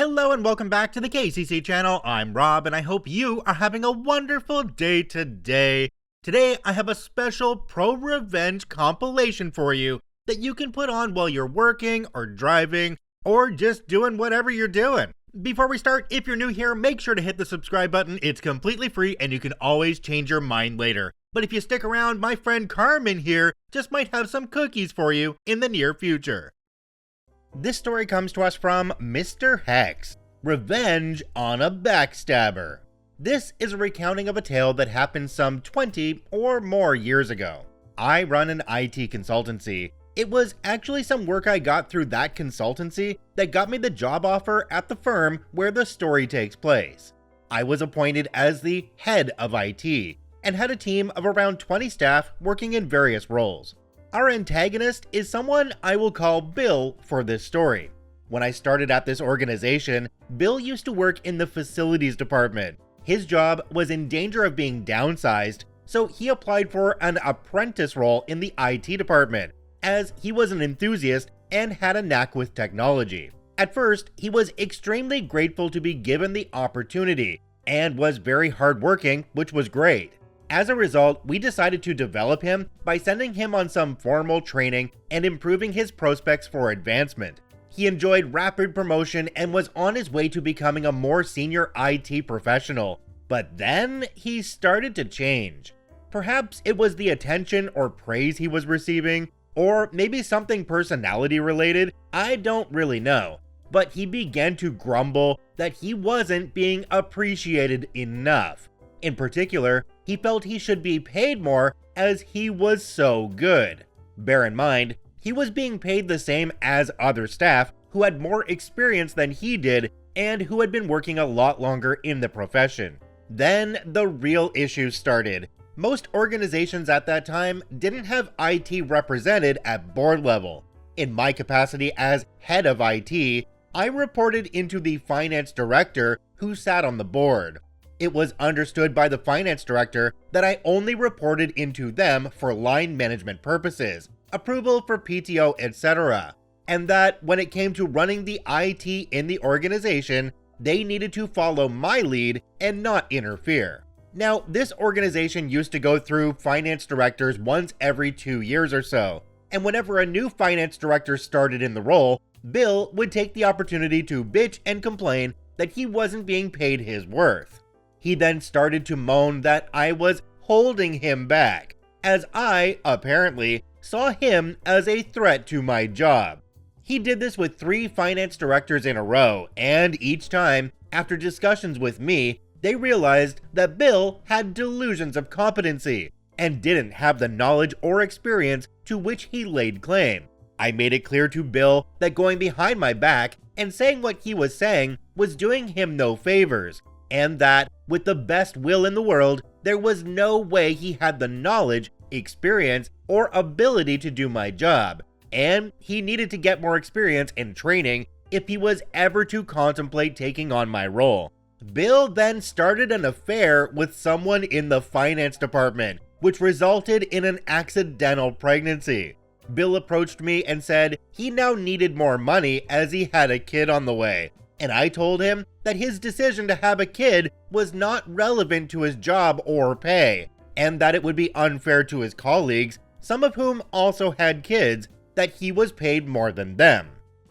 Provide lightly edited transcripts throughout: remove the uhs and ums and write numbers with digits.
Hello and welcome back to the KCC channel. I'm Rob and I hope you are having a wonderful day today. Today I have a special ProRevenge compilation for you that you can put on while you're working or driving or just doing whatever you're doing. Before we start, if you're new here, make sure to hit the subscribe button. It's completely free and you can always change your mind later. But if you stick around, my friend Carmen here just might have some cookies for you in the near future. This story comes to us from Mr. Hex, Revenge on a Backstabber. This is a recounting of a tale that happened some 20 or more years ago. I run an IT consultancy. It was actually some work I got through that consultancy that got me the job offer at the firm where the story takes place. I was appointed as the head of IT and had a team of around 20 staff working in various roles. Our antagonist is someone I will call Bill for this story. When I started at this organization, Bill used to work in the facilities department. His job was in danger of being downsized, so he applied for an apprentice role in the IT department, as he was an enthusiast and had a knack with technology. At first, he was extremely grateful to be given the opportunity, and was very hardworking, which was great. As a result, we decided to develop him by sending him on some formal training and improving his prospects for advancement. He enjoyed rapid promotion and was on his way to becoming a more senior IT professional. But then he started to change. Perhaps it was the attention or praise he was receiving, or maybe something personality related, I don't really know. But he began to grumble that he wasn't being appreciated enough. In particular, he felt he should be paid more as he was so good. Bear in mind, he was being paid the same as other staff who had more experience than he did and who had been working a lot longer in the profession. Then the real issues started. Most organizations at that time didn't have IT represented at board level. In my capacity as head of IT, I reported into the finance director who sat on the board. It was understood by the finance director that I only reported into them for line management purposes, approval for PTO, etc., and that when it came to running the IT in the organization, they needed to follow my lead and not interfere. Now, this organization used to go through finance directors once every 2 years or so, and whenever a new finance director started in the role, Bill would take the opportunity to bitch and complain that he wasn't being paid his worth. He then started to moan that I was holding him back, as I, apparently, saw him as a threat to my job. He did this with 3 finance directors in a row, and each time, after discussions with me, they realized that Bill had delusions of competency, and didn't have the knowledge or experience to which he laid claim. I made it clear to Bill that going behind my back and saying what he was saying was doing him no favors, and that, with the best will in the world, there was no way he had the knowledge, experience, or ability to do my job, and he needed to get more experience and training if he was ever to contemplate taking on my role. Bill then started an affair with someone in the finance department, which resulted in an accidental pregnancy. Bill approached me and said he now needed more money as he had a kid on the way. And I told him that his decision to have a kid was not relevant to his job or pay, and that it would be unfair to his colleagues, some of whom also had kids, that he was paid more than them.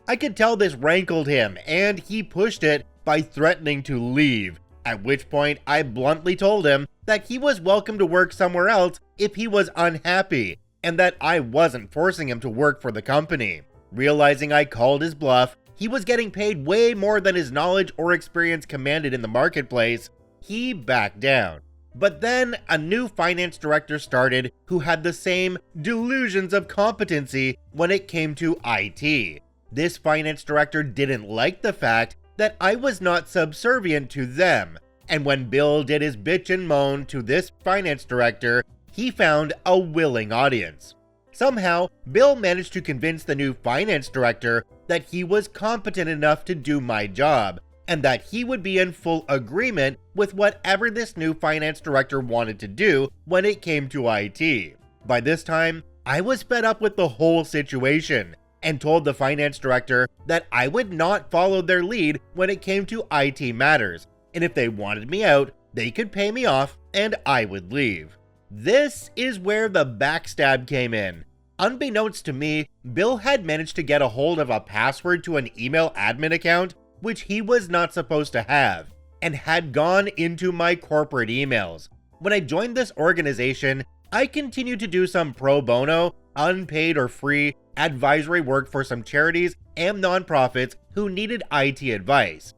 I could tell this rankled him, and he pushed it by threatening to leave, at which point I bluntly told him that he was welcome to work somewhere else if he was unhappy, and that I wasn't forcing him to work for the company. Realizing I called his bluff, he was getting paid way more than his knowledge or experience commanded in the marketplace, he backed down. But then a new finance director started who had the same delusions of competency when it came to IT. This finance director didn't like the fact that I was not subservient to them, and when Bill did his bitch and moan to this finance director, he found a willing audience. Somehow, Bill managed to convince the new finance director that he was competent enough to do my job, and that he would be in full agreement with whatever this new finance director wanted to do when it came to IT. By this time, I was fed up with the whole situation, and told the finance director that I would not follow their lead when it came to IT matters, and if they wanted me out, they could pay me off and I would leave. This is where the backstab came in. Unbeknownst to me, Bill had managed to get a hold of a password to an email admin account, which he was not supposed to have, and had gone into my corporate emails. When I joined this organization, I continued to do some pro bono, unpaid or free, advisory work for some charities and nonprofits who needed IT advice.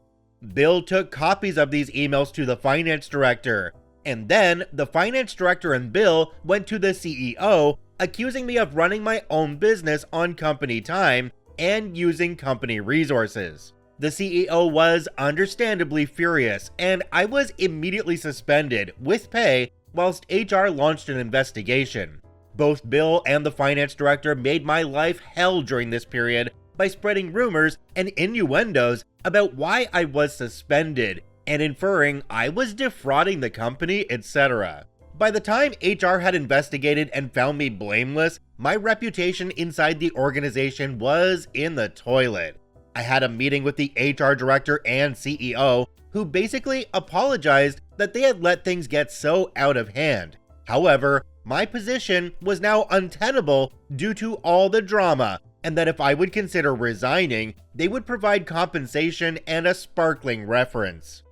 Bill took copies of these emails to the finance director, and then the finance director and Bill went to the CEO, accusing me of running my own business on company time and using company resources. The CEO was understandably furious, and I was immediately suspended with pay whilst HR launched an investigation. Both Bill and the finance director made my life hell during this period by spreading rumors and innuendos about why I was suspended and inferring I was defrauding the company, etc. By the time HR had investigated and found me blameless, my reputation inside the organization was in the toilet. I had a meeting with the HR director and CEO, who basically apologized that they had let things get so out of hand. However, my position was now untenable due to all the drama, and that if I would consider resigning, they would provide compensation and a sparkling reference.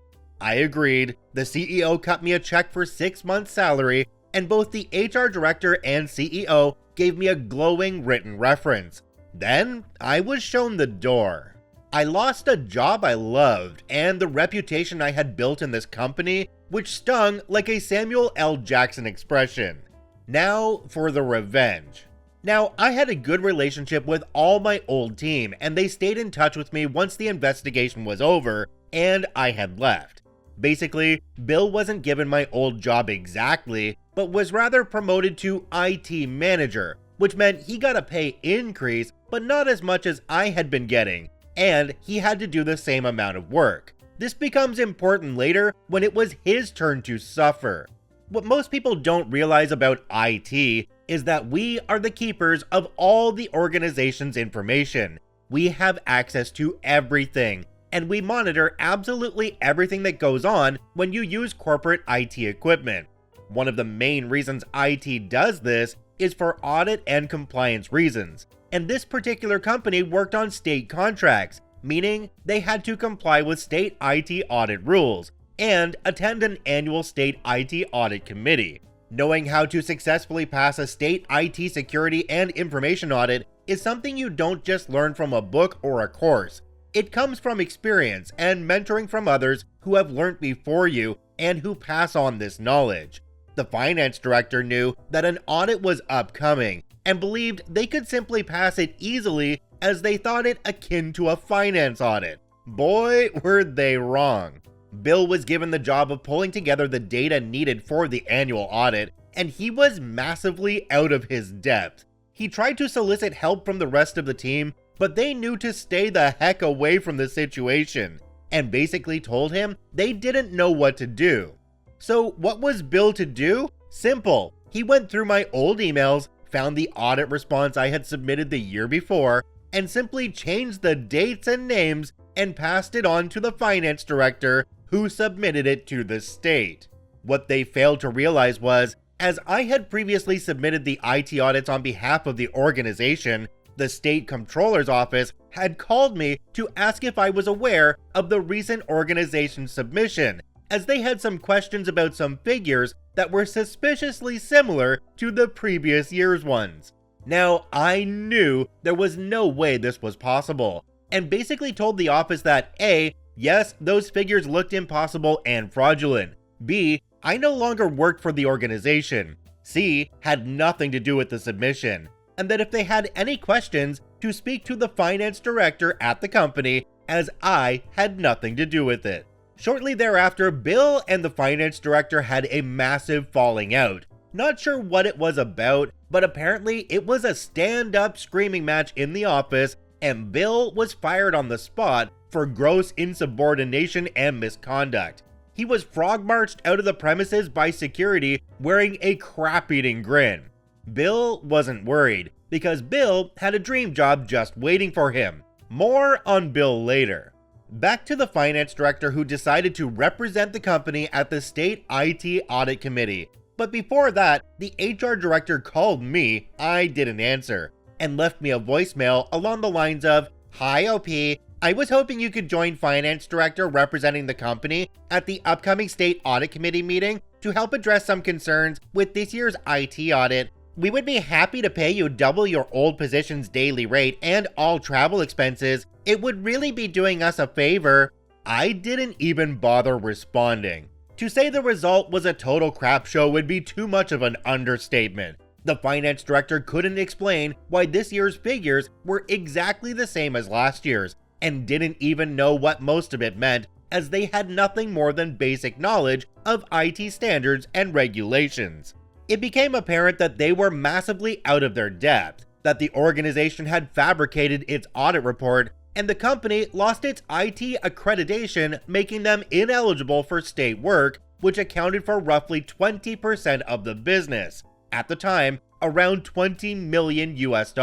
I agreed. The CEO cut me a check for 6 months' salary, and both the HR director and CEO gave me a glowing written reference. Then I was shown the door. I lost a job I loved and the reputation I had built in this company, which stung like a Samuel L. Jackson expression. Now for the revenge. Now, I had a good relationship with all my old team, and they stayed in touch with me once the investigation was over and I had left. Basically, Bill wasn't given my old job exactly, but was rather promoted to IT manager, which meant he got a pay increase, but not as much as I had been getting, and he had to do the same amount of work. This becomes important later when it was his turn to suffer. What most people don't realize about IT is that we are the keepers of all the organization's information. We have access to everything, and we monitor absolutely everything that goes on when you use corporate IT equipment. One of the main reasons IT does this is for audit and compliance reasons, and this particular company worked on state contracts, meaning they had to comply with state IT audit rules and attend an annual state IT audit committee. Knowing how to successfully pass a state IT security and information audit is something you don't just learn from a book or a course. It comes from experience and mentoring from others who have learned before you and who pass on this knowledge. The finance director knew that an audit was upcoming and believed they could simply pass it easily as they thought it akin to a finance audit. Boy, were they wrong. Bill was given the job of pulling together the data needed for the annual audit, and he was massively out of his depth. He tried to solicit help from the rest of the team, but they knew to stay the heck away from the situation, and basically told him they didn't know what to do. So what was Bill to do? Simple. He went through my old emails, found the audit response I had submitted the year before, and simply changed the dates and names and passed it on to the finance director, who submitted it to the state. What they failed to realize was, as I had previously submitted the IT audits on behalf of the organization, the state comptroller's office had called me to ask if I was aware of the recent organization submission, as they had some questions about some figures that were suspiciously similar to the previous year's ones. Now, I knew there was no way this was possible, and basically told the office that A, yes, those figures looked impossible and fraudulent. B, I no longer worked for the organization. C, had nothing to do with the submission. And that if they had any questions, to speak to the finance director at the company, as I had nothing to do with it. Shortly thereafter, Bill and the finance director had a massive falling out. Not sure what it was about, but apparently it was a stand-up screaming match in the office, and Bill was fired on the spot for gross insubordination and misconduct. He was frog-marched out of the premises by security wearing a crap-eating grin. Bill wasn't worried. because Bill had a dream job just waiting for him. More on Bill later. Back to the finance director who decided to represent the company at the state IT audit committee. But before that, the HR director called me, I didn't answer, and left me a voicemail along the lines of, "Hi OP, I was hoping you could join finance director representing the company at the upcoming state audit committee meeting to help address some concerns with this year's IT audit. We would be happy to pay you double your old position's daily rate and all travel expenses. It would really be doing us a favor." I didn't even bother responding. To say the result was a total crap show would be too much of an understatement. The finance director couldn't explain why this year's figures were exactly the same as last year's, and didn't even know what most of it meant, as they had nothing more than basic knowledge of IT standards and regulations. It became apparent that they were massively out of their depth, that the organization had fabricated its audit report, and the company lost its IT accreditation, making them ineligible for state work, which accounted for roughly 20% of the business. At the time, around $20 million US.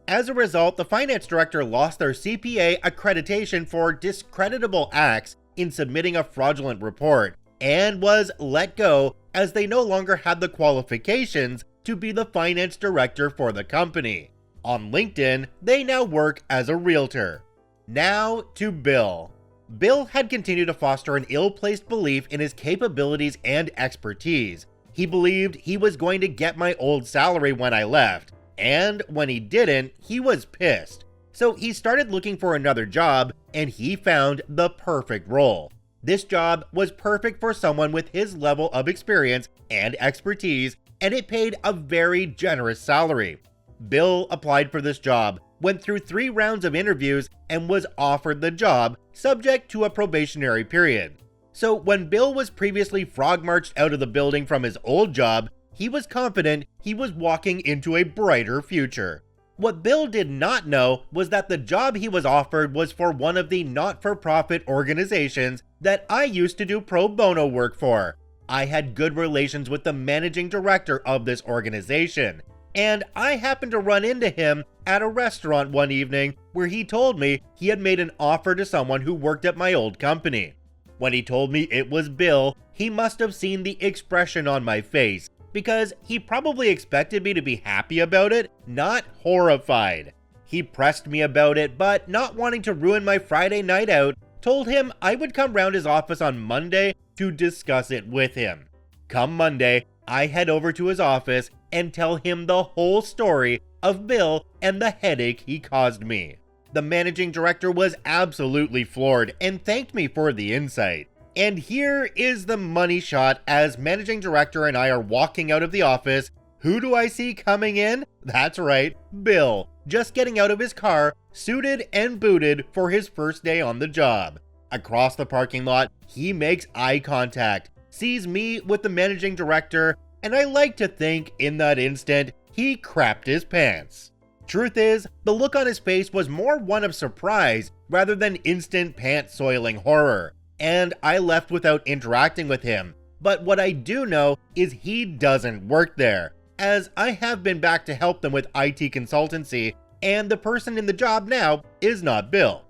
As a result, the finance director lost their CPA accreditation for discreditable acts in submitting a fraudulent report, and was let go as they no longer had the qualifications to be the finance director for the company. On LinkedIn, they now work as a realtor. Now to Bill. Bill had continued to foster an ill-placed belief in his capabilities and expertise. He believed he was going to get my old salary when I left, and when he didn't, he was pissed. So he started looking for another job, and he found the perfect role. This job was perfect for someone with his level of experience and expertise, and it paid a very generous salary. Bill applied for this job, went through 3 rounds of interviews, and was offered the job, subject to a probationary period. So when Bill was previously frog-marched out of the building from his old job, he was confident he was walking into a brighter future. What Bill did not know was that the job he was offered was for one of the not-for-profit organizations that I used to do pro bono work for. I had good relations with the managing director of this organization, and I happened to run into him at a restaurant one evening where he told me he had made an offer to someone who worked at my old company. When he told me it was Bill, he must have seen the expression on my face, because he probably expected me to be happy about it, not horrified. He pressed me about it, but not wanting to ruin my Friday night out, told him I would come round his office on Monday to discuss it with him. Come Monday, I head over to his office and tell him the whole story of Bill and the headache he caused me. The managing director was absolutely floored and thanked me for the insight. And here is the money shot as managing director and I are walking out of the office. Who do I see coming in? That's right, Bill, just getting out of his car, suited and booted for his first day on the job. Across the parking lot, he makes eye contact, sees me with the managing director, and I like to think in that instant, he crapped his pants. Truth is, the look on his face was more one of surprise rather than instant pants-soiling horror, and I left without interacting with him. But what I do know is he doesn't work there, as I have been back to help them with IT consultancy, and the person in the job now is not Bill.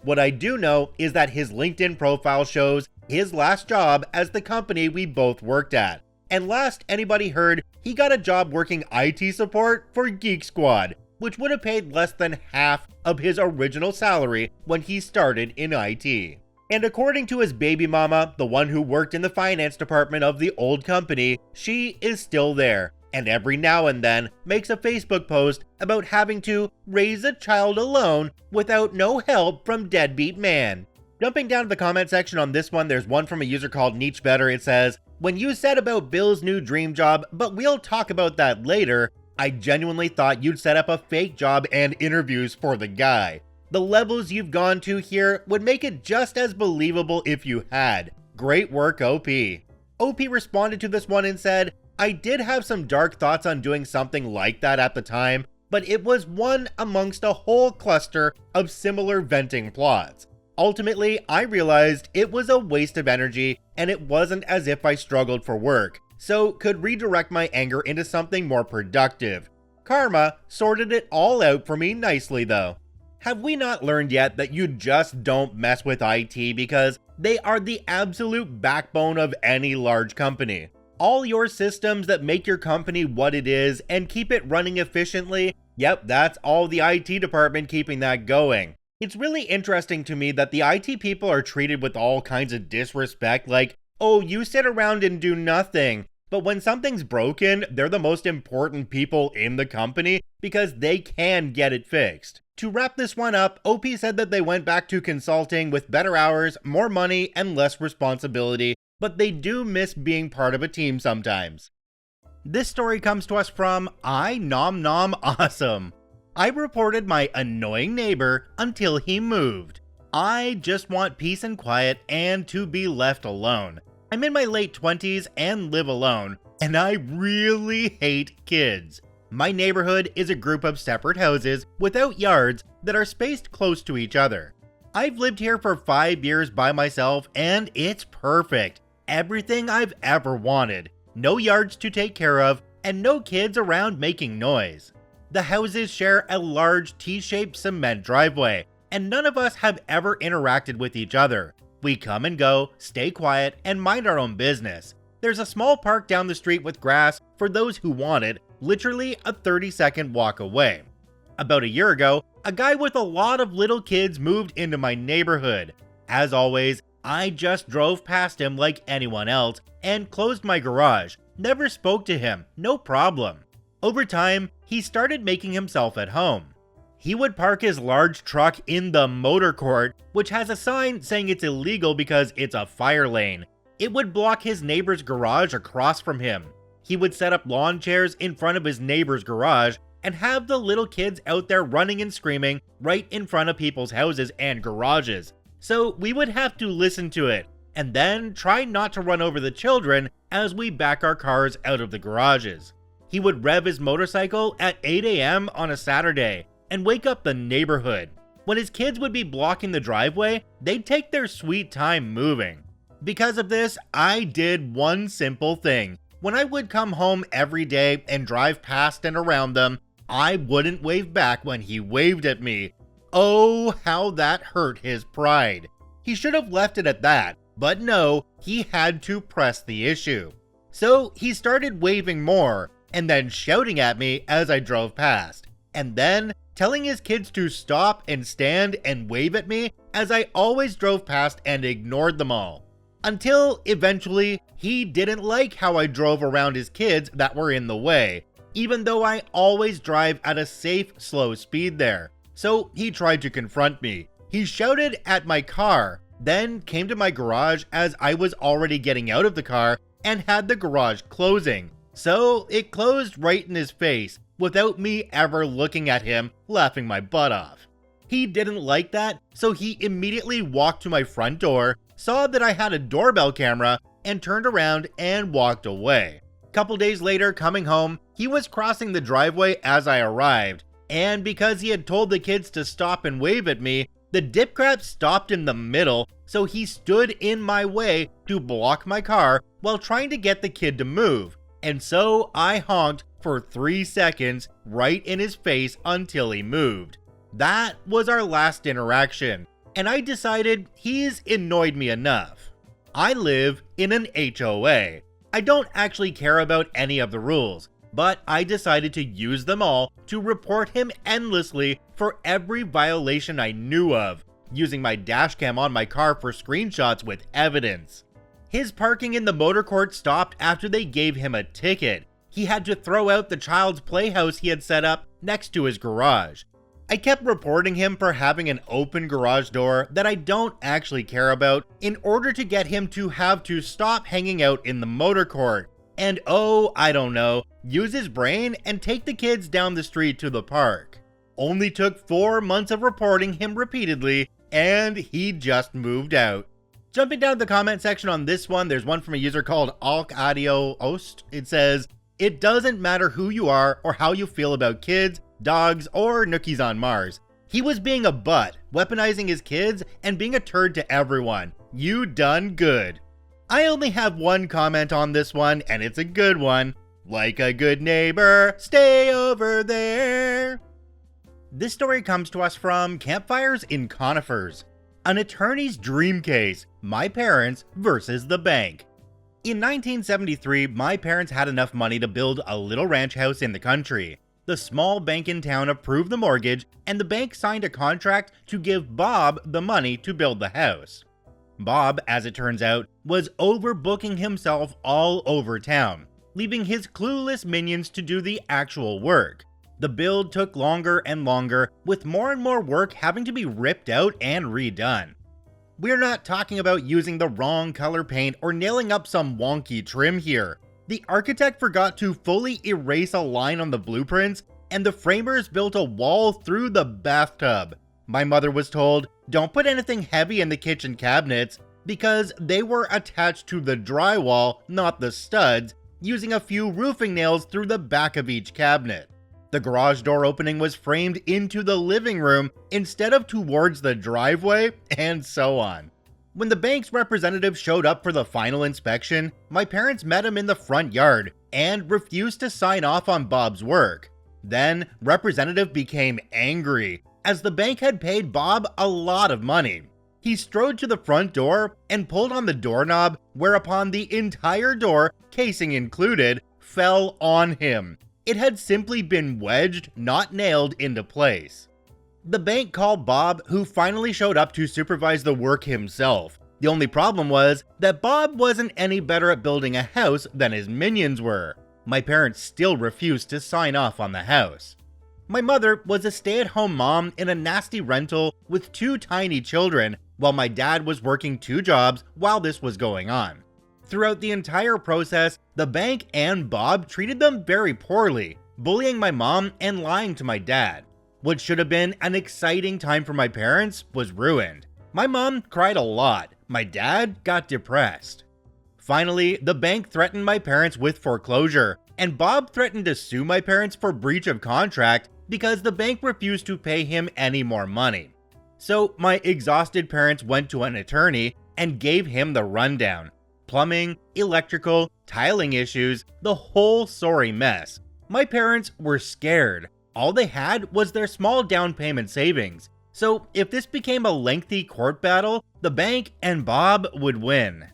What I do know is that his LinkedIn profile shows his last job as the company we both worked at, and last anybody heard, he got a job working IT support for Geek Squad, which would have paid less than half of his original salary when he started in IT. And according to his baby mama, the one who worked in the finance department of the old company, she is still there, and every now and then makes a Facebook post about having to raise a child alone without no help from deadbeat man. Jumping down to the comment section on this one, there's one from a user called Niche Better. It says, "When you said about Bill's new dream job, but we'll talk about that later, I genuinely thought you'd set up a fake job and interviews for the guy. The levels you've gone to here would make it just as believable if you had. Great work, OP." OP responded to this one and said, "I did have some dark thoughts on doing something like that at the time, but it was one amongst a whole cluster of similar venting plots. Ultimately, I realized it was a waste of energy and it wasn't as if I struggled for work, so could redirect my anger into something more productive. Karma sorted it all out for me nicely though. Have we not learned yet that you just don't mess with IT because they are the absolute backbone of any large company? All your systems that make your company what it is and keep it running efficiently, yep, that's all the IT department keeping that going. It's really interesting to me that the IT people are treated with all kinds of disrespect, like, oh, you sit around and do nothing. But when something's broken, they're the most important people in the company because they can get it fixed. To wrap this one up, OP said that they went back to consulting with better hours, more money, and less responsibility, but they do miss being part of a team sometimes. This story comes to us from I Nom Nom Awesome. I reported my annoying neighbor until he moved. I just want peace and quiet and to be left alone. I'm in my late 20s and live alone, and I really hate kids. My neighborhood is a group of separate houses without yards that are spaced close to each other. I've lived here for 5 years by myself and it's perfect. Everything I've ever wanted. No yards to take care of and no kids around making noise. The houses share a large T-shaped cement driveway and none of us have ever interacted with each other. We come and go, stay quiet, and mind our own business. There's a small park down the street with grass for those who want it, literally a 30-second walk away. About a year ago, a guy with a lot of little kids moved into my neighborhood. As always, I just drove past him like anyone else and closed my garage. Never spoke to him, no problem. Over time, he started making himself at home. He would park his large truck in the motor court, which has a sign saying it's illegal because it's a fire lane. It would block his neighbor's garage across from him. He would set up lawn chairs in front of his neighbor's garage and have the little kids out there running and screaming right in front of people's houses and garages. So we would have to listen to it and then try not to run over the children as we back our cars out of the garages. He would rev his motorcycle at 8 a.m. on a Saturday and wake up the neighborhood. When his kids would be blocking the driveway, they'd take their sweet time moving. Because of this, I did one simple thing. When I would come home every day and drive past and around them, I wouldn't wave back when he waved at me. Oh, how that hurt his pride. He should have left it at that, but no, he had to press the issue. So he started waving more, and then shouting at me as I drove past, and then telling his kids to stop and stand and wave at me as I always drove past and ignored them all. Until, eventually, he didn't like how I drove around his kids that were in the way, even though I always drive at a safe, slow speed there. So he tried to confront me. He shouted at my car, then came to my garage as I was already getting out of the car and had the garage closing. So it closed right in his face without me ever looking at him, laughing my butt off. He didn't like that, so he immediately walked to my front door, saw that I had a doorbell camera, and turned around and walked away. Couple days later, coming home, he was crossing the driveway as I arrived, and because he had told the kids to stop and wave at me, the dip crap stopped in the middle, so he stood in my way to block my car while trying to get the kid to move. And so I honked for 3 seconds right in his face until he moved. That was our last interaction, and I decided he's annoyed me enough. I live in an HOA. I don't actually care about any of the rules, but I decided to use them all to report him endlessly for every violation I knew of, using my dashcam on my car for screenshots with evidence. His parking in the motor court stopped after they gave him a ticket. He had to throw out the child's playhouse he had set up next to his garage. I kept reporting him for having an open garage door that I don't actually care about in order to get him to have to stop hanging out in the motor court. And oh, I don't know, use his brain and take the kids down the street to the park. Only took 4 months of reporting him repeatedly, and he just moved out. Jumping down to the comment section on this one, there's one from a user called Alcadio Ost. It says, "It doesn't matter who you are or how you feel about kids, dogs, or nookies on Mars. He was being a butt, weaponizing his kids, and being a turd to everyone. You done good." I only have one comment on this one, and it's a good one. Like a good neighbor, stay over there. This story comes to us from Campfires in Conifers, an attorney's dream case, my parents versus the bank. In 1973, my parents had enough money to build a little ranch house in the country. The small bank in town approved the mortgage, and the bank signed a contract to give Bob the money to build the house. Bob, as it turns out, was overbooking himself all over town, leaving his clueless minions to do the actual work. The build took longer and longer, with more and more work having to be ripped out and redone. We're not talking about using the wrong color paint or nailing up some wonky trim here. The architect forgot to fully erase a line on the blueprints, and the framers built a wall through the bathtub. My mother was told, don't put anything heavy in the kitchen cabinets, because they were attached to the drywall, not the studs, using a few roofing nails through the back of each cabinet. The garage door opening was framed into the living room instead of towards the driveway, and so on. When the bank's representative showed up for the final inspection, my parents met him in the front yard and refused to sign off on Bob's work. Then, representative became angry, as the bank had paid Bob a lot of money. He strode to the front door and pulled on the doorknob, whereupon the entire door, casing included, fell on him. It had simply been wedged, not nailed, into place. The bank called Bob, who finally showed up to supervise the work himself. The only problem was that Bob wasn't any better at building a house than his minions were. My parents still refused to sign off on the house. My mother was a stay-at-home mom in a nasty rental with 2 tiny children, while my dad was working 2 jobs while this was going on. Throughout the entire process, the bank and Bob treated them very poorly, bullying my mom and lying to my dad. What should have been an exciting time for my parents was ruined. My mom cried a lot. My dad got depressed. Finally, the bank threatened my parents with foreclosure, and Bob threatened to sue my parents for breach of contract because the bank refused to pay him any more money. So my exhausted parents went to an attorney and gave him the rundown. Plumbing, electrical, tiling issues, the whole sorry mess. My parents were scared. All they had was their small down payment savings. So if this became a lengthy court battle, the bank and Bob would win.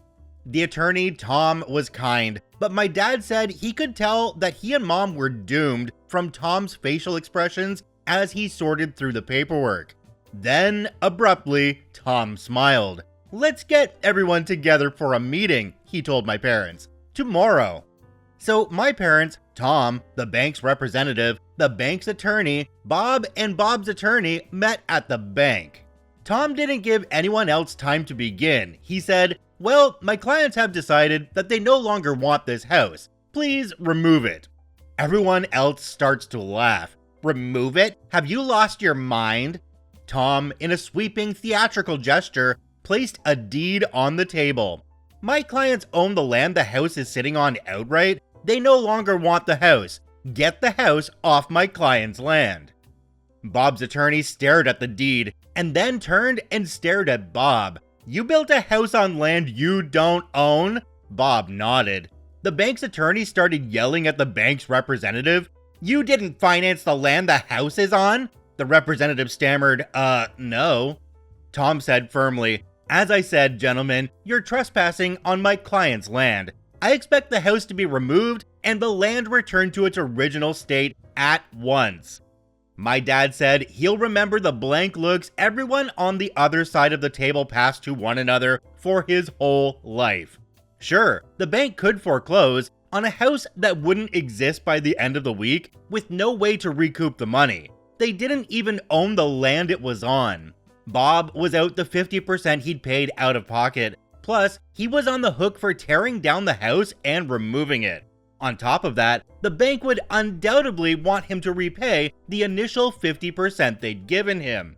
The attorney, Tom, was kind, but my dad said he could tell that he and mom were doomed from Tom's facial expressions as he sorted through the paperwork. Then, abruptly, Tom smiled. "Let's get everyone together for a meeting," he told my parents. "Tomorrow." So my parents, Tom, the bank's representative, the bank's attorney, Bob, and Bob's attorney met at the bank. Tom didn't give anyone else time to begin. He said, "Well, my clients have decided that they no longer want this house. Please remove it." Everyone else starts to laugh. "Remove it? Have you lost your mind?" Tom, in a sweeping theatrical gesture, placed a deed on the table. "My clients own the land the house is sitting on outright. They no longer want the house. Get the house off my client's land." Bob's attorney stared at the deed and then turned and stared at Bob. "You built a house on land you don't own?" Bob nodded. The bank's attorney started yelling at the bank's representative. "You didn't finance the land the house is on?" The representative stammered, no." Tom said firmly, "As I said, gentlemen, you're trespassing on my client's land. I expect the house to be removed and the land returned to its original state at once." My dad said he'll remember the blank looks everyone on the other side of the table passed to one another for his whole life. Sure, the bank could foreclose on a house that wouldn't exist by the end of the week with no way to recoup the money. They didn't even own the land it was on. Bob was out the 50% he'd paid out of pocket. Plus, he was on the hook for tearing down the house and removing it. On top of that, the bank would undoubtedly want him to repay the initial 50% they'd given him.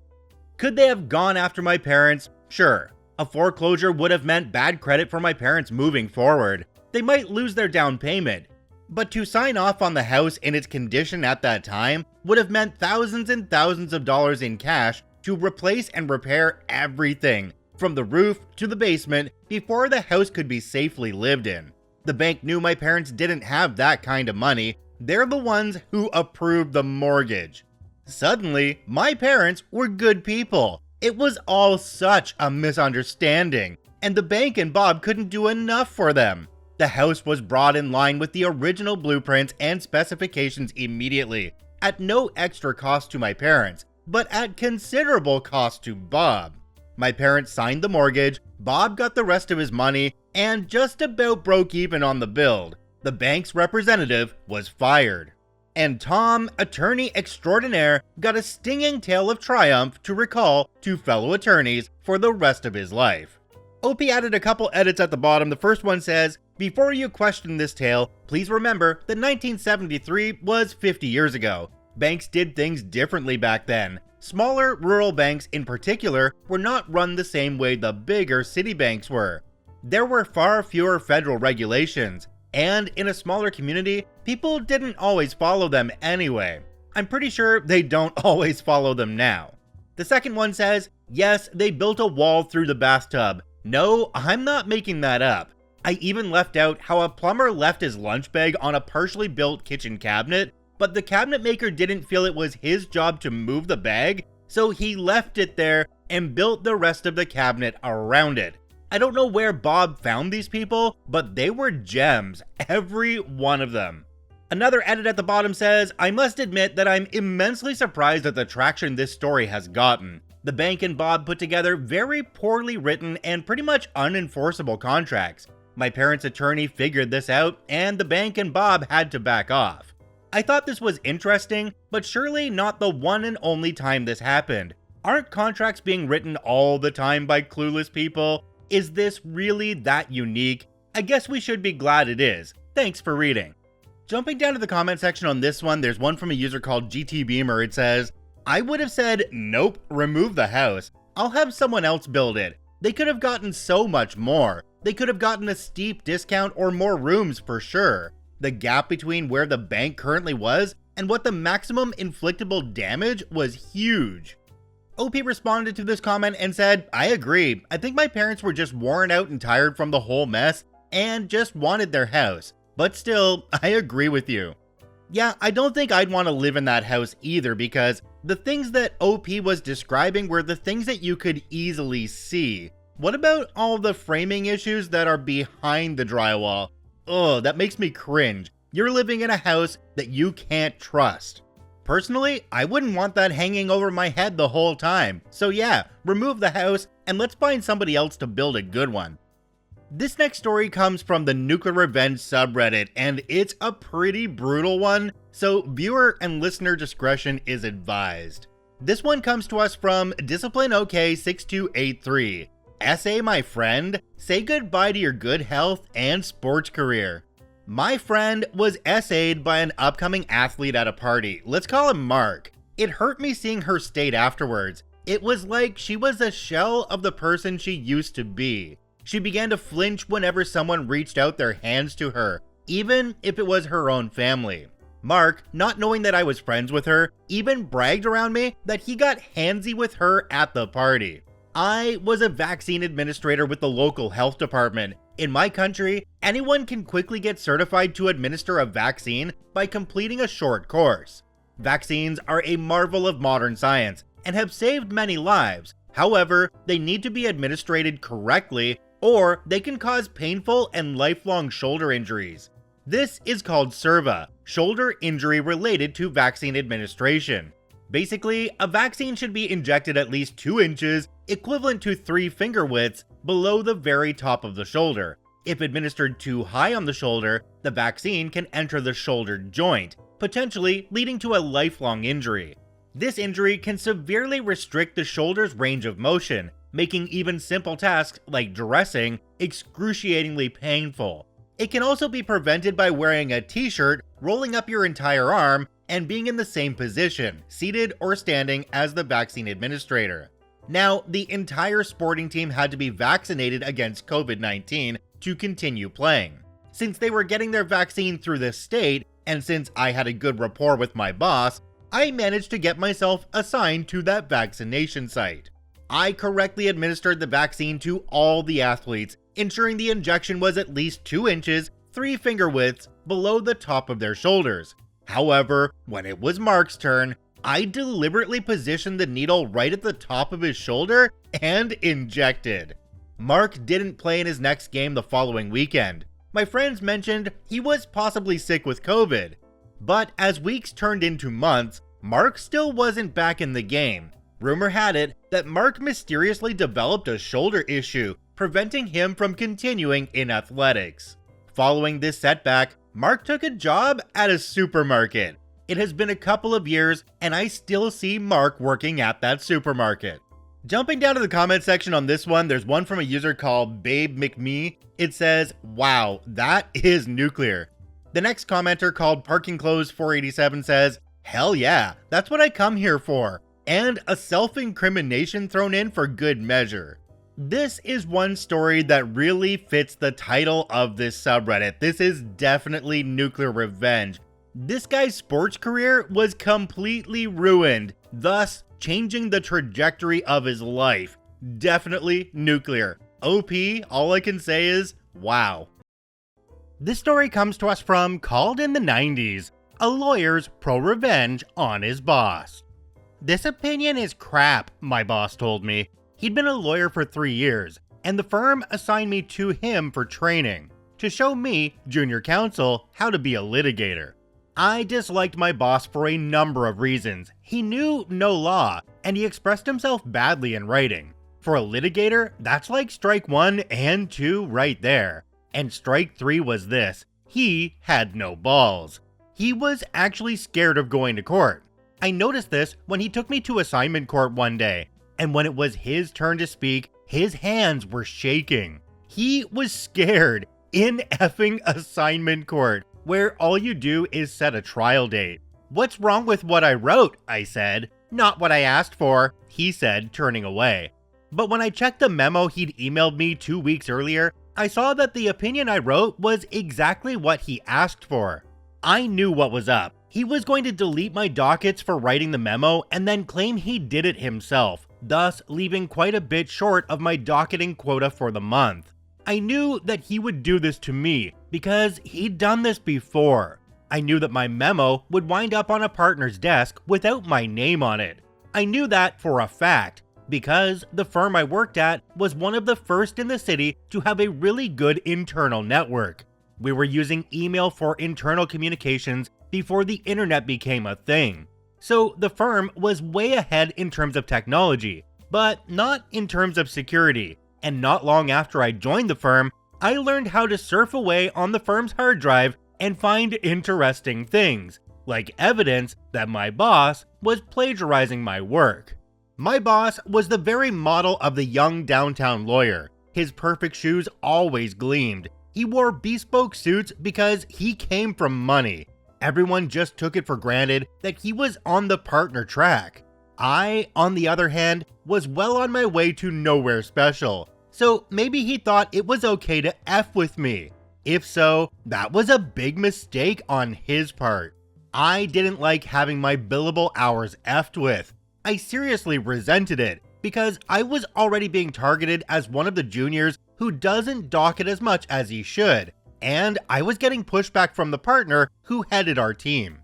Could they have gone after my parents? Sure. A foreclosure would have meant bad credit for my parents moving forward. They might lose their down payment. But to sign off on the house in its condition at that time would have meant thousands and thousands of dollars in cash to replace and repair everything, from the roof to the basement, before the house could be safely lived in. The bank knew my parents didn't have that kind of money. They're the ones who approved the mortgage. Suddenly, my parents were good people. It was all such a misunderstanding, and the bank and Bob couldn't do enough for them. The house was brought in line with the original blueprints and specifications immediately, at no extra cost to my parents, but at considerable cost to Bob. My parents signed the mortgage, Bob got the rest of his money, and just about broke even on the build. The bank's representative was fired. And Tom, attorney extraordinaire, got a stinging tale of triumph to recall to fellow attorneys for the rest of his life. OP added a couple edits at the bottom. The first one says, "Before you question this tale, please remember that 1973 was 50 years ago. Banks did things differently back then. Smaller rural banks in particular were not run the same way the bigger city banks were. There were far fewer federal regulations, and in a smaller community, people didn't always follow them anyway. I'm pretty sure they don't always follow them now." The second one says, "Yes, they built a wall through the bathtub. No, I'm not making that up. I even left out how a plumber left his lunch bag on a partially built kitchen cabinet, but the cabinet maker didn't feel it was his job to move the bag, so he left it there and built the rest of the cabinet around it. I don't know where Bob found these people, but they were gems, every one of them." Another edit at the bottom says, "I must admit that I'm immensely surprised at the traction this story has gotten. The bank and Bob put together very poorly written and pretty much unenforceable contracts. My parents' attorney figured this out, and the bank and Bob had to back off. I thought this was interesting, but surely not the one and only time this happened. Aren't contracts being written all the time by clueless people? Is this really that unique? I guess we should be glad it is. Thanks for reading." Jumping down to the comment section on this one, there's one from a user called GT Beamer. It says, "I would have said, nope, remove the house. I'll have someone else build it. They could have gotten so much more. They could have gotten a steep discount or more rooms for sure. The gap between where the bank currently was and what the maximum inflictable damage was huge." OP responded to this comment and said, "I agree. I think my parents were just worn out and tired from the whole mess and just wanted their house. But still, I agree with you. Yeah, I don't think I'd want to live in that house either, because the things that OP was describing were the things that you could easily see. What about all the framing issues that are behind the drywall? Ugh, that makes me cringe. You're living in a house that you can't trust. Personally, I wouldn't want that hanging over my head the whole time. So yeah, remove the house and let's find somebody else to build a good one." This next story comes from the Nuclear Revenge subreddit, and it's a pretty brutal one, so viewer and listener discretion is advised. This one comes to us from DisciplineOK6283. "Essay, my friend. Say goodbye to your good health and sports career. My friend was essayed by an upcoming athlete at a party. Let's call him Mark. It hurt me seeing her state afterwards. It was like she was a shell of the person she used to be. She began to flinch whenever someone reached out their hands to her, even if it was her own family. Mark, not knowing that I was friends with her, even bragged around me that he got handsy with her at the party. I was a vaccine administrator with the local health department. In my country, anyone can quickly get certified to administer a vaccine by completing a short course. Vaccines are a marvel of modern science and have saved many lives. However, they need to be administered correctly, or they can cause painful and lifelong shoulder injuries. This is called SIRVA, shoulder injury related to vaccine administration. Basically, a vaccine should be injected at least 2 inches, equivalent to 3 finger widths, below the very top of the shoulder. If administered too high on the shoulder, the vaccine can enter the shoulder joint, potentially leading to a lifelong injury. This injury can severely restrict the shoulder's range of motion, making even simple tasks like dressing excruciatingly painful. It can also be prevented by wearing a t-shirt, rolling up your entire arm, and being in the same position, seated or standing, as the vaccine administrator. Now, the entire sporting team had to be vaccinated against COVID-19 to continue playing. Since they were getting their vaccine through this state, and since I had a good rapport with my boss, I managed to get myself assigned to that vaccination site. I correctly administered the vaccine to all the athletes, ensuring the injection was at least 2 inches, 3 finger widths below the top of their shoulders. However, when it was Mark's turn, I deliberately positioned the needle right at the top of his shoulder and injected. Mark didn't play in his next game the following weekend. My friends mentioned he was possibly sick with COVID. But as weeks turned into months, Mark still wasn't back in the game. Rumor had it that Mark mysteriously developed a shoulder issue, preventing him from continuing in athletics. Following this setback, Mark took a job at a supermarket. It has been a couple of years, and I still see Mark working at that supermarket. Jumping down to the comment section on this one, there's one from a user called Babe McMee. It says, "Wow, that is nuclear." The next commenter called Parking Clothes 487 says, "Hell yeah, that's what I come here for." And a self-incrimination thrown in for good measure. This is one story that really fits the title of this subreddit. This is definitely nuclear revenge. This guy's sports career was completely ruined, thus changing the trajectory of his life. Definitely nuclear. OP, all I can say is, wow. This story comes to us from Called in the 90s, a lawyer's pro-revenge on his boss. "This opinion is crap," my boss told me. He'd been a lawyer for 3 years, and the firm assigned me to him for training, to show me, junior counsel, how to be a litigator. I disliked my boss for a number of reasons. He knew no law, and he expressed himself badly in writing. For a litigator, that's like strike 1 and 2 right there. And strike 3 was this: he had no balls. He was actually scared of going to court. I noticed this when he took me to assignment court one day, and when it was his turn to speak, his hands were shaking. He was scared in effing assignment court, where all you do is set a trial date. "What's wrong with what I wrote?" I said. "Not what I asked for," he said, turning away. But when I checked the memo he'd emailed me 2 weeks earlier, I saw that the opinion I wrote was exactly what he asked for. I knew what was up. He was going to delete my dockets for writing the memo and then claim he did it himself, thus leaving quite a bit short of my docketing quota for the month. I knew that he would do this to me because he'd done this before. I knew that my memo would wind up on a partner's desk without my name on it. I knew that for a fact, because the firm I worked at was one of the first in the city to have a really good internal network. We were using email for internal communications before the internet became a thing. So the firm was way ahead in terms of technology, but not in terms of security. And not long after I joined the firm, I learned how to surf away on the firm's hard drive and find interesting things, like evidence that my boss was plagiarizing my work. My boss was the very model of the young downtown lawyer. His perfect shoes always gleamed. He wore bespoke suits because he came from money. Everyone just took it for granted that he was on the partner track. I, on the other hand, was well on my way to nowhere special. So maybe he thought it was okay to F with me. If so, that was a big mistake on his part. I didn't like having my billable hours F'd with. I seriously resented it because I was already being targeted as one of the juniors who doesn't docket as much as he should, and I was getting pushback from the partner who headed our team.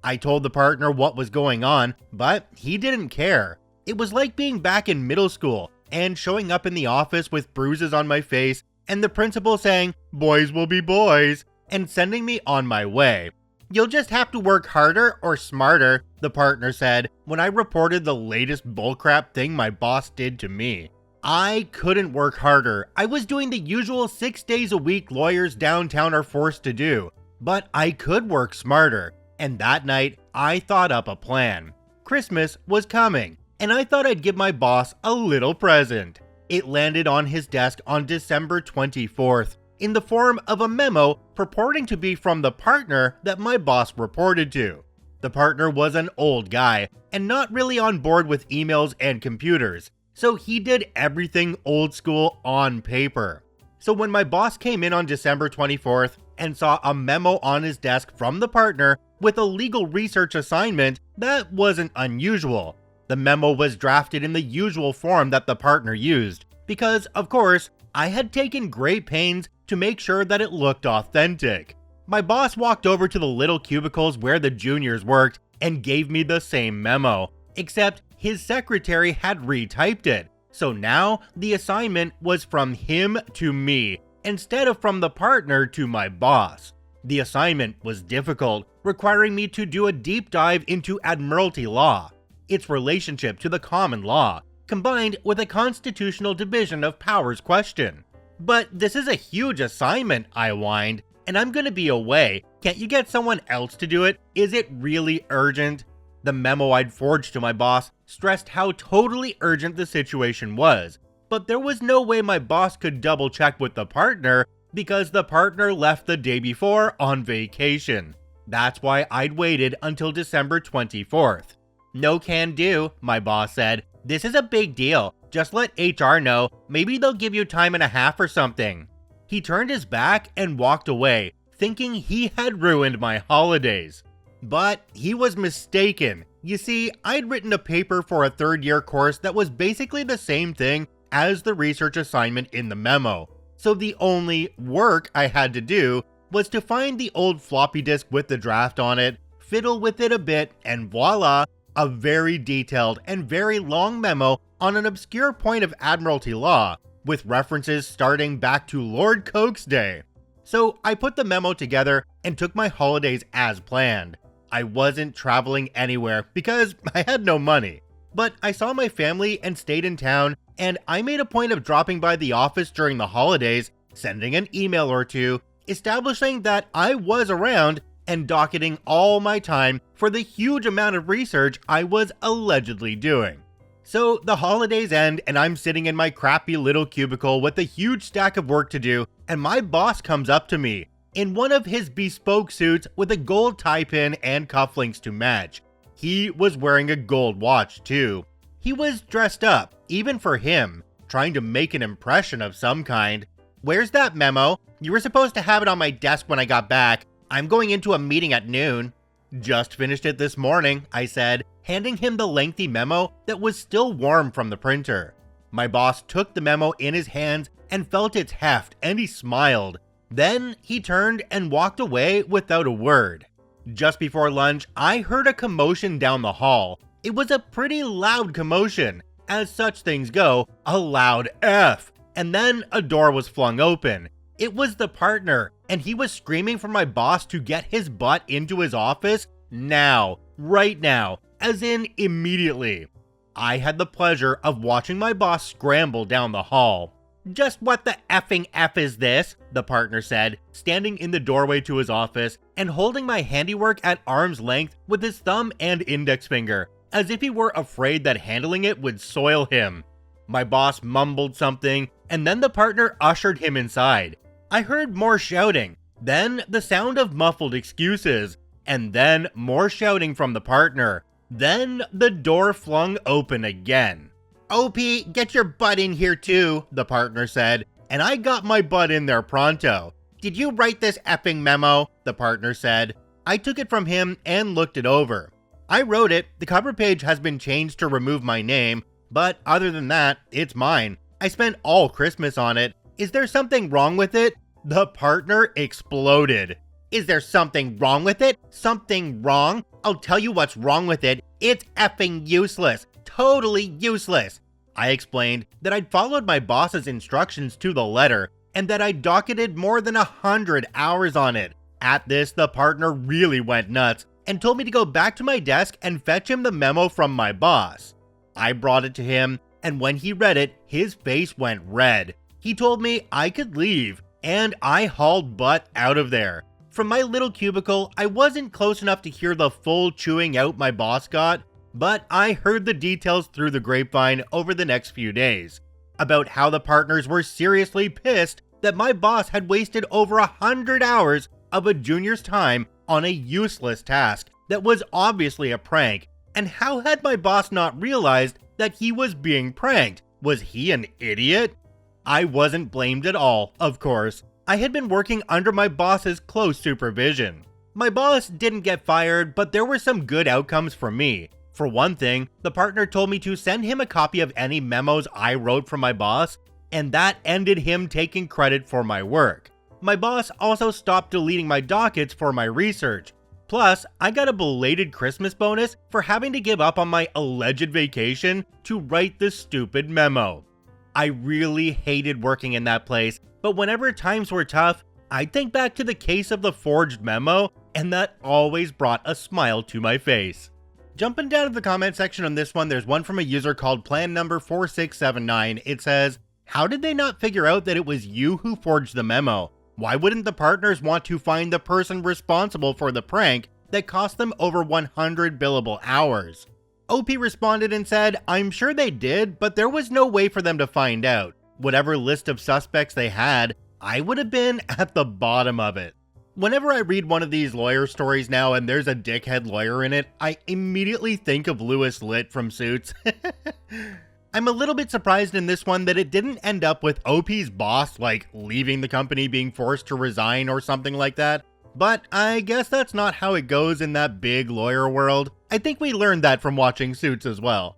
I told the partner what was going on, but he didn't care. It was like being back in middle school and showing up in the office with bruises on my face and the principal saying, "Boys will be boys," and sending me on my way. "You'll just have to work harder or smarter," the partner said when I reported the latest bullcrap thing my boss did to me. I couldn't work harder. I was doing the usual 6 days a week lawyers downtown are forced to do, but I could work smarter. And that night, I thought up a plan. Christmas was coming, and I thought I'd give my boss a little present. It landed on his desk on December 24th, in the form of a memo purporting to be from the partner that my boss reported to. The partner was an old guy, and not really on board with emails and computers, so he did everything old school on paper. So when my boss came in on December 24th and saw a memo on his desk from the partner with a legal research assignment, that wasn't unusual. The memo was drafted in the usual form that the partner used, because, of course, I had taken great pains to make sure that it looked authentic. My boss walked over to the little cubicles where the juniors worked and gave me the same memo, except his secretary had retyped it. So now the assignment was from him to me, instead of from the partner to my boss. The assignment was difficult, requiring me to do a deep dive into Admiralty law, its relationship to the common law, combined with a constitutional division of powers question. But this is a huge assignment, I whined, and I'm gonna be away. Can't you get someone else to do it? Is it really urgent? The memo I'd forged to my boss stressed how totally urgent the situation was, but there was no way my boss could double check with the partner because the partner left the day before on vacation. That's why I'd waited until December 24th. No can do, my boss said. This is a big deal. Just let HR know. Maybe they'll give you time and a half or something. He turned his back and walked away, thinking he had ruined my holidays. But he was mistaken. You see, I'd written a paper for a third-year course that was basically the same thing as the research assignment in the memo. So the only work I had to do was to find the old floppy disk with the draft on it, fiddle with it a bit, and voila, a very detailed and very long memo on an obscure point of Admiralty law, with references starting back to Lord Coke's day. So I put the memo together and took my holidays as planned. I wasn't traveling anywhere because I had no money, but I saw my family and stayed in town, and I made a point of dropping by the office during the holidays, sending an email or two, establishing that I was around and docketing all my time for the huge amount of research I was allegedly doing. So the holidays end and I'm sitting in my crappy little cubicle with a huge stack of work to do, and my boss comes up to me in one of his bespoke suits with a gold tie pin and cufflinks to match. He was wearing a gold watch too. He was dressed up, even for him, trying to make an impression of some kind. Where's that memo? You were supposed to have it on my desk when I got back. I'm going into a meeting at noon. Just finished it this morning, I said, handing him the lengthy memo that was still warm from the printer. My boss took the memo in his hands and felt its heft, and he smiled. Then he turned and walked away without a word. Just before lunch, I heard a commotion down the hall. It was a pretty loud commotion. As such things go, a loud F. And then a door was flung open. It was the partner, and he was screaming for my boss to get his butt into his office now, right now, as in immediately. I had the pleasure of watching my boss scramble down the hall. Just what the effing F is this? The partner said, standing in the doorway to his office and holding my handiwork at arm's length with his thumb and index finger, as if he were afraid that handling it would soil him. My boss mumbled something, and then the partner ushered him inside. I heard more shouting, then the sound of muffled excuses, and then more shouting from the partner. Then the door flung open again. OP, get your butt in here too, the partner said, and I got my butt in there pronto. Did you write this effing memo? The partner said. I took it from him and looked it over. I wrote it. The cover page has been changed to remove my name, but other than that, it's mine. I spent all Christmas on it. Is there something wrong with it? The partner exploded. Is there something wrong with it? Something wrong? I'll tell you what's wrong with it. It's effing useless. Totally useless. I explained that I'd followed my boss's instructions to the letter and that I'd docketed more than 100 hours on it. At this, the partner really went nuts and told me to go back to my desk and fetch him the memo from my boss. I brought it to him, and when he read it, his face went red. He told me I could leave, and I hauled butt out of there. From my little cubicle, I wasn't close enough to hear the full chewing out my boss got, but I heard the details through the grapevine over the next few days, about how the partners were seriously pissed that my boss had wasted over 100 hours of a junior's time on a useless task that was obviously a prank, and how had my boss not realized that he was being pranked? Was he an idiot? I wasn't blamed at all, of course. I had been working under my boss's close supervision. My boss didn't get fired, but there were some good outcomes for me. For one thing, the partner told me to send him a copy of any memos I wrote from my boss, and that ended him taking credit for my work. My boss also stopped deleting my dockets for my research. Plus, I got a belated Christmas bonus for having to give up on my alleged vacation to write this stupid memo. I really hated working in that place, but whenever times were tough, I'd think back to the case of the forged memo, and that always brought a smile to my face. Jumping down to the comment section on this one, there's one from a user called plan number 4679. It says, "How did they not figure out that it was you who forged the memo? Why wouldn't the partners want to find the person responsible for the prank that cost them over 100 billable hours?" OP responded and said, "I'm sure they did, but there was no way for them to find out. Whatever list of suspects they had, I would have been at the bottom of it." Whenever I read one of these lawyer stories now and there's a dickhead lawyer in it, I immediately think of Louis Litt from Suits. I'm a little bit surprised in this one that it didn't end up with OP's boss, like, leaving the company, being forced to resign or something like that. But I guess that's not how it goes in that big lawyer world. I think we learned that from watching Suits as well.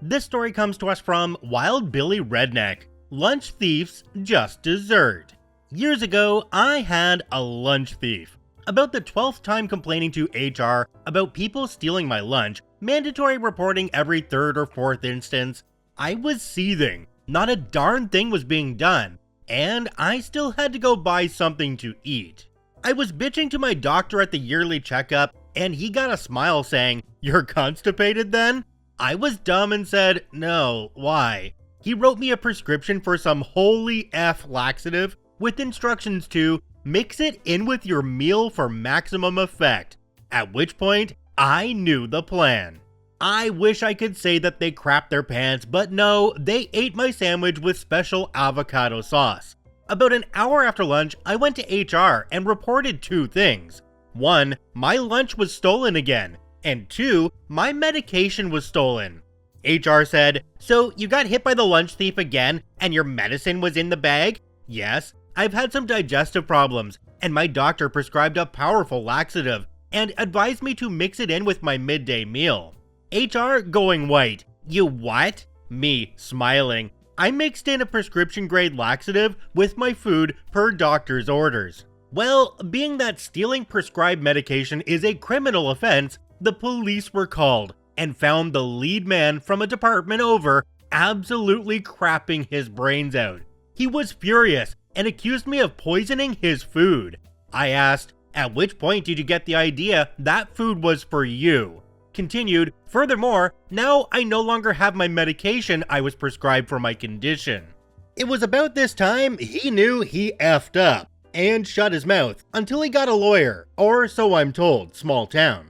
This story comes to us from Wild Billy Redneck. Lunch thieves just dessert. Years ago, I had a lunch thief. About the 12th time complaining to HR about people stealing my lunch, mandatory reporting every 3rd or 4th instance, I was seething. Not a darn thing was being done, and I still had to go buy something to eat. I was bitching to my doctor at the yearly checkup, and he got a smile saying, "You're constipated then?" I was dumb and said, "No, why?" He wrote me a prescription for some holy F laxative with instructions to mix it in with your meal for maximum effect, at which point I knew the plan. I wish I could say that they crapped their pants, but no, they ate my sandwich with special avocado sauce. About an hour after lunch, I went to HR and reported 2 things. 1, my lunch was stolen again, and 2, my medication was stolen. HR said, "So you got hit by the lunch thief again, and your medicine was in the bag?" "Yes, I've had some digestive problems, and my doctor prescribed a powerful laxative and advised me to mix it in with my midday meal." HR going white. "You what?" Me smiling. "I mixed in a prescription grade laxative with my food per doctor's orders." Well, being that stealing prescribed medication is a criminal offense, the police were called and found the lead man from a department over absolutely crapping his brains out. He was furious and accused me of poisoning his food. I asked, "At which point did you get the idea that food was for you?" Continued, "Furthermore, now I no longer have my medication I was prescribed for my condition." It was about this time he knew he effed up and shut his mouth until he got a lawyer, or so I'm told, small town.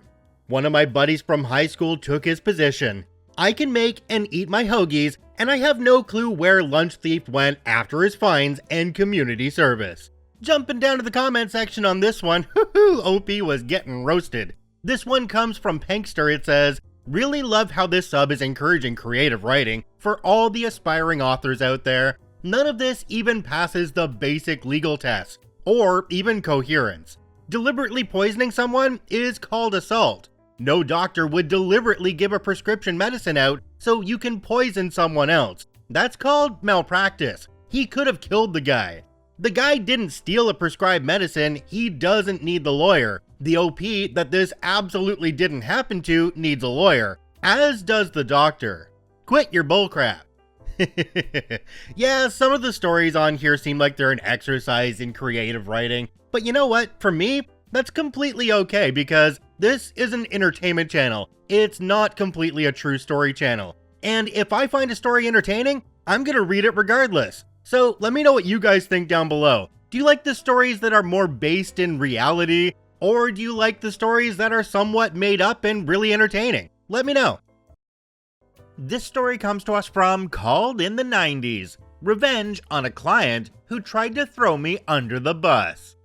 One of my buddies from high school took his position. I can make and eat my hoagies, and I have no clue where lunch thief went after his fines and community service. Jumping down to the comment section on this one, OP was getting roasted. This one comes from Pankster. It says, "Really love how this sub is encouraging creative writing for all the aspiring authors out there. None of this even passes the basic legal tests, or even coherence. Deliberately poisoning someone is called assault. No doctor would deliberately give a prescription medicine out so you can poison someone else. That's called malpractice. He could have killed the guy. The guy didn't steal a prescribed medicine, he doesn't need the lawyer. The OP that this absolutely didn't happen to needs a lawyer, as does the doctor. Quit your bullcrap." Yeah, some of the stories on here seem like they're an exercise in creative writing, but you know what? For me, that's completely okay because this is an entertainment channel. It's not completely a true story channel. And if I find a story entertaining, I'm gonna read it regardless. So let me know what you guys think down below. Do you like the stories that are more based in reality? Or do you like the stories that are somewhat made up and really entertaining? Let me know. This story comes to us from Called in the 90s. Revenge on a client who tried to throw me under the bus.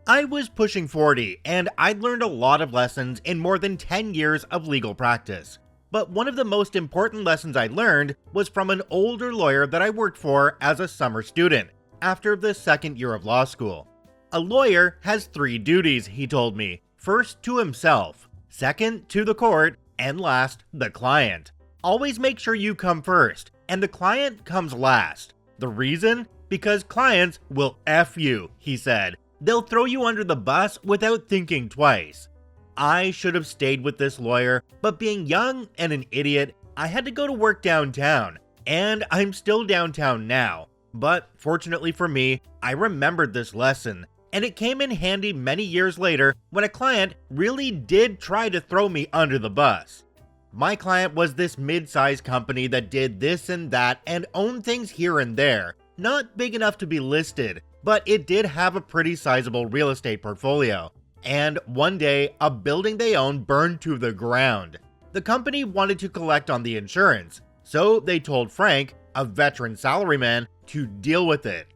I was pushing 40 and I'd learned a lot of lessons in more than 10 years of legal practice. But one of the most important lessons I learned was from an older lawyer that I worked for as a summer student after the 2nd year of law school. A lawyer has 3 duties, he told me. First to himself, second to the court, and last, the client. Always make sure you come first, and the client comes last. The reason? Because clients will F you, he said. They'll throw you under the bus without thinking twice. I should have stayed with this lawyer, but being young and an idiot, I had to go to work downtown, and I'm still downtown now. But fortunately for me, I remembered this lesson, and it came in handy many years later when a client really did try to throw me under the bus. My client was this mid-sized company that did this and that and owned things here and there, not big enough to be listed, but it did have a pretty sizable real estate portfolio. And one day, a building they owned burned to the ground. The company wanted to collect on the insurance, so they told Frank, a veteran salaryman, to deal with it.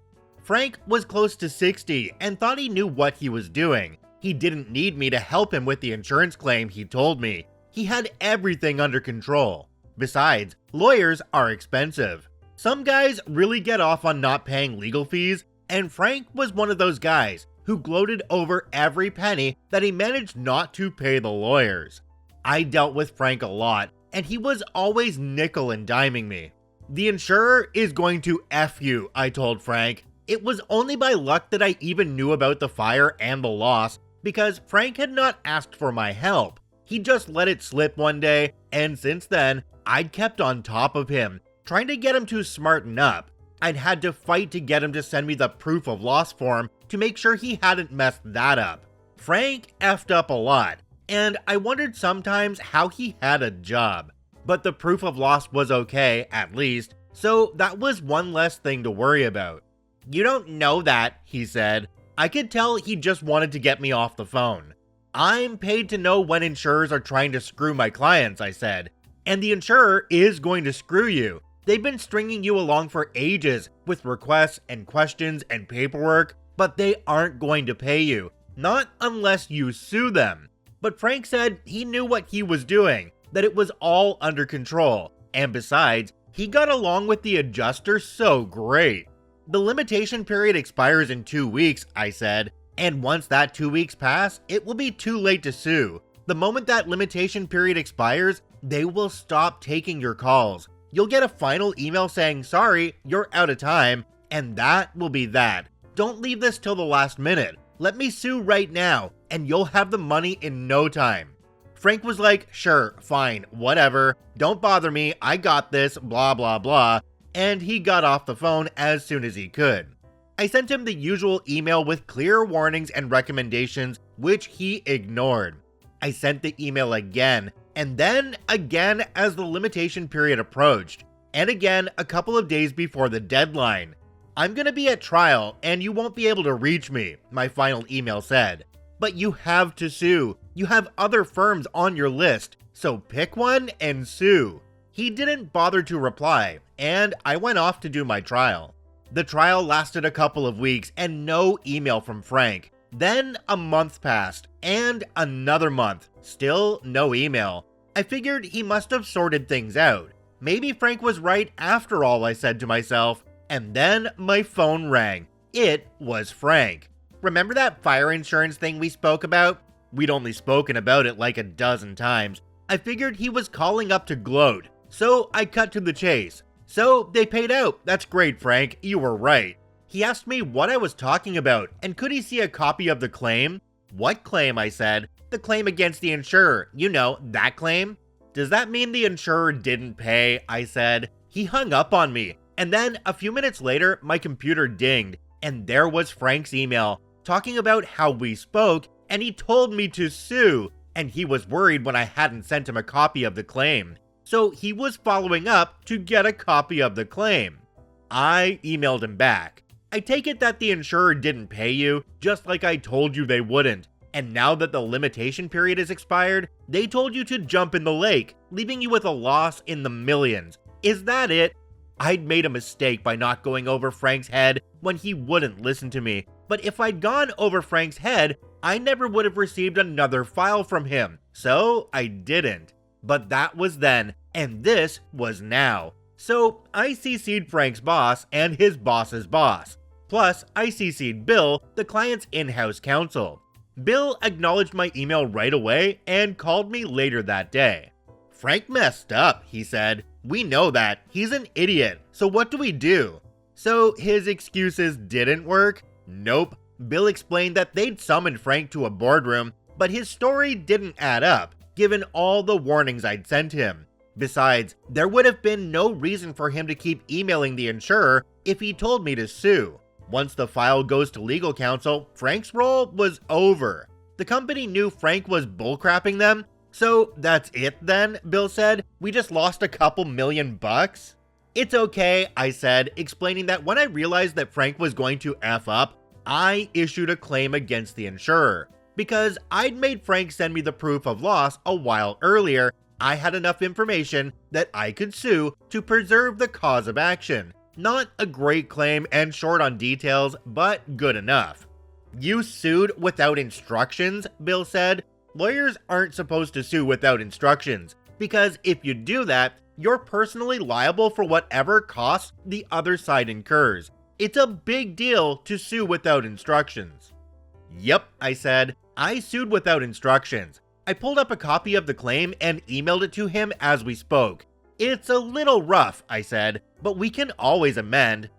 Frank was close to 60 and thought he knew what he was doing. He didn't need me to help him with the insurance claim, he told me. He had everything under control. Besides, lawyers are expensive. Some guys really get off on not paying legal fees, and Frank was one of those guys who gloated over every penny that he managed not to pay the lawyers. I dealt with Frank a lot, and he was always nickel and diming me. The insurer is going to F you, I told Frank. It was only by luck that I even knew about the fire and the loss, because Frank had not asked for my help. He just let it slip one day, and since then, I'd kept on top of him, trying to get him to smarten up. I'd had to fight to get him to send me the proof of loss form to make sure he hadn't messed that up. Frank effed up a lot, and I wondered sometimes how he had a job. But the proof of loss was okay, at least, so that was one less thing to worry about. You don't know that, he said. I could tell he just wanted to get me off the phone. I'm paid to know when insurers are trying to screw my clients, I said. And the insurer is going to screw you. They've been stringing you along for ages with requests and questions and paperwork, but they aren't going to pay you. Not unless you sue them. But Frank said he knew what he was doing, that it was all under control, and besides, he got along with the adjuster so great. The limitation period expires in 2 weeks, I said, and once that 2 weeks pass, it will be too late to sue. The moment that limitation period expires, they will stop taking your calls. You'll get a final email saying, sorry, you're out of time, and that will be that. Don't leave this till the last minute. Let me sue right now, and you'll have the money in no time. Frank was like, sure, fine, whatever, don't bother me, I got this, blah blah blah, and he got off the phone as soon as he could. I sent him the usual email with clear warnings and recommendations, which he ignored. I sent the email again, and then again as the limitation period approached, and again a couple of days before the deadline. I'm gonna be at trial, and you won't be able to reach me, my final email said. But you have to sue. You have other firms on your list, so pick one and sue. He didn't bother to reply, and I went off to do my trial. The trial lasted a couple of weeks and no email from Frank. Then a month passed, and another month, still no email. I figured he must have sorted things out. Maybe Frank was right after all, I said to myself, and then my phone rang. It was Frank. Remember that fire insurance thing we spoke about? We'd only spoken about it like a dozen times. I figured he was calling up to gloat, so I cut to the chase. So they paid out. That's great, Frank. You were right. He asked me what I was talking about, and could he see a copy of the claim? What claim? I said. The claim against the insurer. You know, that claim. Does that mean the insurer didn't pay? I said. He hung up on me, and then a few minutes later, my computer dinged, and there was Frank's email, talking about how we spoke, and he told me to sue, and he was worried when I hadn't sent him a copy of the claim. So he was following up to get a copy of the claim. I emailed him back. I take it that the insurer didn't pay you, just like I told you they wouldn't. And now that the limitation period is expired, they told you to jump in the lake, leaving you with a loss in the millions. Is that it? I'd made a mistake by not going over Frank's head when he wouldn't listen to me. But if I'd gone over Frank's head, I never would have received another file from him. So I didn't. But that was then, and this was now. So I CC'd Frank's boss and his boss's boss. Plus, I CC'd Bill, the client's in-house counsel. Bill acknowledged my email right away and called me later that day. Frank messed up, he said. We know that. He's an idiot. So what do we do? So his excuses didn't work? Nope. Bill explained that they'd summoned Frank to a boardroom, but his story didn't add up, given all the warnings I'd sent him. Besides, there would have been no reason for him to keep emailing the insurer if he told me to sue. Once the file goes to legal counsel, Frank's role was over. The company knew Frank was bullcrapping them, so that's it then, Bill said. We just lost a couple $1,000,000? It's okay, I said, explaining that when I realized that Frank was going to F up, I issued a claim against the insurer. Because I'd made Frank send me the proof of loss a while earlier, I had enough information that I could sue to preserve the cause of action. Not a great claim and short on details, but good enough. You sued without instructions, Bill said. Lawyers aren't supposed to sue without instructions, because if you do that, you're personally liable for whatever costs the other side incurs. It's a big deal to sue without instructions. Yep, I said. I sued without instructions. I pulled up a copy of the claim and emailed it to him as we spoke. It's a little rough, I said, but we can always amend.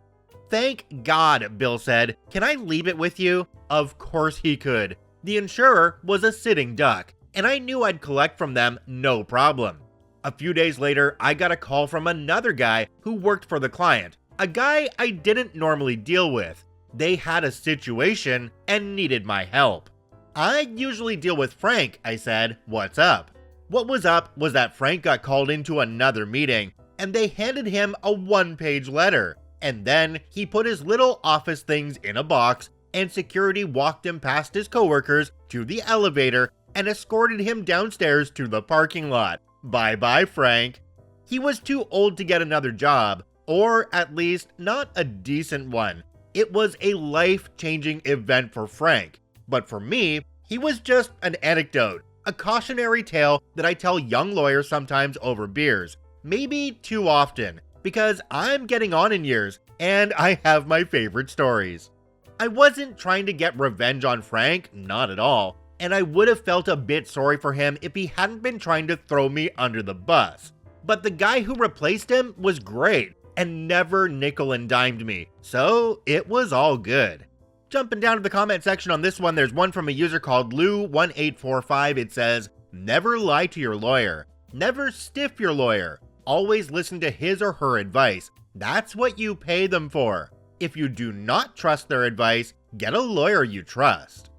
Thank God, Bill said. Can I leave it with you? Of course he could. The insurer was a sitting duck, and I knew I'd collect from them no problem. A few days later, I got a call from another guy who worked for the client, a guy I didn't normally deal with. They had a situation and needed my help. I usually deal with Frank, I said. What's up? What was up was that Frank got called into another meeting, and they handed him a one-page letter. And then he put his little office things in a box, and security walked him past his coworkers to the elevator and escorted him downstairs to the parking lot. Bye-bye, Frank. He was too old to get another job, or at least not a decent one. It was a life-changing event for Frank. But for me, he was just an anecdote, a cautionary tale that I tell young lawyers sometimes over beers. Maybe too often, because I'm getting on in years, and I have my favorite stories. I wasn't trying to get revenge on Frank, not at all, and I would have felt a bit sorry for him if he hadn't been trying to throw me under the bus. But the guy who replaced him was great, and never nickel and dimed me, so it was all good. Jumping down to the comment section on this one, there's one from a user called Lou1845. It says, never lie to your lawyer. Never stiff your lawyer. Always listen to his or her advice. That's what you pay them for. If you do not trust their advice, get a lawyer you trust.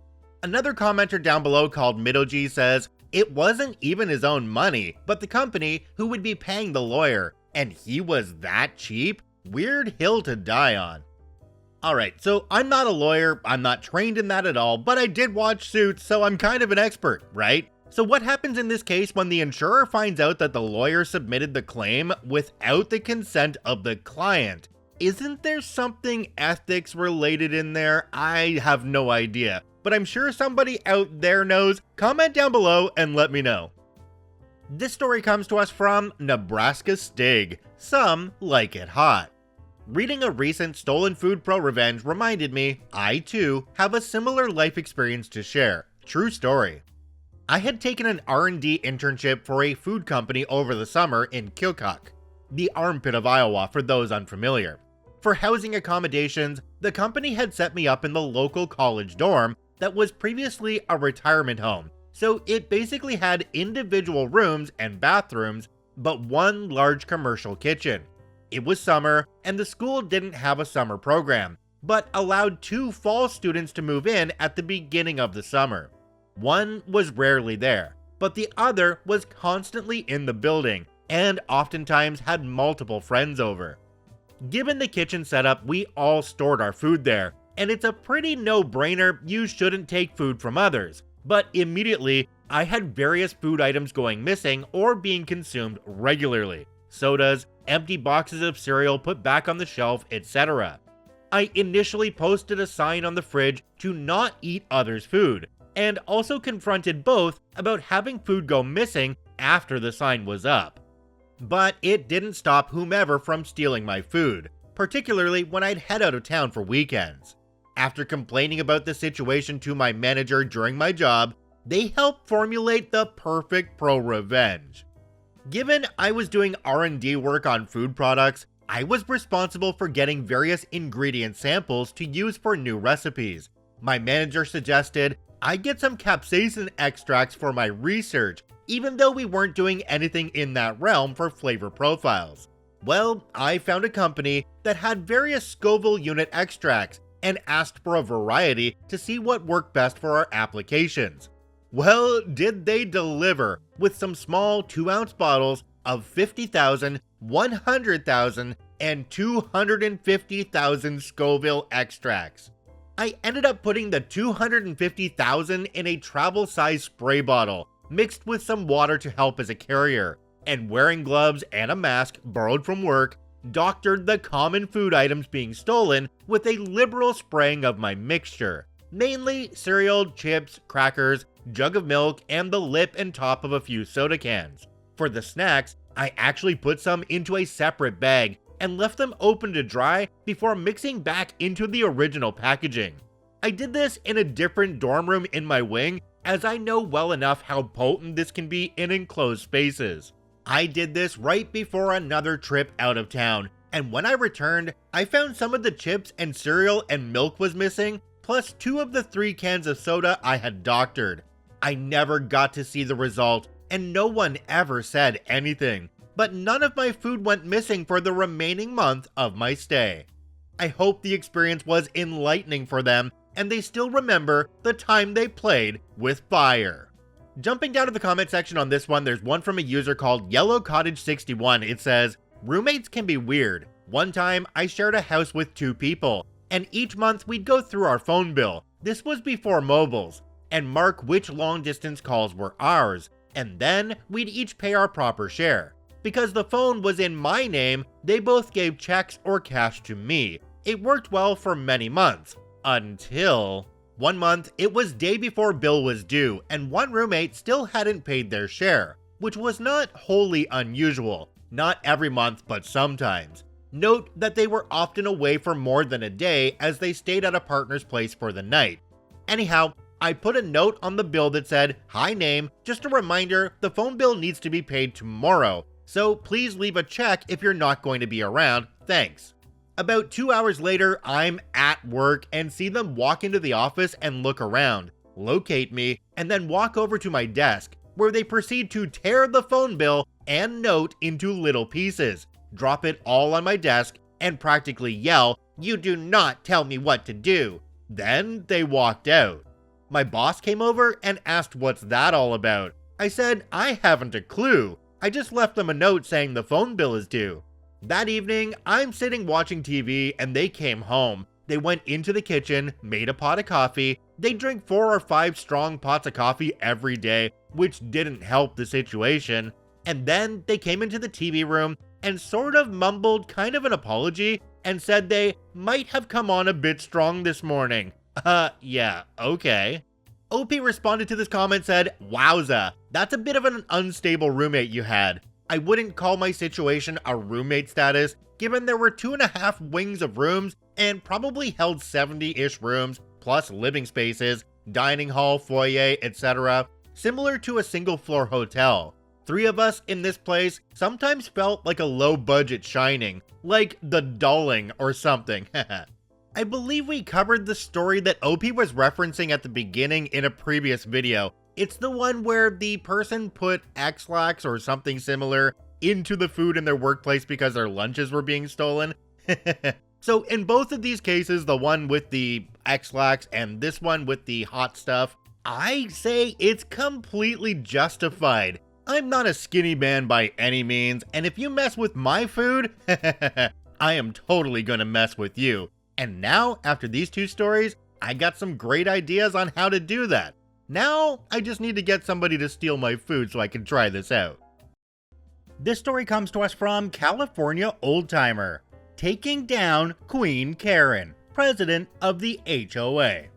Another commenter down below called Midoji says, it wasn't even his own money, but the company who would be paying the lawyer, and he was that cheap? Weird hill to die on. Alright, so I'm not a lawyer, I'm not trained in that at all, but I did watch Suits, so I'm kind of an expert, right? So what happens in this case when the insurer finds out that the lawyer submitted the claim without the consent of the client? Isn't there something ethics related in there? I have no idea, but I'm sure somebody out there knows. Comment down below and let me know. This story comes to us from Nebraska Stig. Some like it hot. Reading a recent Stolen Food ProRevenge reminded me I too have a similar life experience to share. True story. I had taken an R&D internship for a food company over the summer in Keokuk, the armpit of Iowa for those unfamiliar. For housing accommodations, the company had set me up in the local college dorm that was previously a retirement home, so it basically had individual rooms and bathrooms, but one large commercial kitchen. It was summer, and the school didn't have a summer program, but allowed 2 fall students to move in at the beginning of the summer. One was rarely there, but the other was constantly in the building, and oftentimes had multiple friends over. Given the kitchen setup, we all stored our food there, and it's a pretty no-brainer you shouldn't take food from others. But immediately, I had various food items going missing or being consumed regularly. Sodas, empty boxes of cereal put back on the shelf, etc. I initially posted a sign on the fridge to not eat others' food, and also confronted both about having food go missing after the sign was up. But it didn't stop whomever from stealing my food, particularly when I'd head out of town for weekends. After complaining about the situation to my manager during my job, they helped formulate the perfect ProRevenge. Given I was doing R&D work on food products, I was responsible for getting various ingredient samples to use for new recipes. My manager suggested I get some capsaicin extracts for my research, even though we weren't doing anything in that realm for flavor profiles. Well, I found a company that had various Scoville unit extracts and asked for a variety to see what worked best for our applications. Well, did they deliver with some small 2-ounce bottles of 50,000, 100,000, and 250,000 Scoville extracts. I ended up putting the 250,000 in a travel-size spray bottle, mixed with some water to help as a carrier, and wearing gloves and a mask borrowed from work, doctored the common food items being stolen with a liberal spraying of my mixture. Mainly cereal, chips, crackers, jug of milk, and the lip and top of a few soda cans. For the snacks, I actually put some into a separate bag and left them open to dry before mixing back into the original packaging. I did this in a different dorm room in my wing, as I know well enough how potent this can be in enclosed spaces. I did this right before another trip out of town, and when I returned, I found some of the chips and cereal and milk was missing, plus 2 of the 3 cans of soda I had doctored. I never got to see the result, and no one ever said anything, but none of my food went missing for the remaining month of my stay. I hope the experience was enlightening for them, and they still remember the time they played with fire. Jumping down to the comment section on this one, there's one from a user called Yellow Cottage 61. It says, roommates can be weird. One time, I shared a house with 2 people, and each month we'd go through our phone bill. This was before mobiles, and mark which long distance calls were ours, and then we'd each pay our proper share. Because the phone was in my name, they both gave checks or cash to me. It worked well for many months, until one month it was day before bill was due, and one roommate still hadn't paid their share, which was not wholly unusual, not every month but sometimes. Note that they were often away for more than a day as they stayed at a partner's place for the night. Anyhow, I put a note on the bill that said, "Hi name, just a reminder, the phone bill needs to be paid tomorrow, so please leave a check if you're not going to be around, thanks." About 2 hours later, I'm at work and see them walk into the office and look around, locate me, and then walk over to my desk, where they proceed to tear the phone bill and note into little pieces, drop it all on my desk, and practically yell, "You do not tell me what to do." Then they walked out. My boss came over and asked what's that all about. I said, I haven't a clue. I just left them a note saying the phone bill is due. That evening, I'm sitting watching TV and they came home. They went into the kitchen, made a pot of coffee. They drink 4 or 5 strong pots of coffee every day, which didn't help the situation. And then they came into the TV room and sort of mumbled kind of an apology and said they might have come on a bit strong this morning. Yeah, okay. OP responded to this comment, said, "Wowza, that's a bit of an unstable roommate you had. I wouldn't call my situation a roommate status, given there were 2.5 wings of rooms and probably held 70-ish rooms, plus living spaces, dining hall, foyer, etc., similar to a single-floor hotel. 3 of us in this place sometimes felt like a low-budget Shining, like The Dulling or something." I believe we covered the story that OP was referencing at the beginning in a previous video. It's the one where the person put X-Lax or something similar into the food in their workplace because their lunches were being stolen. So in both of these cases, the one with the X-Lax and this one with the hot stuff, I say it's completely justified. I'm not a skinny man by any means, and if you mess with my food, I am totally gonna mess with you. And now, after these 2 stories, I got some great ideas on how to do that. Now, I just need to get somebody to steal my food so I can try this out. This story comes to us from California Oldtimer. Taking down Queen Karen, president of the HOA.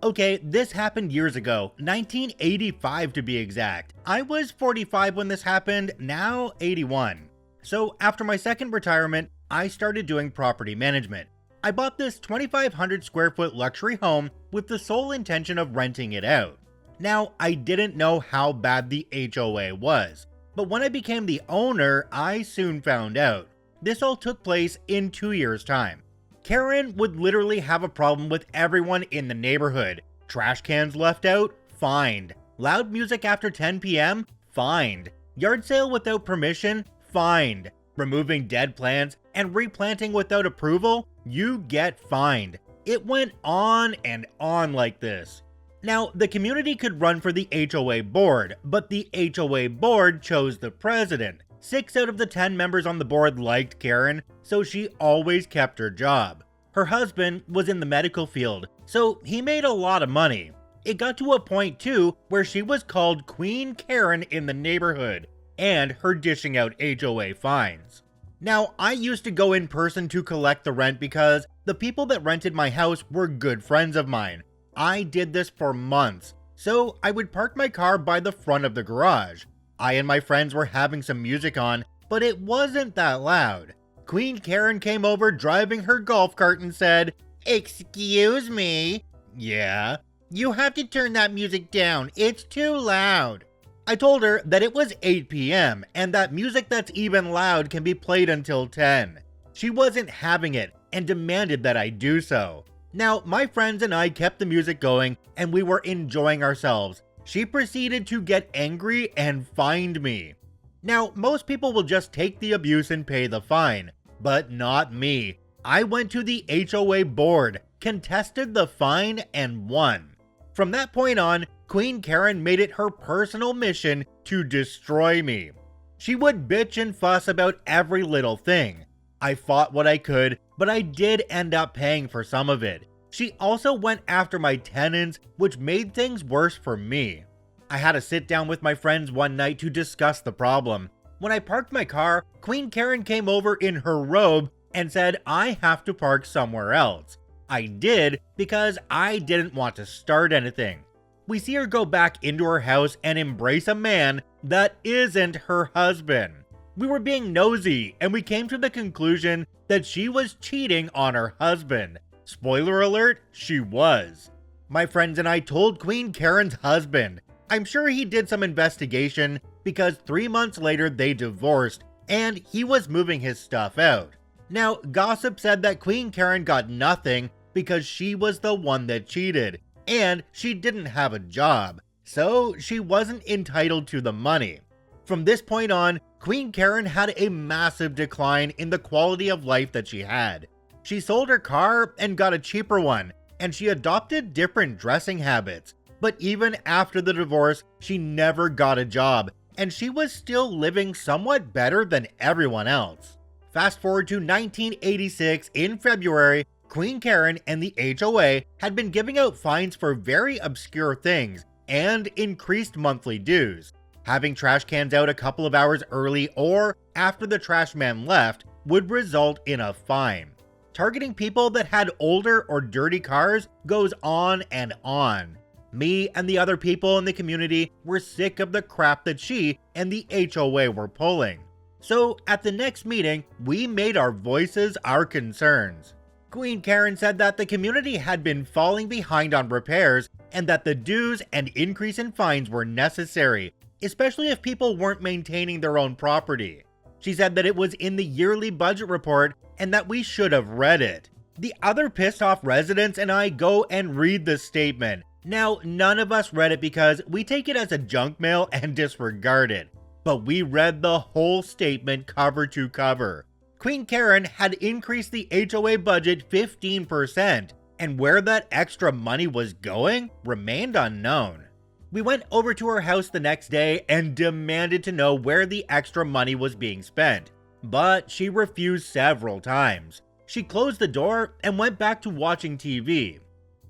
Okay, this happened years ago, 1985 to be exact. I was 45 when this happened, now 81. So after my second retirement, I started doing property management. I bought this 2,500 square foot luxury home with the sole intention of renting it out. Now, I didn't know how bad the HOA was, but when I became the owner, I soon found out. This all took place in 2 years' time. Karen would literally have a problem with everyone in the neighborhood. Trash cans left out? Fined. Loud music after 10 p.m.? Fined. Yard sale without permission? Fined. Removing dead plants and replanting without approval? You get fined. It went on and on like this. Now, the community could run for the HOA board, but the HOA board chose the president. 6 out of the 10 members on the board liked Karen, so she always kept her job. Her husband was in the medical field, so he made a lot of money. It got to a point too where she was called Queen Karen in the neighborhood, and her dishing out HOA fines. Now, I used to go in person to collect the rent because the people that rented my house were good friends of mine. I did this for months, so I would park my car by the front of the garage. I and my friends were having some music on, but it wasn't that loud. Queen Karen came over driving her golf cart and said, "Excuse me." "Yeah." "You have to turn that music down, it's too loud." I told her that it was 8 p.m. and that music that's even loud can be played until 10. She wasn't having it and demanded that I do so. Now, my friends and I kept the music going and we were enjoying ourselves. She proceeded to get angry and fined me. Now, most people will just take the abuse and pay the fine, but not me. I went to the HOA board, contested the fine, and won. From that point on, Queen Karen made it her personal mission to destroy me. She would bitch and fuss about every little thing. I fought what I could, but I did end up paying for some of it. She also went after my tenants, which made things worse for me. I had to sit down with my friends one night to discuss the problem. When I parked my car, Queen Karen came over in her robe and said I have to park somewhere else. I did because I didn't want to start anything. We see her go back into her house and embrace a man that isn't her husband. We were being nosy and we came to the conclusion that she was cheating on her husband. Spoiler alert, she was. My friends and I told Queen Karen's husband. I'm sure he did some investigation because 3 months later they divorced and he was moving his stuff out. Now, gossip said that Queen Karen got nothing because she was the one that cheated and she didn't have a job, so she wasn't entitled to the money. From this point on, Queen Karen had a massive decline in the quality of life that she had. She sold her car and got a cheaper one, and she adopted different dressing habits. But even after the divorce, she never got a job, and she was still living somewhat better than everyone else. Fast forward to 1986 in February, Queen Karen and the HOA had been giving out fines for very obscure things and increased monthly dues. Having trash cans out a couple of hours early or after the trash man left would result in a fine. Targeting people that had older or dirty cars goes on and on. Me and the other people in the community were sick of the crap that she and the HOA were pulling. So at the next meeting, we made our voices our concerns. Queen Karen said that the community had been falling behind on repairs and that the dues and increase in fines were necessary, especially if people weren't maintaining their own property. She said that it was in the yearly budget report and that we should have read it. The other pissed off residents and I go and read the statement. Now, none of us read it because we take it as a junk mail and disregard it. But we read the whole statement cover to cover. Queen Karen had increased the HOA budget 15%, and where that extra money was going remained unknown. We went over to her house the next day and demanded to know where the extra money was being spent, but she refused several times. She closed the door and went back to watching TV.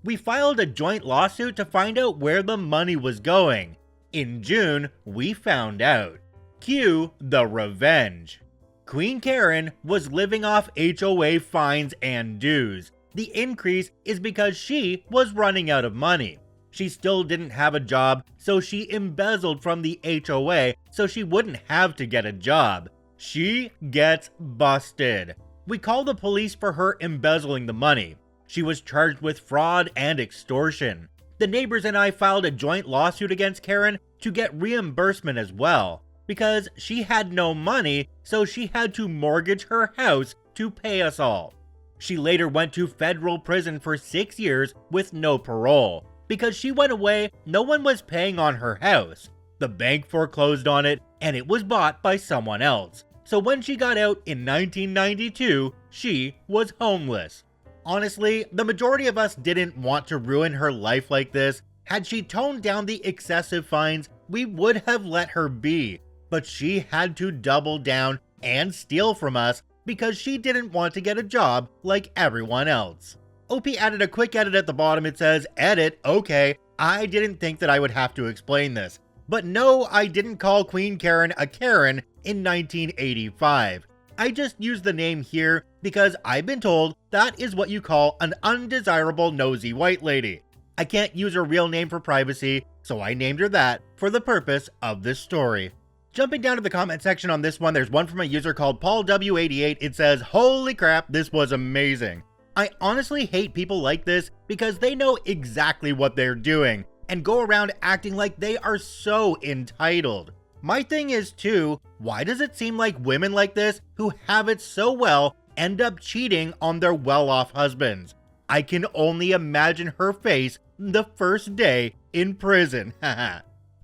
We filed a joint lawsuit to find out where the money was going. In June, we found out. Cue the revenge. Queen Karen was living off HOA fines and dues. The increase is because she was running out of money. She still didn't have a job, so she embezzled from the HOA so she wouldn't have to get a job. She gets busted. We called the police for her embezzling the money. She was charged with fraud and extortion. The neighbors and I filed a joint lawsuit against Karen to get reimbursement as well. because she had no money, so she had to mortgage her house to pay us all. She later went to federal prison for 6 years with no parole. Because she went away, no one was paying on her house. The bank foreclosed on it, and it was bought by someone else. So when she got out in 1992, she was homeless. Honestly, the majority of us didn't want to ruin her life like this. Had she toned down the excessive fines, we would have let her be. But she had to double down and steal from us because she didn't want to get a job like everyone else. OP added a quick edit at the bottom. It says, "Edit, okay, I didn't think that I would have to explain this. But no, I didn't call Queen Karen a Karen in 1985. I just used the name here because I've been told that is what you call an undesirable nosy white lady. I can't use her real name for privacy, so I named her that for the purpose of this story." Jumping down to the comment section on this one, there's one from a user called Paul W88. It says, "Holy crap, this was amazing. I honestly hate people like this because they know exactly what they're doing and go around acting like they are so entitled. My thing is too, why does it seem like women like this who have it so well end up cheating on their well-off husbands? I can only imagine her face the first day in prison."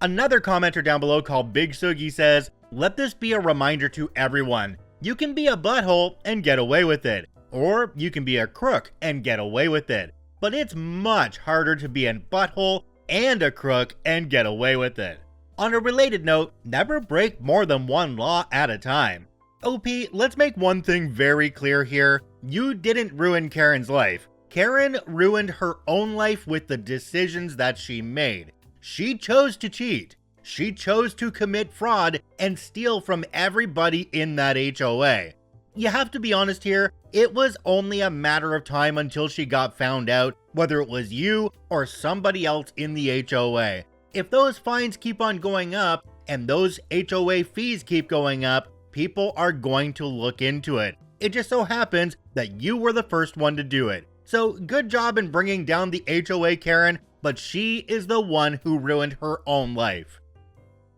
Another commenter down below called Big Sugi says, "Let this be a reminder to everyone. You can be a butthole and get away with it. Or you can be a crook and get away with it. But it's much harder to be a butthole and a crook and get away with it." On a related note, never break more than one law at a time. OP, let's make one thing very clear here. You didn't ruin Karen's life. Karen ruined her own life with the decisions that she made. She chose to cheat. She chose to commit fraud and steal from everybody in that HOA. You have to be honest here, it was only a matter of time until she got found out, whether it was you or somebody else in the HOA. If those fines keep on going up and those HOA fees keep going up, people are going to look into it. It just so happens that you were the first one to do it. So good job in bringing down the HOA, Karen, but she is the one who ruined her own life.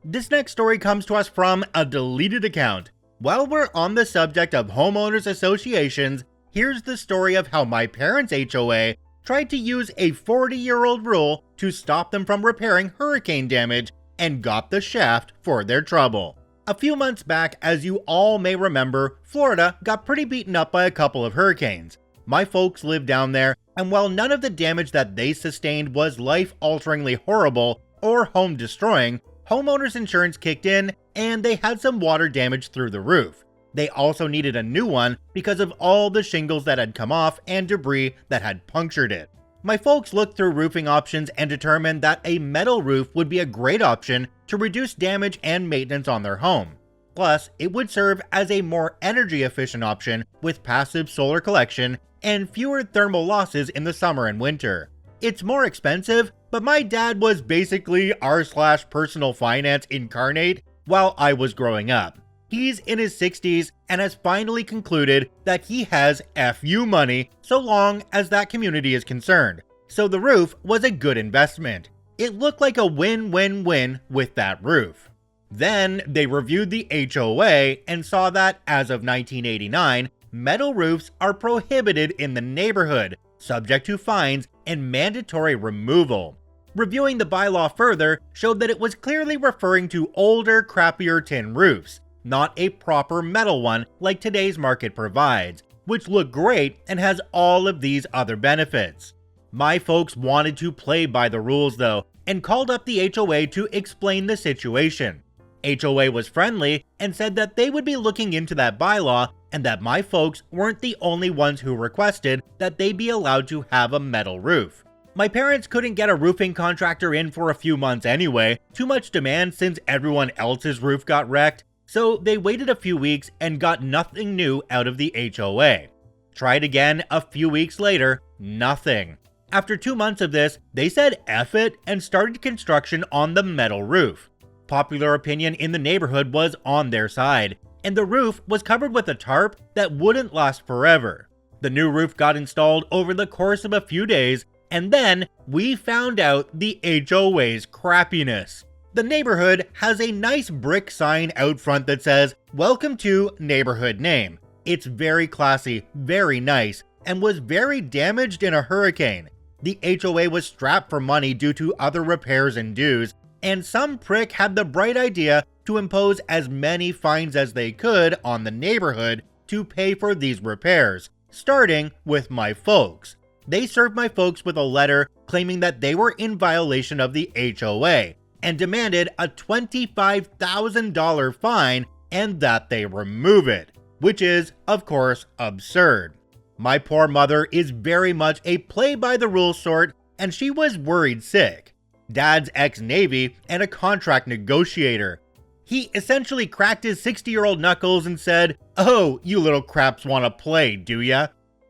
This next story comes to us from a deleted account. While we're on the subject of homeowners associations, here's the story of how my parents' HOA tried to use a 40-year-old rule to stop them from repairing hurricane damage and got the shaft for their trouble. A few months back, as you all may remember, Florida got pretty beaten up by a couple of hurricanes. My folks live down there, and while none of the damage that they sustained was life-alteringly horrible or home-destroying, homeowners insurance kicked in and they had some water damage through the roof. They also needed a new one because of all the shingles that had come off and debris that had punctured it. My folks looked through roofing options and determined that a metal roof would be a great option to reduce damage and maintenance on their home. Plus, it would serve as a more energy efficient option with passive solar collection and fewer thermal losses in the summer and winter. It's more expensive, but my dad was basically r/personal finance incarnate while I was growing up. He's in his 60s and has finally concluded that he has FU money so long as that community is concerned. So the roof was a good investment. It looked like a win-win-win with that roof. Then they reviewed the HOA and saw that as of 1989, metal roofs are prohibited in the neighborhood, subject to fines and mandatory removal. Reviewing the bylaw further showed that it was clearly referring to older, crappier tin roofs, not a proper metal one like today's market provides, which look great and has all of these other benefits. My folks wanted to play by the rules though, and called up the HOA to explain the situation. HOA was friendly and said that they would be looking into that bylaw and that my folks weren't the only ones who requested that they be allowed to have a metal roof. My parents couldn't get a roofing contractor in for a few months anyway, too much demand since everyone else's roof got wrecked, so they waited a few weeks and got nothing new out of the HOA. Tried again a few weeks later, nothing. After 2 months of this, they said F it and started construction on the metal roof. Popular opinion in the neighborhood was on their side, and the roof was covered with a tarp that wouldn't last forever. The new roof got installed over the course of a few days, and then we found out the HOA's crappiness. The neighborhood has a nice brick sign out front that says, "Welcome to Neighborhood Name." It's very classy, very nice, and was very damaged in a hurricane. The HOA was strapped for money due to other repairs and dues, and some prick had the bright idea to impose as many fines as they could on the neighborhood to pay for these repairs, starting with my folks. They served my folks with a letter claiming that they were in violation of the HOA and demanded a $25,000 fine and that they remove it, which is, of course, absurd. My poor mother is very much a play-by-the-rules sort, and she was worried sick. Dad's ex-Navy and a contract negotiator. He essentially cracked his 60-year-old knuckles and said, "Oh, you little craps want to play, do ya?"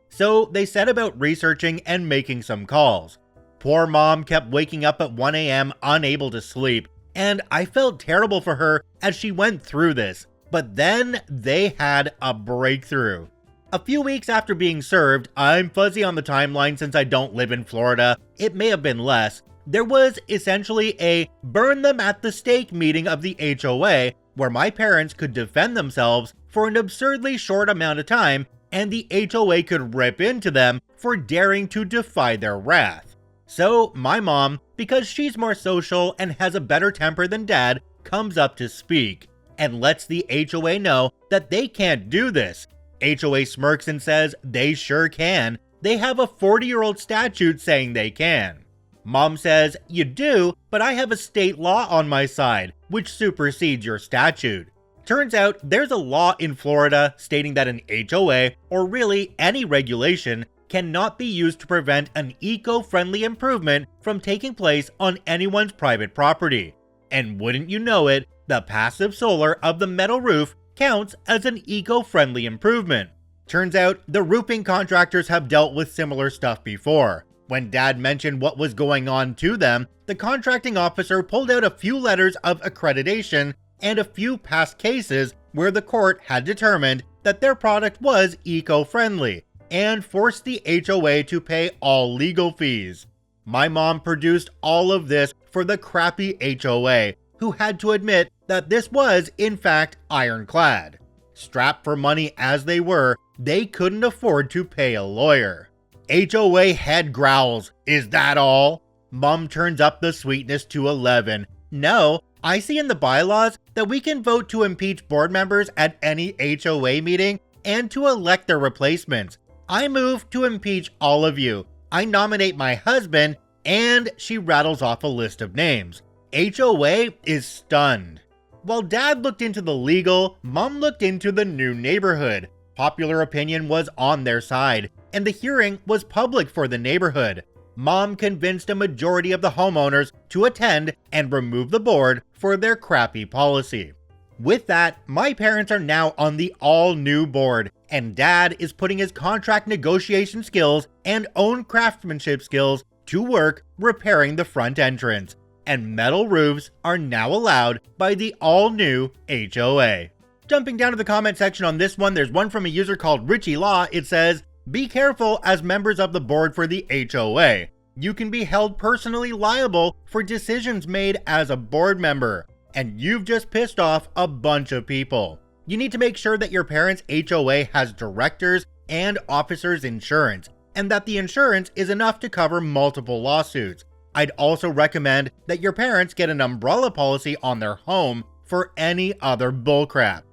So they set about researching and making some calls. Poor mom kept waking up at 1 a.m. unable to sleep, and I felt terrible for her as she went through this. But then they had a breakthrough. A few weeks after being served, I'm fuzzy on the timeline since I don't live in Florida, it may have been less, there was essentially a burn them at the stake meeting of the HOA where my parents could defend themselves for an absurdly short amount of time and the HOA could rip into them for daring to defy their wrath. So my mom, because she's more social and has a better temper than dad, comes up to speak and lets the HOA know that they can't do this. HOA smirks and says they sure can. They have a 40-year-old statute saying they can. Mom says, "You do, but I have a state law on my side, which supersedes your statute." Turns out there's a law in Florida stating that an HOA, or really any regulation, cannot be used to prevent an eco-friendly improvement from taking place on anyone's private property. And wouldn't you know it, the passive solar of the metal roof counts as an eco-friendly improvement. Turns out the roofing contractors have dealt with similar stuff before. When Dad mentioned what was going on to them, the contracting officer pulled out a few letters of accreditation and a few past cases where the court had determined that their product was eco-friendly and forced the HOA to pay all legal fees. My mom produced all of this for the crappy HOA, who had to admit that this was, in fact, ironclad. Strapped for money as they were, they couldn't afford to pay a lawyer. HOA head growls, "Is that all?" Mom turns up the sweetness to 11. "No, I see in the bylaws that we can vote to impeach board members at any HOA meeting and to elect their replacements. I move to impeach all of you. I nominate my husband," and she rattles off a list of names. HOA is stunned. While Dad looked into the legal, Mom looked into the new neighborhood. Popular opinion was on their side, and the hearing was public for the neighborhood. Mom convinced a majority of the homeowners to attend and remove the board for their crappy policy. With that, my parents are now on the all-new board, and Dad is putting his contract negotiation skills and own craftsmanship skills to work repairing the front entrance. And metal roofs are now allowed by the all-new HOA. Jumping down to the comment section on this one, there's one from a user called Richie Law. It says, "Be careful as members of the board for the HOA. You can be held personally liable for decisions made as a board member. And you've just pissed off a bunch of people. You need to make sure that your parents' HOA has directors and officers insurance, and that the insurance is enough to cover multiple lawsuits. I'd also recommend that your parents get an umbrella policy on their home for any other bullcrap."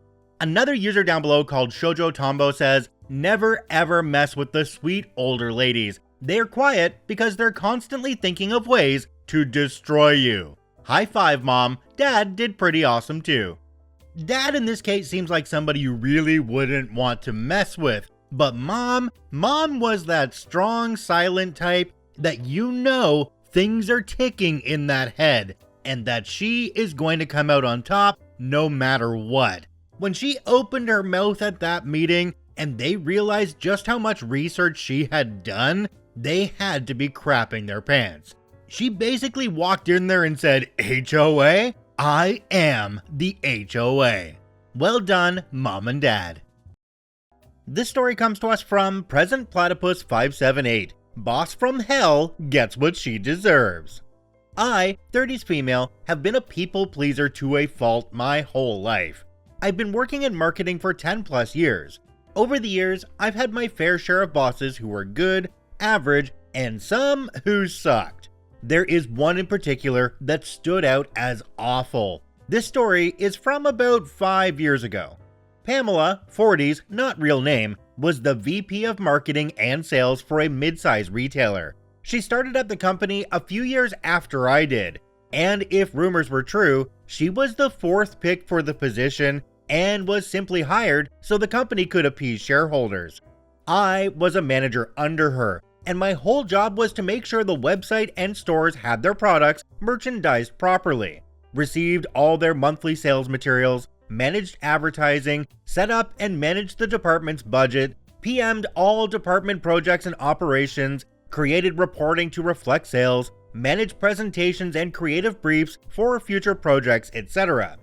Another user down below called Shoujo Tombo says, "Never ever mess with the sweet older ladies. They're quiet because they're constantly thinking of ways to destroy you. High five, Mom. Dad did pretty awesome too." Dad in this case seems like somebody you really wouldn't want to mess with. But Mom was that strong, silent type that you know things are ticking in that head and that she is going to come out on top no matter what. When she opened her mouth at that meeting and they realized just how much research she had done, they had to be crapping their pants. She basically walked in there and said, "HOA? I am the HOA." Well done, Mom and Dad. This story comes to us from Present Platypus 578. Boss from hell gets what she deserves. I, 30s female, have been a people pleaser to a fault my whole life. I've been working in marketing for 10 plus years. Over the years, I've had my fair share of bosses who were good, average, and some who sucked. There is one in particular that stood out as awful. This story is from about 5 years ago. Pamela, 40s, not real name, was the VP of marketing and sales for a mid-size retailer. She started at the company a few years after I did, and if rumors were true, she was the 4th pick for the position and was simply hired so the company could appease shareholders. I was a manager under her, and my whole job was to make sure the website and stores had their products merchandised properly, received all their monthly sales materials, managed advertising, set up and managed the department's budget, PM'd all department projects and operations, created reporting to reflect sales, managed presentations and creative briefs for future projects, etc.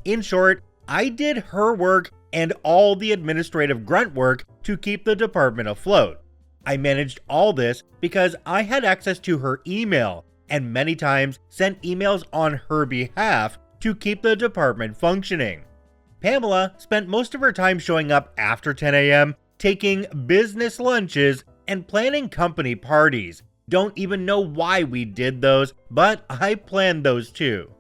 In short, I did her work and all the administrative grunt work to keep the department afloat. I managed all this because I had access to her email and many times sent emails on her behalf to keep the department functioning. Pamela spent most of her time showing up after 10 a.m., taking business lunches, and planning company parties. Don't even know why we did those, but I planned those too.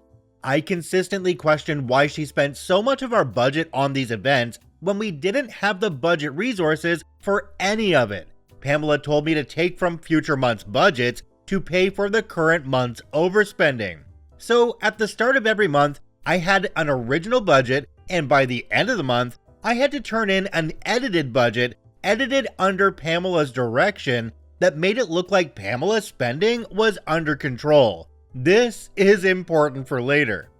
I consistently questioned why she spent so much of our budget on these events when we didn't have the budget resources for any of it. Pamela told me to take from future months' budgets to pay for the current month's overspending. So at the start of every month, I had an original budget, and by the end of the month, I had to turn in an edited budget, edited under Pamela's direction, that made it look like Pamela's spending was under control. This is important for later.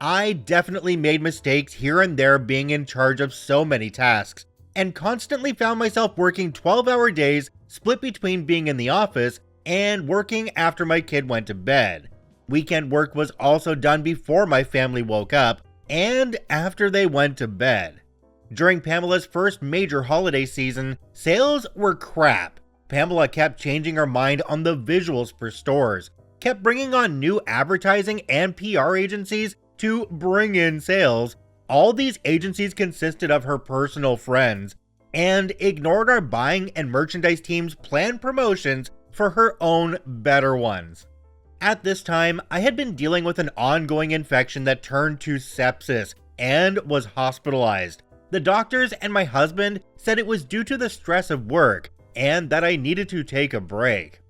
I definitely made mistakes here and there being in charge of so many tasks, and constantly found myself working 12-hour days split between being in the office and working after my kid went to bed. Weekend work was also done before my family woke up and after they went to bed. During Pamela's first major holiday season, sales were crap. Pamela kept changing her mind on the visuals for stores, kept bringing on new advertising and PR agencies to bring in sales. All these agencies consisted of her personal friends, and ignored our buying and merchandise team's planned promotions for her own better ones. At this time, I had been dealing with an ongoing infection that turned to sepsis and was hospitalized. The doctors and my husband said it was due to the stress of work and that I needed to take a break.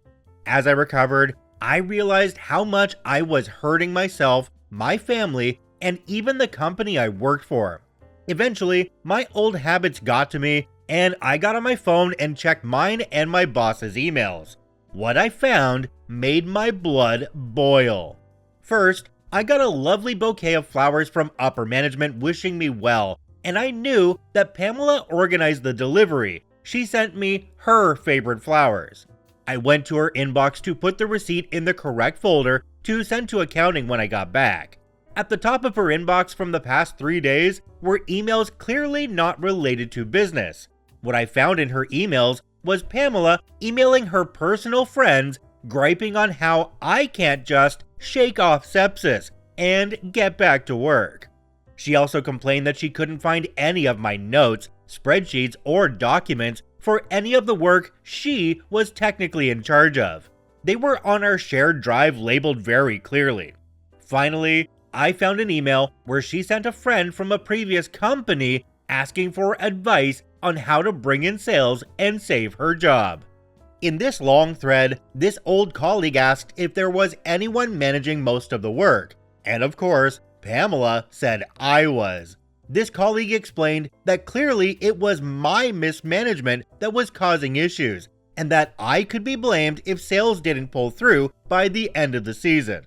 As I recovered, I realized how much I was hurting myself, my family, and even the company I worked for. Eventually, my old habits got to me, and I got on my phone and checked mine and my boss's emails. What I found made my blood boil. First, I got a lovely bouquet of flowers from upper management wishing me well, and I knew that Pamela organized the delivery. She sent me her favorite flowers. I went to her inbox to put the receipt in the correct folder to send to accounting when I got back. At the top of her inbox from the past 3 days were emails clearly not related to business. What I found in her emails was Pamela emailing her personal friends, griping on how I can't just shake off sepsis and get back to work. She also complained that she couldn't find any of my notes, spreadsheets, or documents for any of the work she was technically in charge of. They were on our shared drive labeled very clearly. Finally, I found an email where she sent a friend from a previous company asking for advice on how to bring in sales and save her job. In this long thread, this old colleague asked if there was anyone managing most of the work, and of course, Pamela said I was. This colleague explained that clearly it was my mismanagement that was causing issues, and that I could be blamed if sales didn't pull through by the end of the season.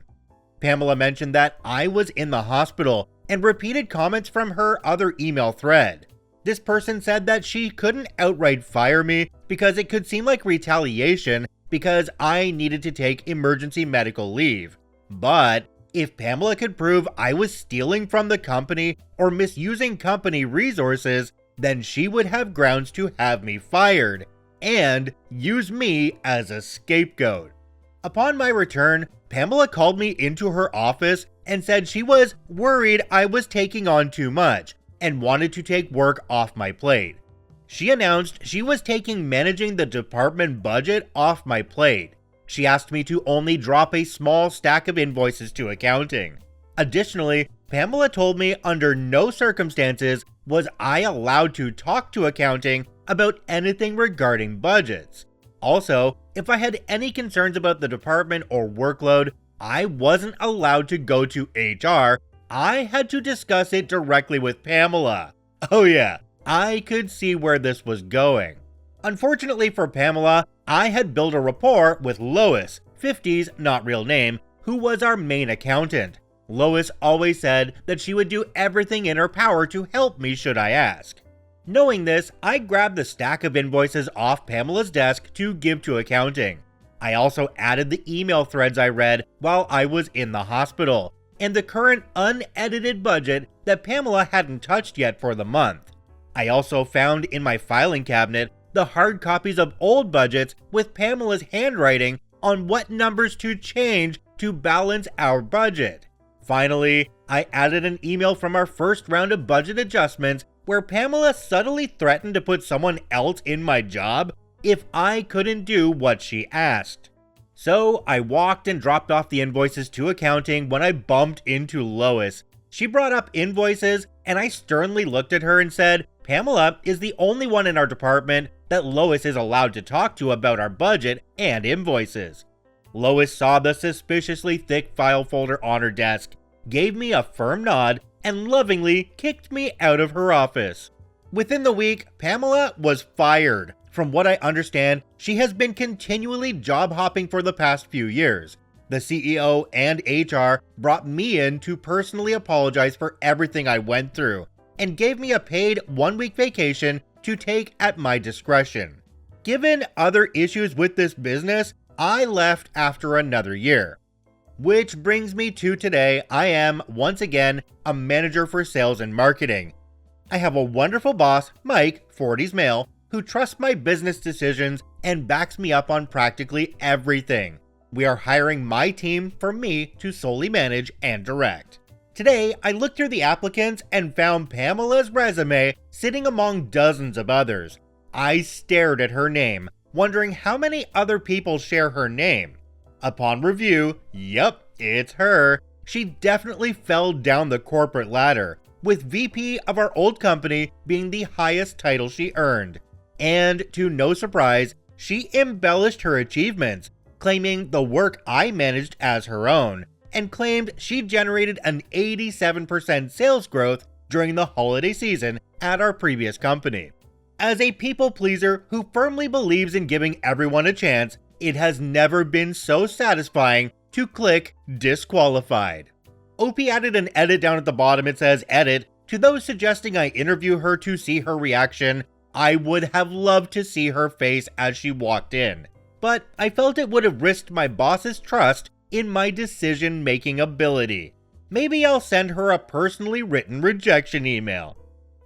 Pamela mentioned that I was in the hospital and repeated comments from her other email thread. This person said that she couldn't outright fire me because it could seem like retaliation because I needed to take emergency medical leave. But if Pamela could prove I was stealing from the company or misusing company resources, then she would have grounds to have me fired and use me as a scapegoat. Upon my return, Pamela called me into her office and said she was worried I was taking on too much and wanted to take work off my plate. She announced she was taking managing the department budget off my plate. She asked me to only drop a small stack of invoices to accounting. Additionally, Pamela told me under no circumstances was I allowed to talk to accounting about anything regarding budgets. Also, if I had any concerns about the department or workload, I wasn't allowed to go to HR. I had to discuss it directly with Pamela. Oh yeah, I could see where this was going. Unfortunately for Pamela, I had built a rapport with Lois, 50's not real name, who was our main accountant. Lois always said that she would do everything in her power to help me should I ask. Knowing this, I grabbed the stack of invoices off Pamela's desk to give to accounting. I also added the email threads I read while I was in the hospital, and the current unedited budget that Pamela hadn't touched yet for the month. I also found in my filing cabinet the hard copies of old budgets with Pamela's handwriting on what numbers to change to balance our budget. Finally, I added an email from our first round of budget adjustments where Pamela subtly threatened to put someone else in my job if I couldn't do what she asked. So I walked and dropped off the invoices to accounting when I bumped into Lois. She brought up invoices and I sternly looked at her and said, Pamela is the only one in our department that Lois is allowed to talk to about our budget and invoices. Lois saw the suspiciously thick file folder on her desk, gave me a firm nod, and lovingly kicked me out of her office. Within the week, Pamela was fired. From what I understand, she has been continually job hopping for the past few years. The CEO and HR brought me in to personally apologize for everything I went through, and gave me a paid 1-week vacation to take at my discretion. Given other issues with this business, I left after another year. Which brings me to today. I am, once again, a manager for sales and marketing. I have a wonderful boss, Mike, 40s male, who trusts my business decisions and backs me up on practically everything. We are hiring my team for me to solely manage and direct. Today, I looked through the applicants and found Pamela's resume sitting among dozens of others. I stared at her name, wondering how many other people share her name. Upon review, yep, it's her. She definitely fell down the corporate ladder, with VP of our old company being the highest title she earned. And to no surprise, she embellished her achievements, claiming the work I managed as her own, and claimed she generated an 87% sales growth during the holiday season at our previous company. As a people pleaser who firmly believes in giving everyone a chance, it has never been so satisfying to click disqualified. OP added an edit down at the bottom. It says, edit, to those suggesting I interview her to see her reaction, I would have loved to see her face as she walked in, but I felt it would have risked my boss's trust in my decision-making ability. Maybe I'll send her a personally written rejection email.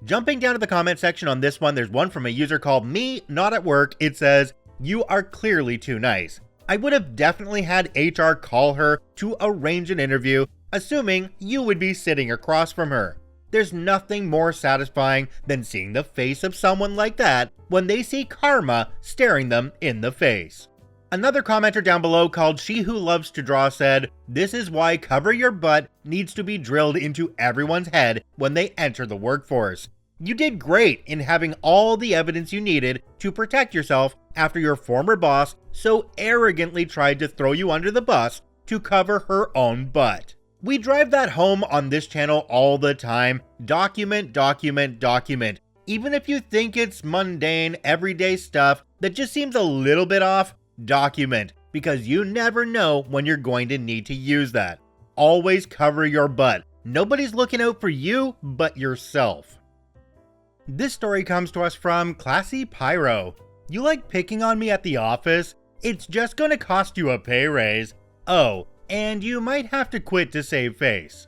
Jumping down to the comment section on this one, there's one from a user called Me Not at Work. It says, you are clearly too nice. I would have definitely had HR call her to arrange an interview, assuming you would be sitting across from her. There's nothing more satisfying than seeing the face of someone like that when they see karma staring them in the face. Another commenter down below called She Who Loves to Draw said, this is why cover your butt needs to be drilled into everyone's head when they enter the workforce. You did great in having all the evidence you needed to protect yourself after your former boss so arrogantly tried to throw you under the bus to cover her own butt. We drive that home on this channel all the time. Document, document, document. Even if you think it's mundane, everyday stuff that just seems a little bit off, document, because you never know when you're going to need to use that. Always cover your butt. Nobody's looking out for you but yourself. This story comes to us from Classy Pyro. You like picking on me at the office? It's just gonna cost you a pay raise. Oh, and you might have to quit to save face.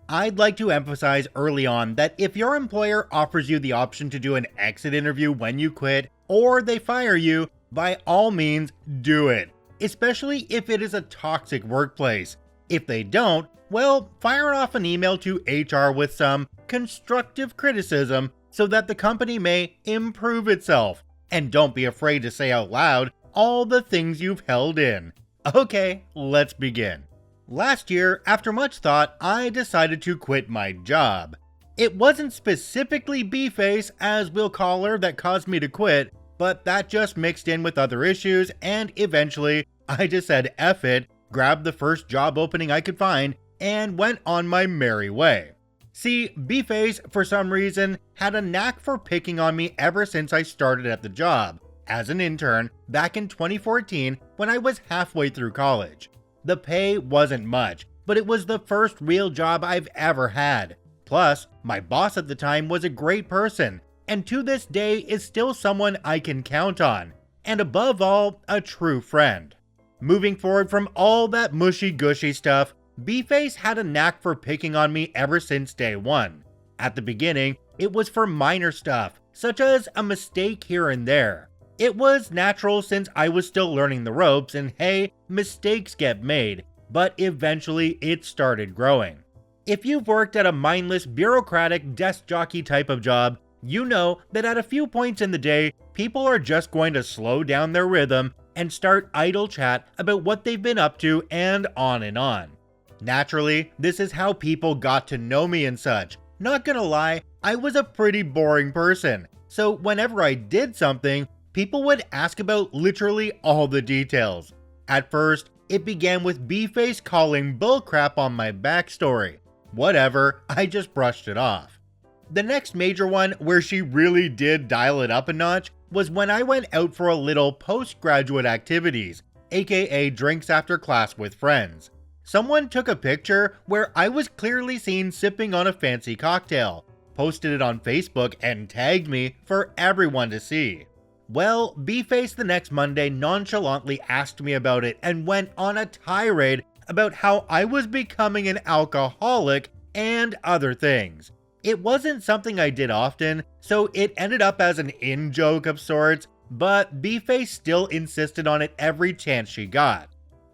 I'd like to emphasize early on that if your employer offers you the option to do an exit interview when you quit, or they fire you, by all means, do it. especially if it is a toxic workplace. If they don't, well, fire off an email to HR with some constructive criticism so that the company may improve itself. And don't be afraid to say out loud all the things you've held in. Okay, let's begin. Last year, after much thought, I decided to quit my job. It wasn't specifically B-Face, as we'll call her, that caused me to quit, but that just mixed in with other issues, and eventually, I just said F it, grabbed the first job opening I could find, and went on my merry way. See, B-Face, for some reason, had a knack for picking on me ever since I started at the job, as an intern, back in 2014 when I was halfway through college. The pay wasn't much, but it was the first real job I've ever had. Plus, my boss at the time was a great person, and to this day is still someone I can count on, and above all, a true friend. Moving forward from all that mushy-gushy stuff, B-Face had a knack for picking on me ever since day one. At the beginning, it was for minor stuff, such as a mistake here and there. It was natural since I was still learning the ropes, and hey, mistakes get made, but eventually it started growing. If you've worked at a mindless, bureaucratic, desk jockey type of job, you know that at a few points in the day, people are just going to slow down their rhythm and start idle chat about what they've been up to and on and on. Naturally, this is how people got to know me and such. Not gonna lie, I was a pretty boring person, so whenever I did something, people would ask about literally all the details. At first, it began with B-Face calling bullcrap on my backstory. Whatever, I just brushed it off. The next major one where she really did dial it up a notch was when I went out for a little postgraduate activities, aka drinks after class with friends. Someone took a picture where I was clearly seen sipping on a fancy cocktail, posted it on Facebook and tagged me for everyone to see. Well, B-Face the next Monday nonchalantly asked me about it and went on a tirade about how I was becoming an alcoholic and other things. It wasn't something I did often, so it ended up as an in-joke of sorts, but B-Face still insisted on it every chance she got.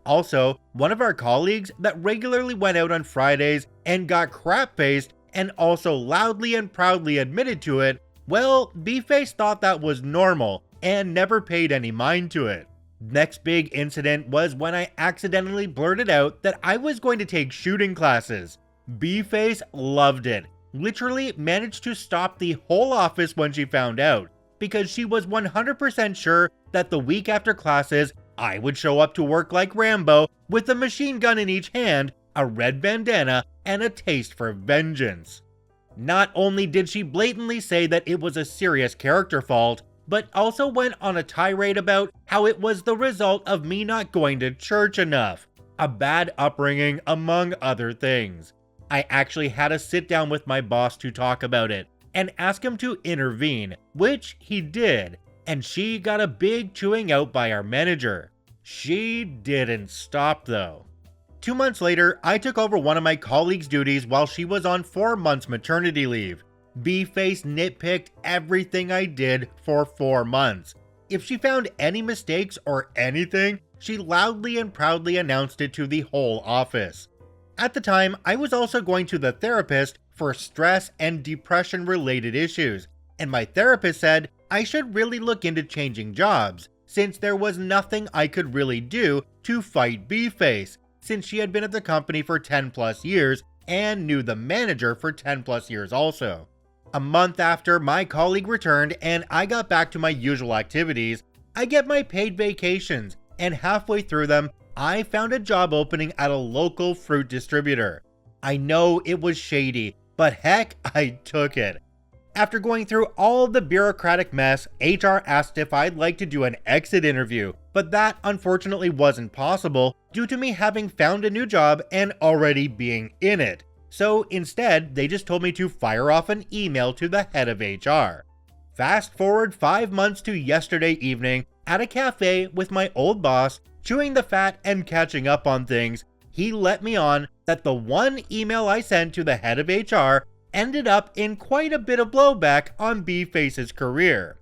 Also, one of our colleagues that regularly went out on Fridays and got crap-faced and also loudly and proudly admitted to it, well, B-Face thought that was normal and never paid any mind to it. Next big incident was when I accidentally blurted out that I was going to take shooting classes. B-Face loved it. Literally managed to stop the whole office when she found out, because she was 100% sure that the week after classes, I would show up to work like Rambo with a machine gun in each hand, a red bandana, and a taste for vengeance. Not only did she blatantly say that it was a serious character fault, but also went on a tirade about how it was the result of me not going to church enough, a bad upbringing, among other things. I actually had to sit down with my boss to talk about it and ask him to intervene, which he did, and she got a big chewing out by our manager. She didn't stop though. 2 months later, I took over one of my colleagues' duties while she was on 4 months maternity leave. B-Face nitpicked everything I did for 4 months. If she found any mistakes or anything, she loudly and proudly announced it to the whole office. At the time, I was also going to the therapist for stress and depression related issues, and my therapist said I should really look into changing jobs, since there was nothing I could really do to fight B-Face, since she had been at the company for 10 plus years and knew the manager for 10 plus years also. A month after my colleague returned and I got back to my usual activities, I get my paid vacations, and halfway through them, I found a job opening at a local fruit distributor. I know it was shady, but heck, I took it. After going through all the bureaucratic mess, HR asked if I'd like to do an exit interview, but that unfortunately wasn't possible due to me having found a new job and already being in it. So instead, they just told me to fire off an email to the head of HR. Fast forward 5 months to yesterday evening at a cafe with my old boss, chewing the fat and catching up on things. He let me on that the one email I sent to the head of HR ended up in quite a bit of blowback on B-Face's career.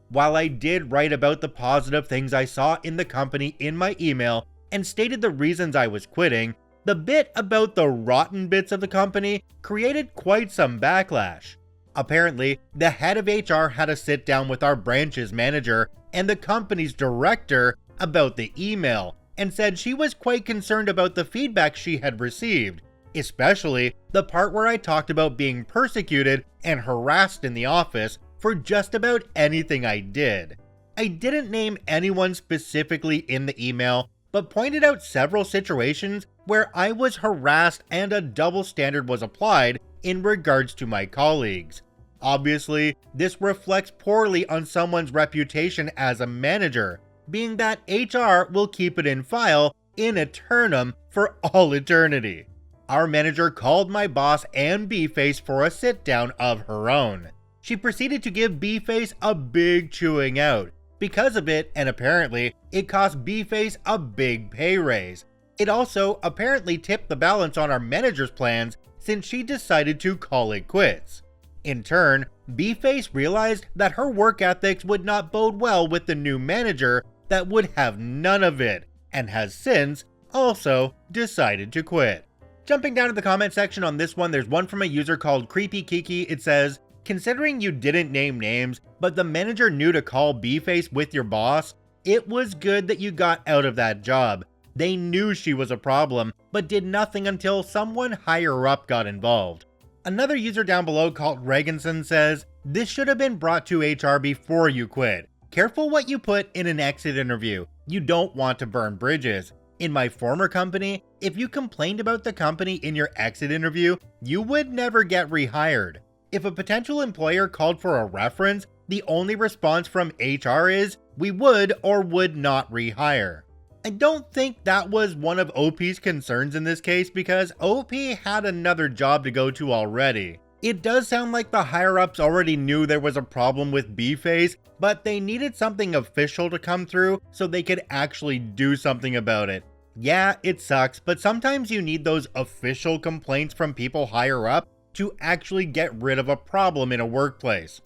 While I did write about the positive things I saw in the company in my email and stated the reasons I was quitting, the bit about the rotten bits of the company created quite some backlash. Apparently, the head of HR had a sit down with our branch's manager and the company's director about the email and said she was quite concerned about the feedback she had received, especially the part where I talked about being persecuted and harassed in the office for just about anything I did. I didn't name anyone specifically in the email, but pointed out several situations where I was harassed and a double standard was applied in regards to my colleagues. Obviously, this reflects poorly on someone's reputation as a manager, being that HR will keep it in file in eternum for all eternity. Our manager called my boss and B-Face for a sit-down of her own. She proceeded to give B-Face a big chewing out. Because of it, and apparently, it cost B-Face a big pay raise. It also apparently tipped the balance on our manager's plans since she decided to call it quits. In turn, B-Face realized that her work ethics would not bode well with the new manager that would have none of it, and has since also decided to quit. Jumping down to the comment section on this one, there's one from a user called Creepy Kiki. It says, "Considering you didn't name names, but the manager knew to call B-Face with your boss, it was good that you got out of that job. They knew she was a problem, but did nothing until someone higher up got involved." Another user down below called Regenson says, "This should have been brought to HR before you quit. Careful what you put in an exit interview. You don't want to burn bridges. In my former company, if you complained about the company in your exit interview, you would never get rehired. If a potential employer called for a reference, the only response from HR is, we would or would not rehire." I don't think that was one of OP's concerns in this case because OP had another job to go to already. It does sound like the higher-ups already knew there was a problem with B-Face, but they needed something official to come through so they could actually do something about it. Yeah, it sucks, but sometimes you need those official complaints from people higher up to actually get rid of a problem in a workplace.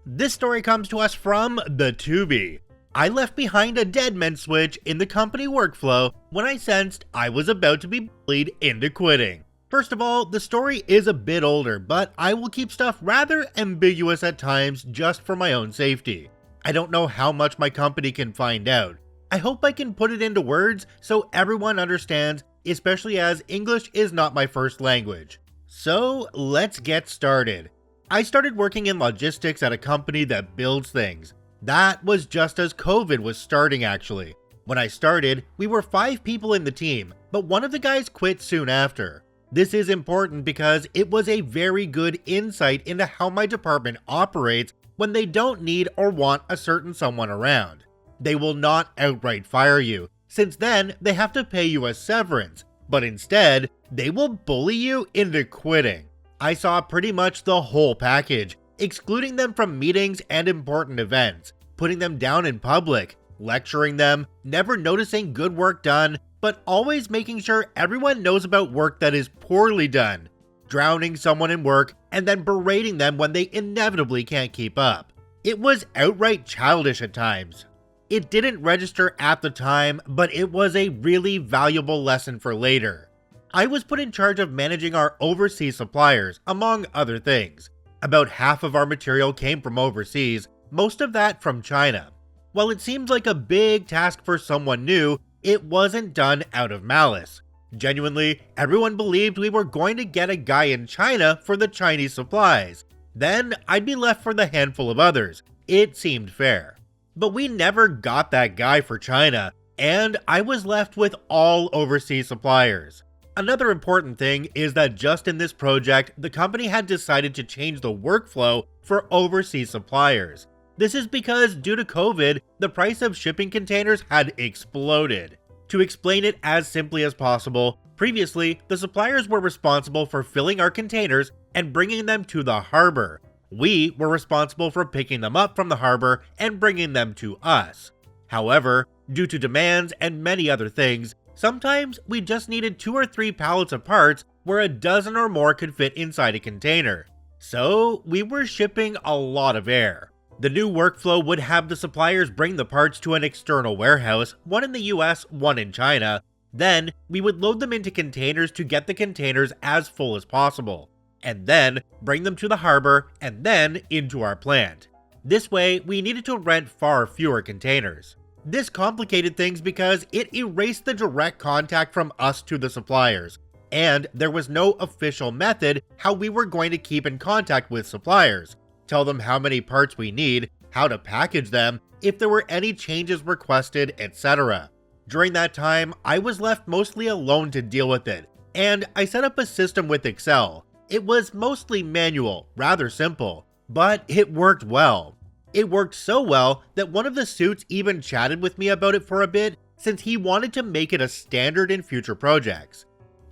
This story comes to us from the Tubi. I left behind a deadman switch in the company workflow when I sensed I was about to be bullied into quitting. First of all, the story is a bit older, but I will keep stuff rather ambiguous at times just for my own safety. I don't know how much my company can find out. I hope I can put it into words so everyone understands, especially as English is not my first language. So let's get started. I started working in logistics at a company that builds things. That was just as COVID was starting actually. When I started, we were 5 people in the team, but one of the guys quit soon after. This is important because it was a very good insight into how my department operates when they don't need or want a certain someone around. They will not outright fire you, since then they have to pay you a severance, but instead, they will bully you into quitting. I saw pretty much the whole package, excluding them from meetings and important events, putting them down in public, lecturing them, never noticing good work done, but always making sure everyone knows about work that is poorly done, drowning someone in work, and then berating them when they inevitably can't keep up. It was outright childish at times. It didn't register at the time, but it was a really valuable lesson for later. I was put in charge of managing our overseas suppliers, among other things. About half of our material came from overseas, most of that from China. While it seems like a big task for someone new, it wasn't done out of malice. Genuinely, everyone believed we were going to get a guy in China for the Chinese supplies. Then I'd be left for the handful of others. It seemed fair. But we never got that guy for China, and I was left with all overseas suppliers. Another important thing is that just in this project, the company had decided to change the workflow for overseas suppliers. This is because due to COVID, the price of shipping containers had exploded. To explain it as simply as possible, previously, the suppliers were responsible for filling our containers and bringing them to the harbor. We were responsible for picking them up from the harbor and bringing them to us. However, due to demands and many other things, sometimes we just needed 2 or 3 pallets of parts where a dozen or more could fit inside a container. So we were shipping a lot of air. The new workflow would have the suppliers bring the parts to an external warehouse, one in the US, one in China. Then, we would load them into containers to get the containers as full as possible, and then bring them to the harbor and then into our plant. This way, we needed to rent far fewer containers. This complicated things because it erased the direct contact from us to the suppliers, and there was no official method how we were going to keep in contact with suppliers, tell them how many parts we need, how to package them, if there were any changes requested, etc. During that time, I was left mostly alone to deal with it, and I set up a system with Excel. It was mostly manual, rather simple, but it worked well. It worked so well that one of the suits even chatted with me about it for a bit since he wanted to make it a standard in future projects.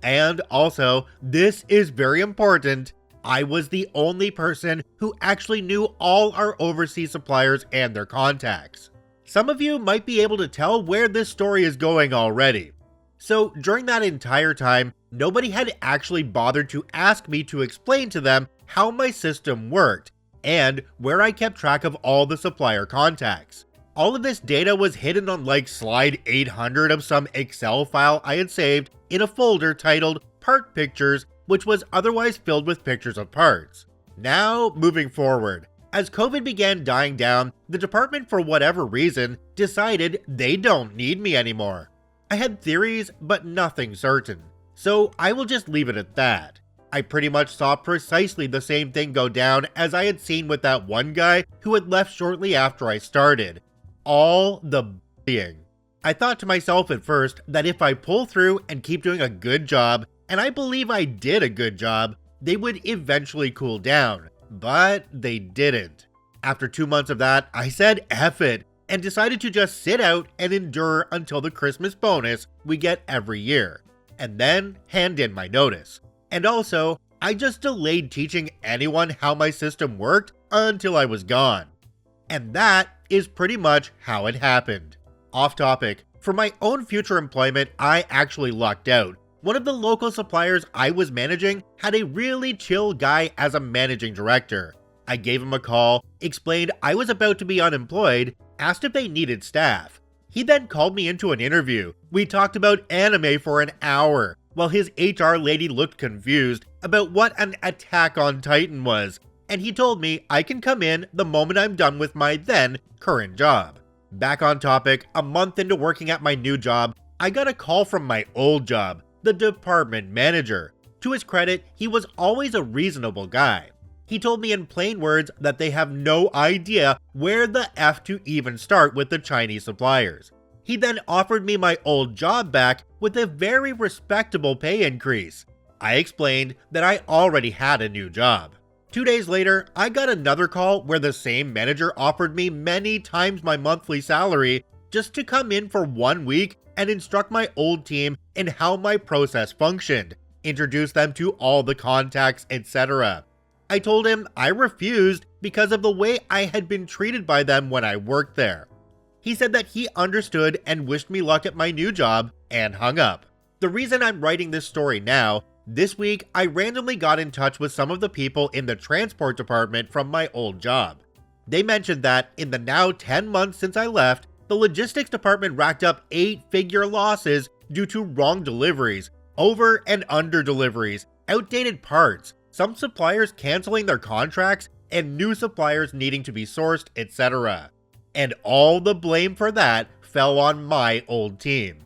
And also, this is very important, I was the only person who actually knew all our overseas suppliers and their contacts. Some of you might be able to tell where this story is going already. So during that entire time, nobody had actually bothered to ask me to explain to them how my system worked, and where I kept track of all the supplier contacts. All of this data was hidden on like slide 800 of some Excel file I had saved in a folder titled Part Pictures, which was otherwise filled with pictures of parts. Now, moving forward, as COVID began dying down, the department for whatever reason decided they don't need me anymore. I had theories, but nothing certain, so I will just leave it at that. I pretty much saw precisely the same thing go down as I had seen with that one guy who had left shortly after I started. All the bullying. I thought to myself at first that if I pull through and keep doing a good job, and I believe I did a good job, they would eventually cool down, but they didn't. After 2 months of that, I said F it, and decided to just sit out and endure until the Christmas bonus we get every year, and then hand in my notice. And also, I just delayed teaching anyone how my system worked until I was gone. And that is pretty much how it happened. Off topic, for my own future employment, I actually lucked out. One of the local suppliers I was managing had a really chill guy as a managing director. I gave him a call, explained I was about to be unemployed, asked if they needed staff. He then called me into an interview. We talked about anime for an hour, while his HR lady looked confused about what an Attack on Titan was, and he told me I can come in the moment I'm done with my then current job. Back on topic, a month into working at my new job, I got a call from my old job, the department manager. To his credit, he was always a reasonable guy. He told me in plain words that they have no idea where the F to even start with the Chinese suppliers. He then offered me my old job back with a very respectable pay increase. I explained that I already had a new job. 2 days later, I got another call where the same manager offered me many times my monthly salary just to come in for 1 week and instruct my old team in how my process functioned, introduce them to all the contacts, etc. I told him I refused because of the way I had been treated by them when I worked there. He said that he understood and wished me luck at my new job and hung up. The reason I'm writing this story now, this week I randomly got in touch with some of the people in the transport department from my old job. They mentioned that in the now 10 months since I left, the logistics department racked up 8-figure losses due to wrong deliveries, over and under deliveries, outdated parts, some suppliers canceling their contracts, and new suppliers needing to be sourced, etc. And all the blame for that fell on my old team.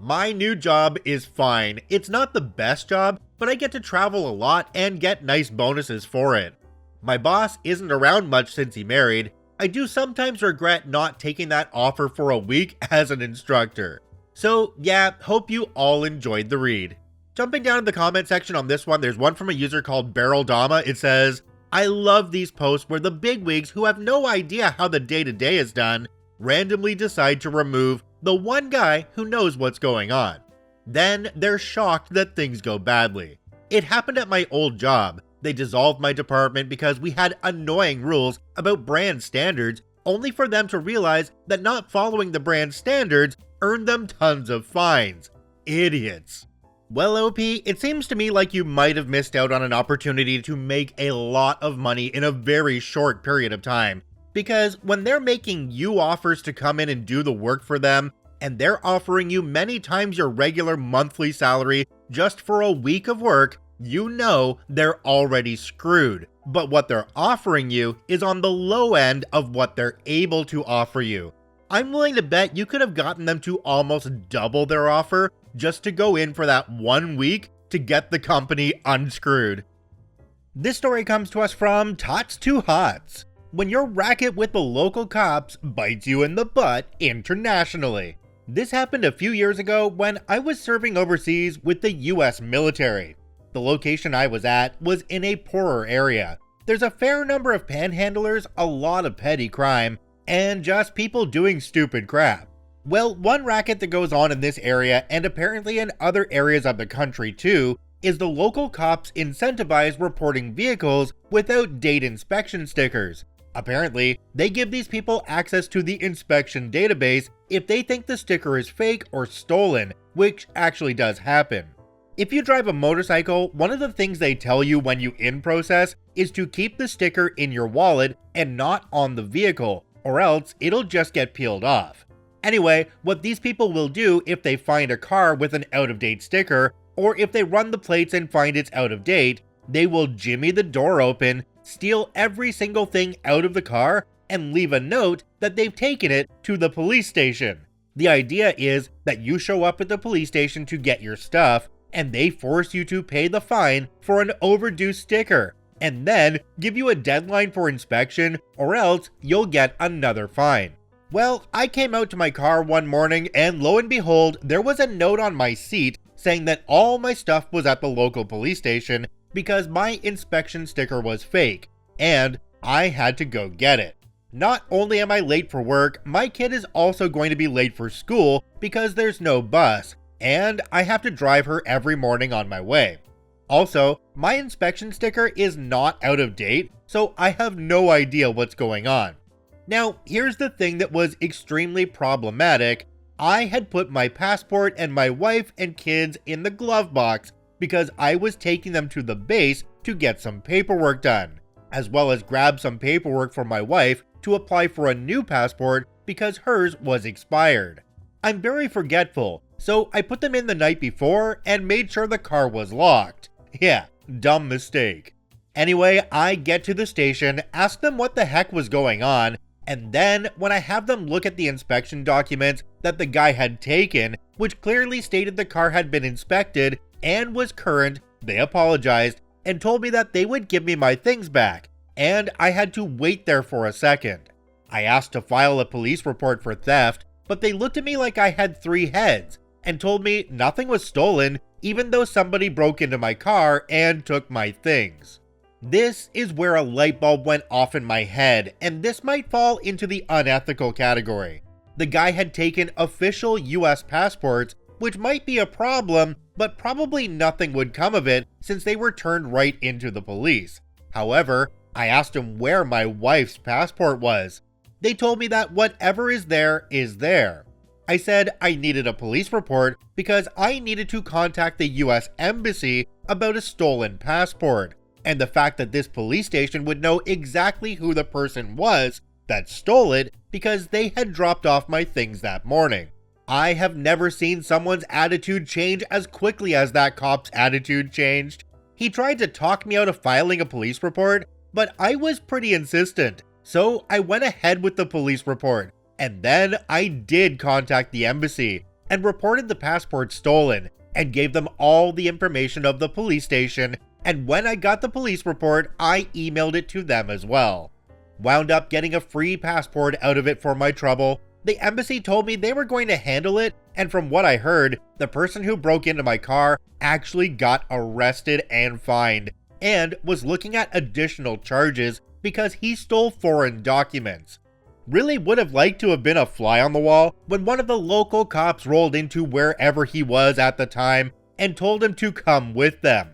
My new job is fine. It's not the best job, but I get to travel a lot and get nice bonuses for it. My boss isn't around much since he married. I do sometimes regret not taking that offer for a week as an instructor. So yeah, hope you all enjoyed the read. Jumping down in the comment section on this one, there's one from a user called Beryl Dama. It says, I love these posts where the bigwigs who have no idea how the day-to-day is done randomly decide to remove the one guy who knows what's going on. Then they're shocked that things go badly. It happened at my old job. They dissolved my department because we had annoying rules about brand standards, only for them to realize that not following the brand standards earned them tons of fines. Idiots. Well, OP, it seems to me like you might have missed out on an opportunity to make a lot of money in a very short period of time. because when they're making you offers to come in and do the work for them, and they're offering you many times your regular monthly salary just for a week of work, you know they're already screwed. But what they're offering you is on the low end of what they're able to offer you. I'm willing to bet you could have gotten them to almost double their offer just to go in for that 1 week to get the company unscrewed. This story comes to us from Tots to Hots. When your racket with the local cops bites you in the butt internationally. This happened a few years ago when I was serving overseas with the US military. The location I was at was in a poorer area. There's a fair number of panhandlers, a lot of petty crime, and just people doing stupid crap. Well, one racket that goes on in this area, and apparently in other areas of the country too, is the local cops incentivize reporting vehicles without date inspection stickers. Apparently, they give these people access to the inspection database if they think the sticker is fake or stolen, which actually does happen. If you drive a motorcycle, one of the things they tell you when you in-process is to keep the sticker in your wallet and not on the vehicle, or else it'll just get peeled off. Anyway, what these people will do if they find a car with an out-of-date sticker, or if they run the plates and find it's out of date, they will jimmy the door open, steal every single thing out of the car, and leave a note that they've taken it to the police station. The idea is that you show up at the police station to get your stuff, and they force you to pay the fine for an overdue sticker, and then give you a deadline for inspection, or else you'll get another fine. Well, I came out to my car one morning, and lo and behold, there was a note on my seat saying that all my stuff was at the local police station because my inspection sticker was fake, and I had to go get it. Not only am I late for work, my kid is also going to be late for school because there's no bus, and I have to drive her every morning on my way. Also, my inspection sticker is not out of date, so I have no idea what's going on. Now, here's the thing that was extremely problematic. I had put my passport and my wife and kids in the glove box because I was taking them to the base to get some paperwork done, as well as grab some paperwork for my wife to apply for a new passport because hers was expired. I'm very forgetful, so I put them in the night before and made sure the car was locked. Yeah, dumb mistake. Anyway, I get to the station, ask them what the heck was going on, and then when I have them look at the inspection documents that the guy had taken, which clearly stated the car had been inspected and was current, they apologized and told me that they would give me my things back, and I had to wait there for a second. I asked to file a police report for theft, but they looked at me like I had 3 heads and told me nothing was stolen, even though somebody broke into my car and took my things. This is where a light bulb went off in my head, and this might fall into the unethical category. The guy had taken official US passports, which might be a problem, but probably nothing would come of it since they were turned right into the police. However, I asked him where my wife's passport was. They told me that whatever is there is there. I said I needed a police report because I needed to contact the US Embassy about a stolen passport, and the fact that this police station would know exactly who the person was that stole it because they had dropped off my things that morning. I have never seen someone's attitude change as quickly as that cop's attitude changed. He tried to talk me out of filing a police report, but I was pretty insistent, so I went ahead with the police report. And then I did contact the embassy and reported the passport stolen and gave them all the information of the police station, and when I got the police report, I emailed it to them as well. Wound up getting a free passport out of it for my trouble. The embassy told me they were going to handle it, and from what I heard, the person who broke into my car actually got arrested and fined, and was looking at additional charges because he stole foreign documents. Really would have liked to have been a fly on the wall when one of the local cops rolled into wherever he was at the time and told him to come with them.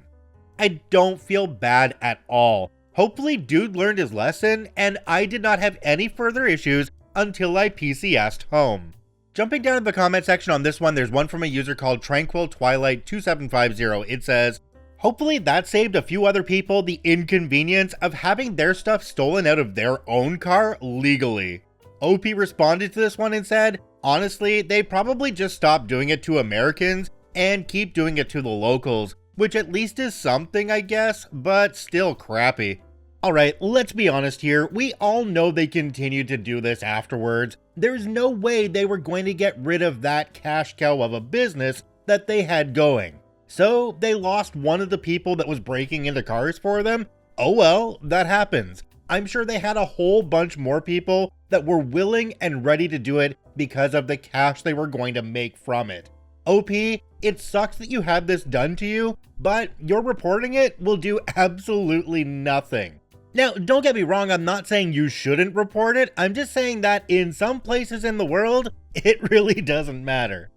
I don't feel bad at all. Hopefully dude learned his lesson, and I did not have any further issues until I PCS'd home. Jumping down to the comment section on this one, there's one from a user called Tranquil Twilight 2750. It says, Hopefully that saved a few other people the inconvenience of having their stuff stolen out of their own car legally. OP responded to this one and said, honestly, they probably just stopped doing it to Americans and keep doing it to the locals, which at least is something, I guess, but still crappy. Alright, let's be honest here, we all know they continued to do this afterwards. There's no way they were going to get rid of that cash cow of a business that they had going. So they lost one of the people that was breaking into cars for them. Oh well, that happens. I'm sure they had a whole bunch more people that were willing and ready to do it because of the cash they were going to make from it. OP, it sucks that you had this done to you, but your reporting it will do absolutely nothing. Now, don't get me wrong, I'm not saying you shouldn't report it, I'm just saying that in some places in the world, it really doesn't matter.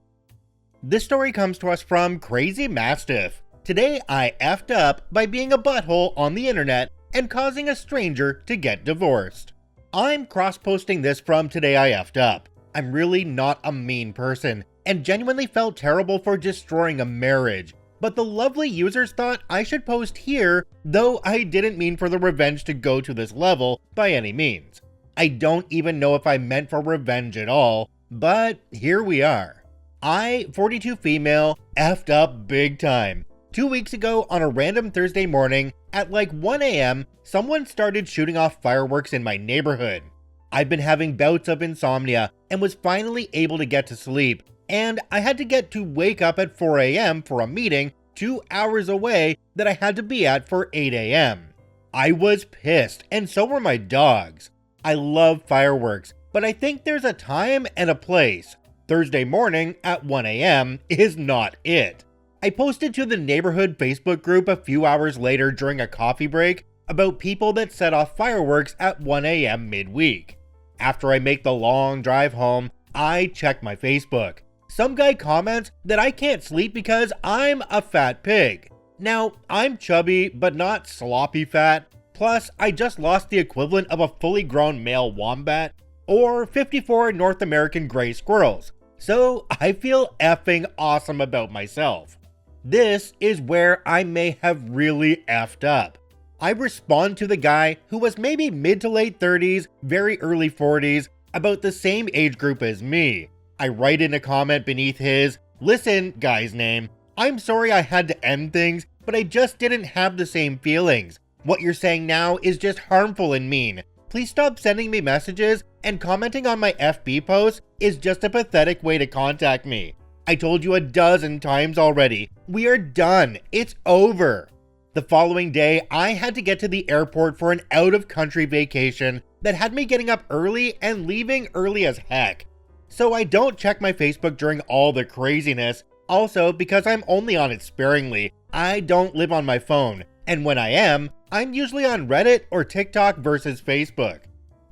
This story comes to us from Crazy Mastiff. Today I effed up by being a butthole on the internet and causing a stranger to get divorced. I'm cross-posting this from Today I effed up. I'm really not a mean person and genuinely felt terrible for destroying a marriage, but the lovely users thought I should post here, though I didn't mean for the revenge to go to this level by any means. I don't even know if I meant for revenge at all, but here we are. I, 42 female, effed up big time. 2 weeks ago on a random Thursday morning at like 1 AM, someone started shooting off fireworks in my neighborhood. I've been having bouts of insomnia and was finally able to get to sleep, and I had to get to wake up at 4 AM for a meeting 2 hours away that I had to be at for 8 AM. I was pissed, and so were my dogs. I love fireworks, but I think there's a time and a place. Thursday morning at 1 AM is not it. I posted to the neighborhood Facebook group a few hours later during a coffee break about people that set off fireworks at 1 AM midweek. After I make the long drive home, I check my Facebook. Some guy comments that I can't sleep because I'm a fat pig. Now, I'm chubby but not sloppy fat, plus I just lost the equivalent of a fully grown male wombat or 54 North American gray squirrels, so I feel effing awesome about myself. This is where I may have really effed up. I respond to the guy who was maybe mid to late 30s, very early 40s, about the same age group as me. I write in a comment beneath his, "Listen, guy's name, I'm sorry I had to end things, but I just didn't have the same feelings. What you're saying now is just harmful and mean. Please stop sending me messages, and commenting on my FB posts is just a pathetic way to contact me. I told you a dozen times already. We are done. It's over." The following day, I had to get to the airport for an out-of-country vacation that had me getting up early and leaving early as heck. So I don't check my Facebook during all the craziness. Also, because I'm only on it sparingly, I don't live on my phone, and when I am, I'm usually on Reddit or TikTok versus Facebook.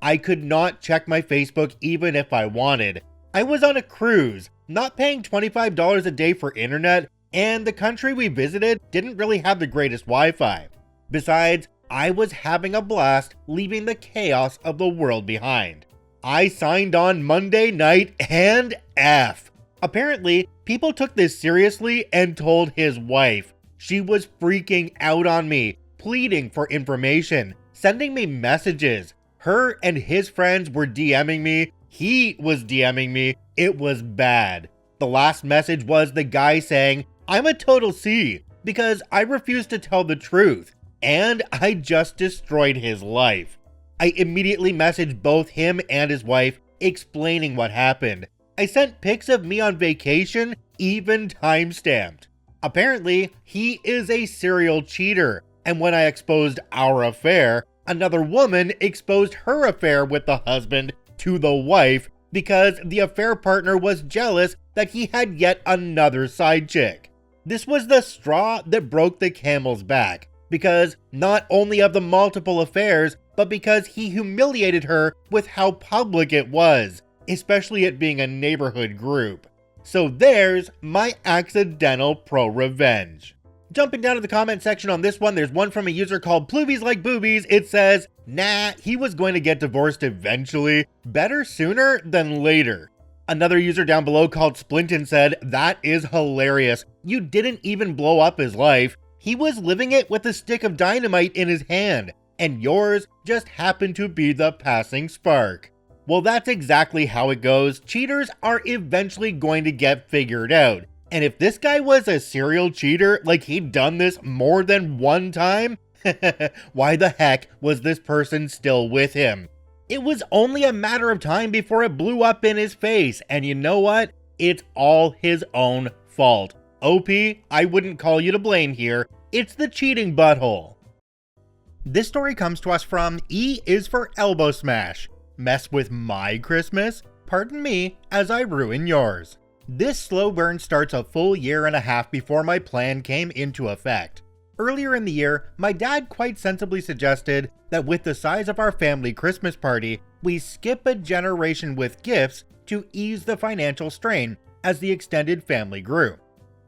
I could not check my Facebook even if I wanted. I was on a cruise, not paying $25 a day for internet, and the country we visited didn't really have the greatest Wi-Fi. Besides, I was having a blast leaving the chaos of the world behind. I signed on Monday night and F. Apparently, people took this seriously and told his wife. She was freaking out on me, pleading for information, sending me messages. Her and his friends were DMing me. He was DMing me. It was bad. The last message was the guy saying, "I'm a total C because I refuse to tell the truth, and I just destroyed his life." I immediately messaged both him and his wife explaining what happened. I sent pics of me on vacation, even timestamped. Apparently, he is a serial cheater, and when I exposed our affair, another woman exposed her affair with the husband to the wife because the affair partner was jealous that he had yet another side chick. This was the straw that broke the camel's back, because not only of the multiple affairs, but because he humiliated her with how public it was, especially it being a neighborhood group. So there's my accidental pro-revenge. Jumping down to the comment section on this one, there's one from a user called Pluvies Like Boobies. It says, "Nah, he was going to get divorced eventually. Better sooner than later." Another user down below called Splinton said, "That is hilarious. You didn't even blow up his life. He was living it with a stick of dynamite in his hand, and yours just happened to be the passing spark. Well, that's exactly how it goes. Cheaters are eventually going to get figured out. And if this guy was a serial cheater, like he'd done this more than one time, why the heck was this person still with him? It was only a matter of time before it blew up in his face, and you know what? It's all his own fault. OP, I wouldn't call you to blame here. It's the cheating butthole. This story comes to us from E is for Elbow Smash. Mess with my Christmas? Pardon me as I ruin yours. This slow burn starts a full year and a half before my plan came into effect. Earlier in the year, my dad quite sensibly suggested that with the size of our family Christmas party, we skip a generation with gifts to ease the financial strain as the extended family grew.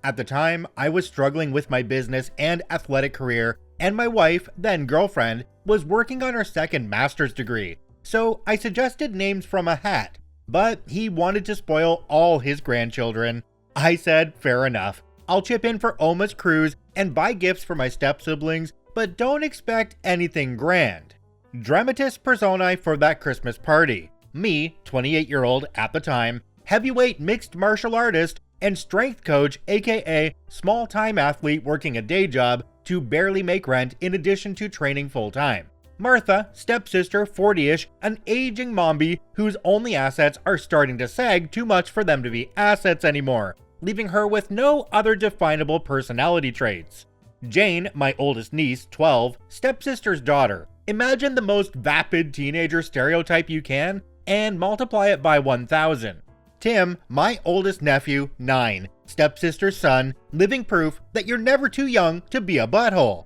At the time, I was struggling with my business and athletic career, and my wife, then girlfriend, was working on her second master's degree, so I suggested names from a hat. But he wanted to spoil all his grandchildren. I said, fair enough. I'll chip in for Oma's cruise and buy gifts for my step-siblings, but don't expect anything grand. Dramatis personae for that Christmas party. Me, 28-year-old at the time, heavyweight mixed martial artist, and strength coach aka small-time athlete working a day job to barely make rent in addition to training full-time. Martha, stepsister, 40-ish, an aging mombi whose only assets are starting to sag too much for them to be assets anymore, leaving her with no other definable personality traits. Jane, my oldest niece, 12, stepsister's daughter. Imagine the most vapid teenager stereotype you can, and multiply it by 1,000. Tim, my oldest nephew, 9, stepsister's son, living proof that you're never too young to be a butthole.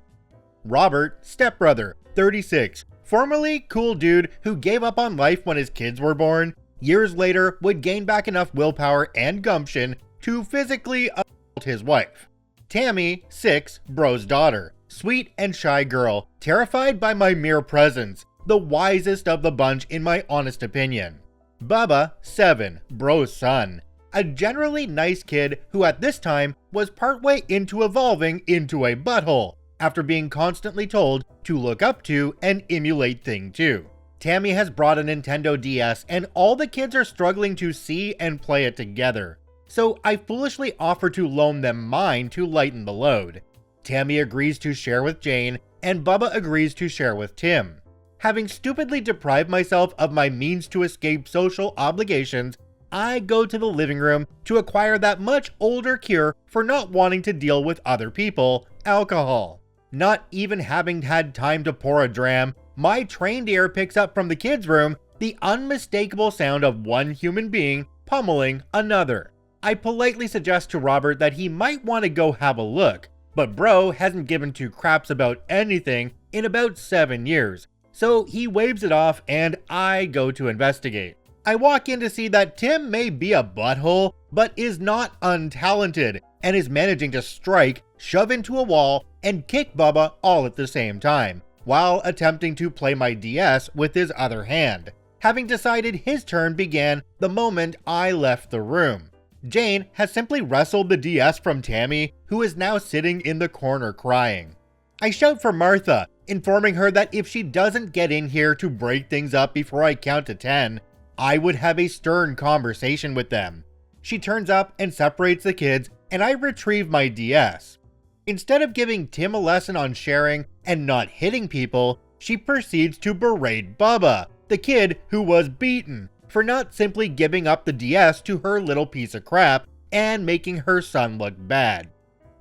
Robert, stepbrother, 36, formerly cool dude who gave up on life when his kids were born, years later would gain back enough willpower and gumption to physically assault his wife. Tammy, 6, bro's daughter, sweet and shy girl, terrified by my mere presence, the wisest of the bunch in my honest opinion. Bubba, 7, bro's son, a generally nice kid who at this time was partway into evolving into a butthole, after being constantly told to look up to and emulate Thing 2. Tammy has brought a Nintendo DS and all the kids are struggling to see and play it together, so I foolishly offer to loan them mine to lighten the load. Tammy agrees to share with Jane, and Bubba agrees to share with Tim. Having stupidly deprived myself of my means to escape social obligations, I go to the living room to acquire that much older cure for not wanting to deal with other people, alcohol. Not even having had time to pour a dram, my trained ear picks up from the kids' room the unmistakable sound of one human being pummeling another. I politely suggest to Robert that he might want to go have a look, but bro hasn't given two craps about anything in about 7 years, so he waves it off and I go to investigate. I walk in to see that Tim may be a butthole, but is not untalented, and is managing to strike, shove into a wall, and kick Bubba all at the same time, while attempting to play my DS with his other hand. Having decided his turn began the moment I left the room. Jane has simply wrestled the DS from Tammy, who is now sitting in the corner crying. I shout for Martha, informing her that if she doesn't get in here to break things up before I count to 10, I would have a stern conversation with them. She turns up and separates the kids, and I retrieve my DS. Instead of giving Tim a lesson on sharing and not hitting people, she proceeds to berate Bubba, the kid who was beaten, for not simply giving up the DS to her little piece of crap and making her son look bad.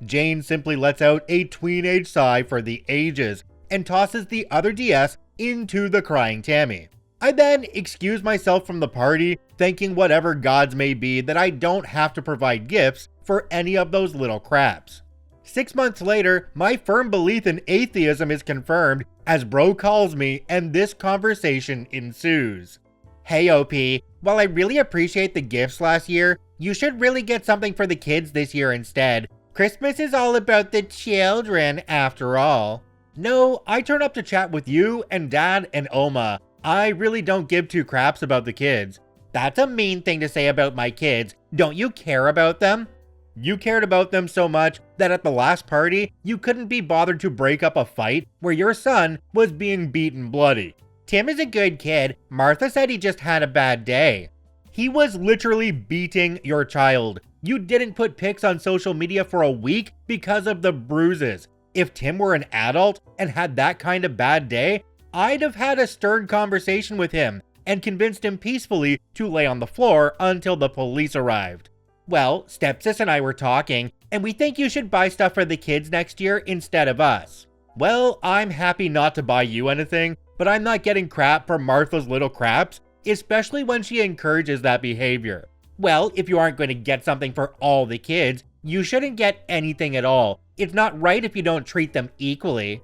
Jane simply lets out a tween-age sigh for the ages and tosses the other DS into the crying Tammy. I then excuse myself from the party, thanking whatever gods may be that I don't have to provide gifts for any of those little craps. 6 months later, my firm belief in atheism is confirmed as bro calls me and this conversation ensues. Hey OP, while I really appreciate the gifts last year, you should really get something for the kids this year instead. Christmas is all about the children after all. No, I turn up to chat with you and Dad and Oma. I really don't give two craps about the kids. That's a mean thing to say about my kids. Don't you care about them? You cared about them so much that at the last party, you couldn't be bothered to break up a fight where your son was being beaten bloody. Tim is a good kid. Martha said he just had a bad day. He was literally beating your child. You didn't put pics on social media for a week because of the bruises. If Tim were an adult and had that kind of bad day, I'd have had a stern conversation with him and convinced him peacefully to lay on the floor until the police arrived. Well, stepsis and I were talking, and we think you should buy stuff for the kids next year instead of us. Well, I'm happy not to buy you anything, but I'm not getting crap for Martha's little craps, especially when she encourages that behavior. Well, if you aren't going to get something for all the kids, you shouldn't get anything at all. It's not right if you don't treat them equally.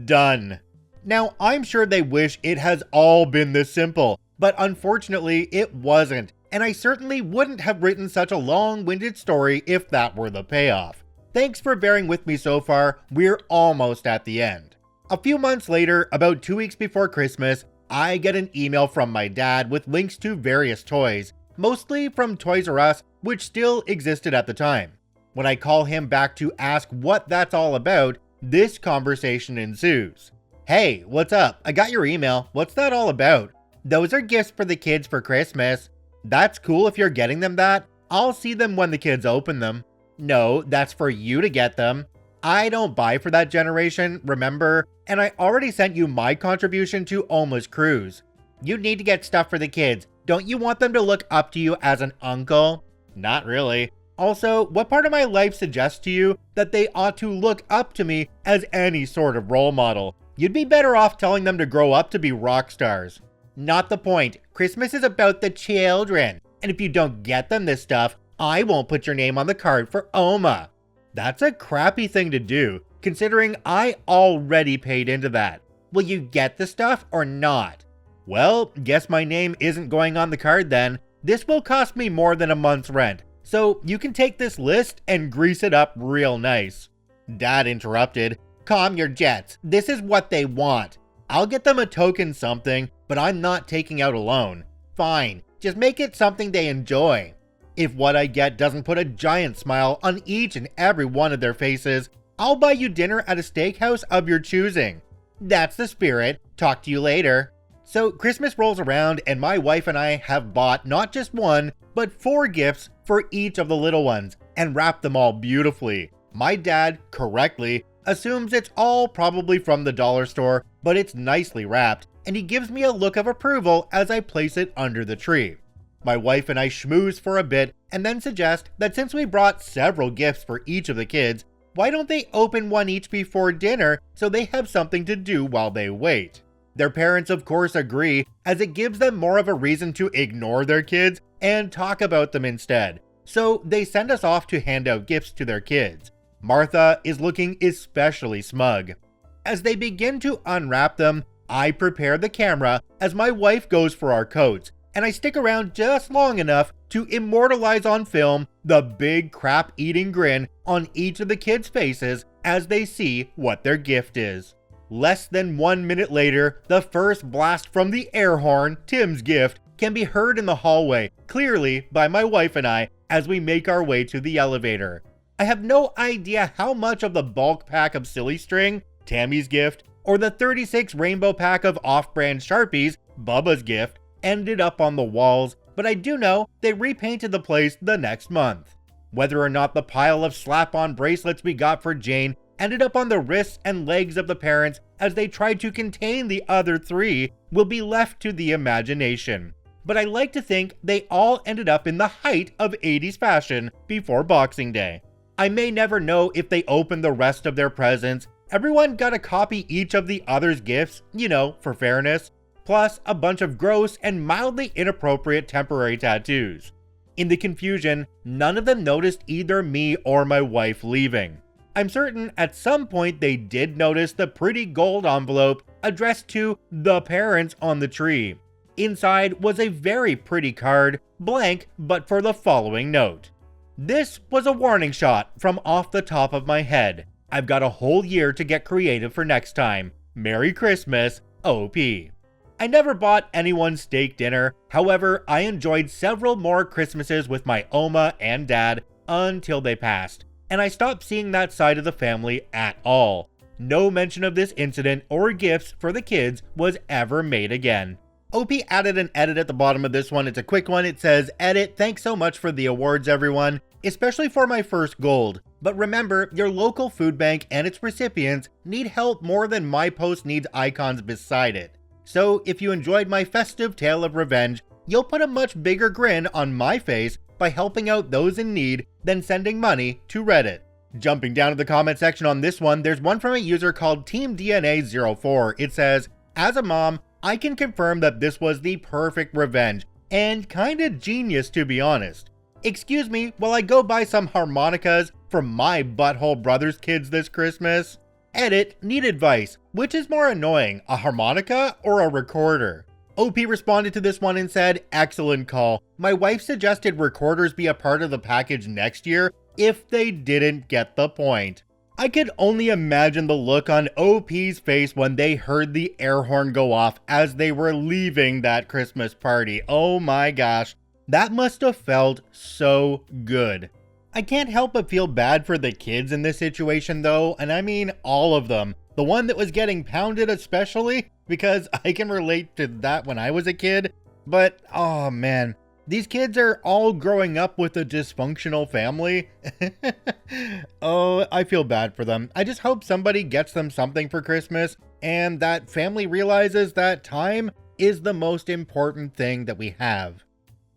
Done. Now, I'm sure they wish it has all been this simple, but unfortunately it wasn't, and I certainly wouldn't have written such a long-winded story if that were the payoff. Thanks for bearing with me so far, we're almost at the end. A few months later, about 2 weeks before Christmas, I get an email from my dad with links to various toys, mostly from Toys R Us, which still existed at the time. When I call him back to ask what that's all about, this conversation ensues. Hey, what's up? I got your email. What's that all about? Those are gifts for the kids for Christmas. That's cool if you're getting them that. I'll see them when the kids open them. No, that's for you to get them. I don't buy for that generation, remember? And I already sent you my contribution to Oma's cruise. You need to get stuff for the kids. Don't you want them to look up to you as an uncle? Not really. Also, what part of my life suggests to you that they ought to look up to me as any sort of role model? You'd be better off telling them to grow up to be rock stars. Not the point. Christmas is about the children. And if you don't get them this stuff, I won't put your name on the card for Oma. That's a crappy thing to do, considering I already paid into that. Will you get the stuff or not? Well, guess my name isn't going on the card then. This will cost me more than a month's rent, so you can take this list and grease it up real nice. Dad interrupted. Calm your jets. This is what they want. I'll get them a token something, but I'm not taking out a loan. Fine, just make it something they enjoy. If what I get doesn't put a giant smile on each and every one of their faces, I'll buy you dinner at a steakhouse of your choosing. That's the spirit. Talk to you later. So Christmas rolls around and my wife and I have bought not just one, but 4 gifts for each of the little ones and wrapped them all beautifully. My dad, correctly, assumes it's all probably from the dollar store, but it's nicely wrapped, and he gives me a look of approval as I place it under the tree. My wife and I schmooze for a bit and then suggest that since we brought several gifts for each of the kids, why don't they open one each before dinner so they have something to do while they wait? Their parents of course agree, as it gives them more of a reason to ignore their kids and talk about them instead. So they send us off to hand out gifts to their kids. Martha is looking especially smug. As they begin to unwrap them, I prepare the camera as my wife goes for our coats, and I stick around just long enough to immortalize on film the big crap-eating grin on each of the kids' faces as they see what their gift is. Less than 1 minute later, the first blast from the air horn, Tim's gift, can be heard in the hallway, clearly by my wife and I, as we make our way to the elevator. I have no idea how much of the bulk pack of silly string, Tammy's gift, or the 36 rainbow pack of off-brand Sharpies, Bubba's gift, ended up on the walls, but I do know they repainted the place the next month. Whether or not the pile of slap-on bracelets we got for Jane ended up on the wrists and legs of the parents as they tried to contain the other 3 will be left to the imagination. But I like to think they all ended up in the height of 80s fashion before Boxing Day. I may never know if they opened the rest of their presents. Everyone got a copy each of the other's gifts, for fairness, plus a bunch of gross and mildly inappropriate temporary tattoos. In the confusion, none of them noticed either me or my wife leaving. I'm certain at some point they did notice the pretty gold envelope addressed to the parents on the tree. Inside was a very pretty card, blank but for the following note. This was a warning shot from off the top of my head. I've got a whole year to get creative for next time. Merry Christmas, OP. I never bought anyone steak dinner, however, I enjoyed several more Christmases with my Oma and Dad, until they passed, and I stopped seeing that side of the family at all. No mention of this incident or gifts for the kids was ever made again. OP added an edit at the bottom of this one. It's a quick one. It says, "Edit, thanks so much for the awards, everyone, especially for my first gold. But remember, your local food bank and its recipients need help more than my post needs icons beside it. So if you enjoyed my festive tale of revenge, you'll put a much bigger grin on my face by helping out those in need than sending money to Reddit." Jumping down to the comment section on this one, there's one from a user called TeamDNA04. It says, "As a mom, I can confirm that this was the perfect revenge, and kinda genius to be honest. Excuse me while I go buy some harmonicas for my butthole brother's kids this Christmas. Edit, need advice. Which is more annoying, a harmonica or a recorder?" OP responded to this one and said, "Excellent call. My wife suggested recorders be a part of the package next year if they didn't get the point." I could only imagine the look on OP's face when they heard the air horn go off as they were leaving that Christmas party. Oh my gosh, that must have felt so good. I can't help but feel bad for the kids in this situation though, and I mean all of them. The one that was getting pounded especially, because I can relate to that when I was a kid. But, oh man, these kids are all growing up with a dysfunctional family. Oh, I feel bad for them. I just hope somebody gets them something for Christmas, and that family realizes that time is the most important thing that we have.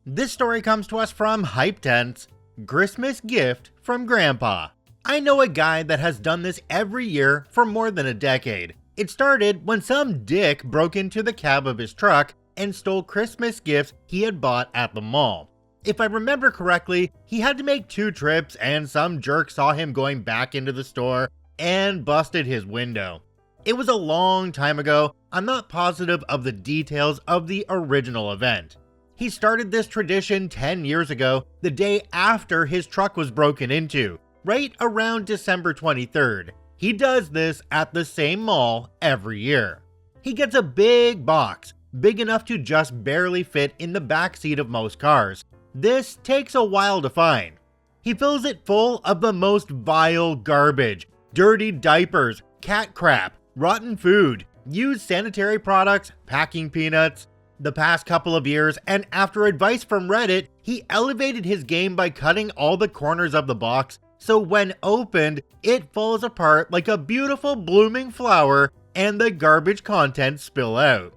This story comes to us from Hype Tents. Christmas gift from Grandpa. I know a guy that has done this every year for more than a decade. It started when some dick broke into the cab of his truck and stole Christmas gifts he had bought at the mall. If I remember correctly, he had to make 2 trips and some jerk saw him going back into the store and busted his window. It was a long time ago. I'm not positive of the details of the original event. He started this tradition 10 years ago, the day after his truck was broken into, right around December 23rd. He does this at the same mall every year. He gets a big box, big enough to just barely fit in the backseat of most cars. This takes a while to find. He fills it full of the most vile garbage, dirty diapers, cat crap, rotten food, used sanitary products, packing peanuts. The past couple of years, and after advice from Reddit, he elevated his game by cutting all the corners of the box, so when opened, it falls apart like a beautiful blooming flower and the garbage contents spill out.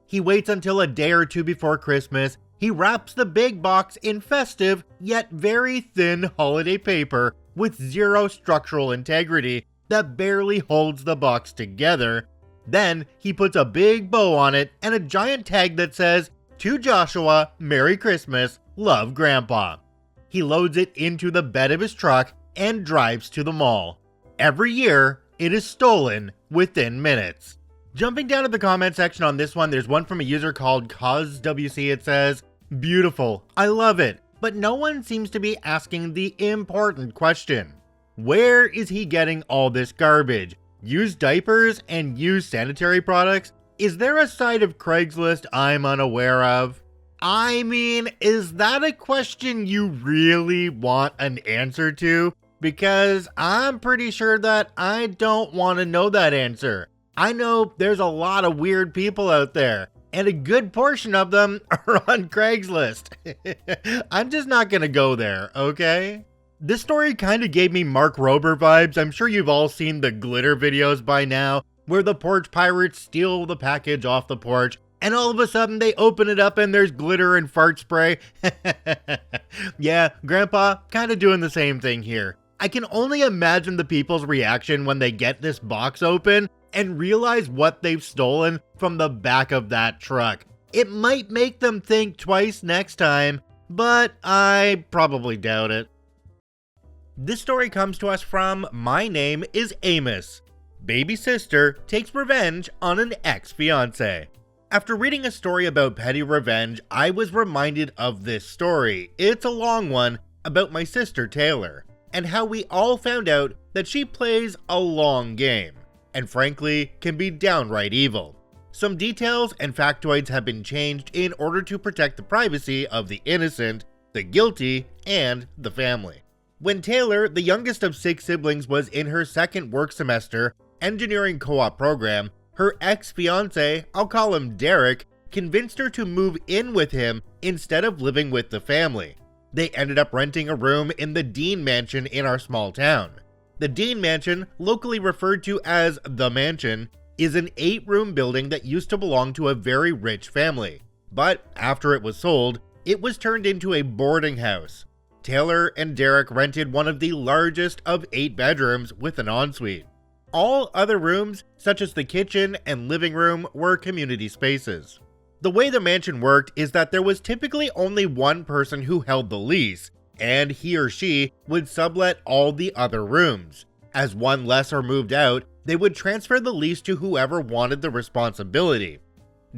He waits until a day or two before Christmas. He wraps the big box in festive, yet very thin holiday paper with zero structural integrity that barely holds the box together. Then he puts a big bow on it and a giant tag that says, "To Joshua, Merry Christmas, love Grandpa." He loads it into the bed of his truck and drives to the mall. Every year, it is stolen within minutes. Jumping down to the comment section on this one, there's one from a user called CausWC. It says, "Beautiful, I love it, but no one seems to be asking the important question. Where is he getting all this garbage? Used diapers and used sanitary products? Is there a side of Craigslist I'm unaware of?" I mean, is that a question you really want an answer to? Because I'm pretty sure that I don't want to know that answer. I know there's a lot of weird people out there, and a good portion of them are on Craigslist. I'm just not gonna go there, okay? This story kind of gave me Mark Rober vibes. I'm sure you've all seen the glitter videos by now, where the porch pirates steal the package off the porch, and all of a sudden they open it up and there's glitter and fart spray. Yeah, Grandpa kind of doing the same thing here. I can only imagine the people's reaction when they get this box open and realize what they've stolen from the back of that truck. It might make them think twice next time, but I probably doubt it. This story comes to us from My Name is Amos. Baby sister takes revenge on an ex-fiance. After reading a story about petty revenge, I was reminded of this story. It's a long one about my sister Taylor, and how we all found out that she plays a long game, and frankly, can be downright evil. Some details and factoids have been changed in order to protect the privacy of the innocent, the guilty, and the family. When Taylor, the youngest of 6 siblings, was in her second work semester, engineering co-op program, her ex-fiance, I'll call him Derek, convinced her to move in with him instead of living with the family. They ended up renting a room in the Dean Mansion in our small town. The Dean Mansion, locally referred to as The Mansion, is an 8-room building that used to belong to a very rich family. But after it was sold, it was turned into a boarding house. Taylor and Derek rented one of the largest of 8 bedrooms with an ensuite. All other rooms, such as the kitchen and living room, were community spaces. The way the mansion worked is that there was typically only one person who held the lease, and he or she would sublet all the other rooms. As one lessor moved out, they would transfer the lease to whoever wanted the responsibility.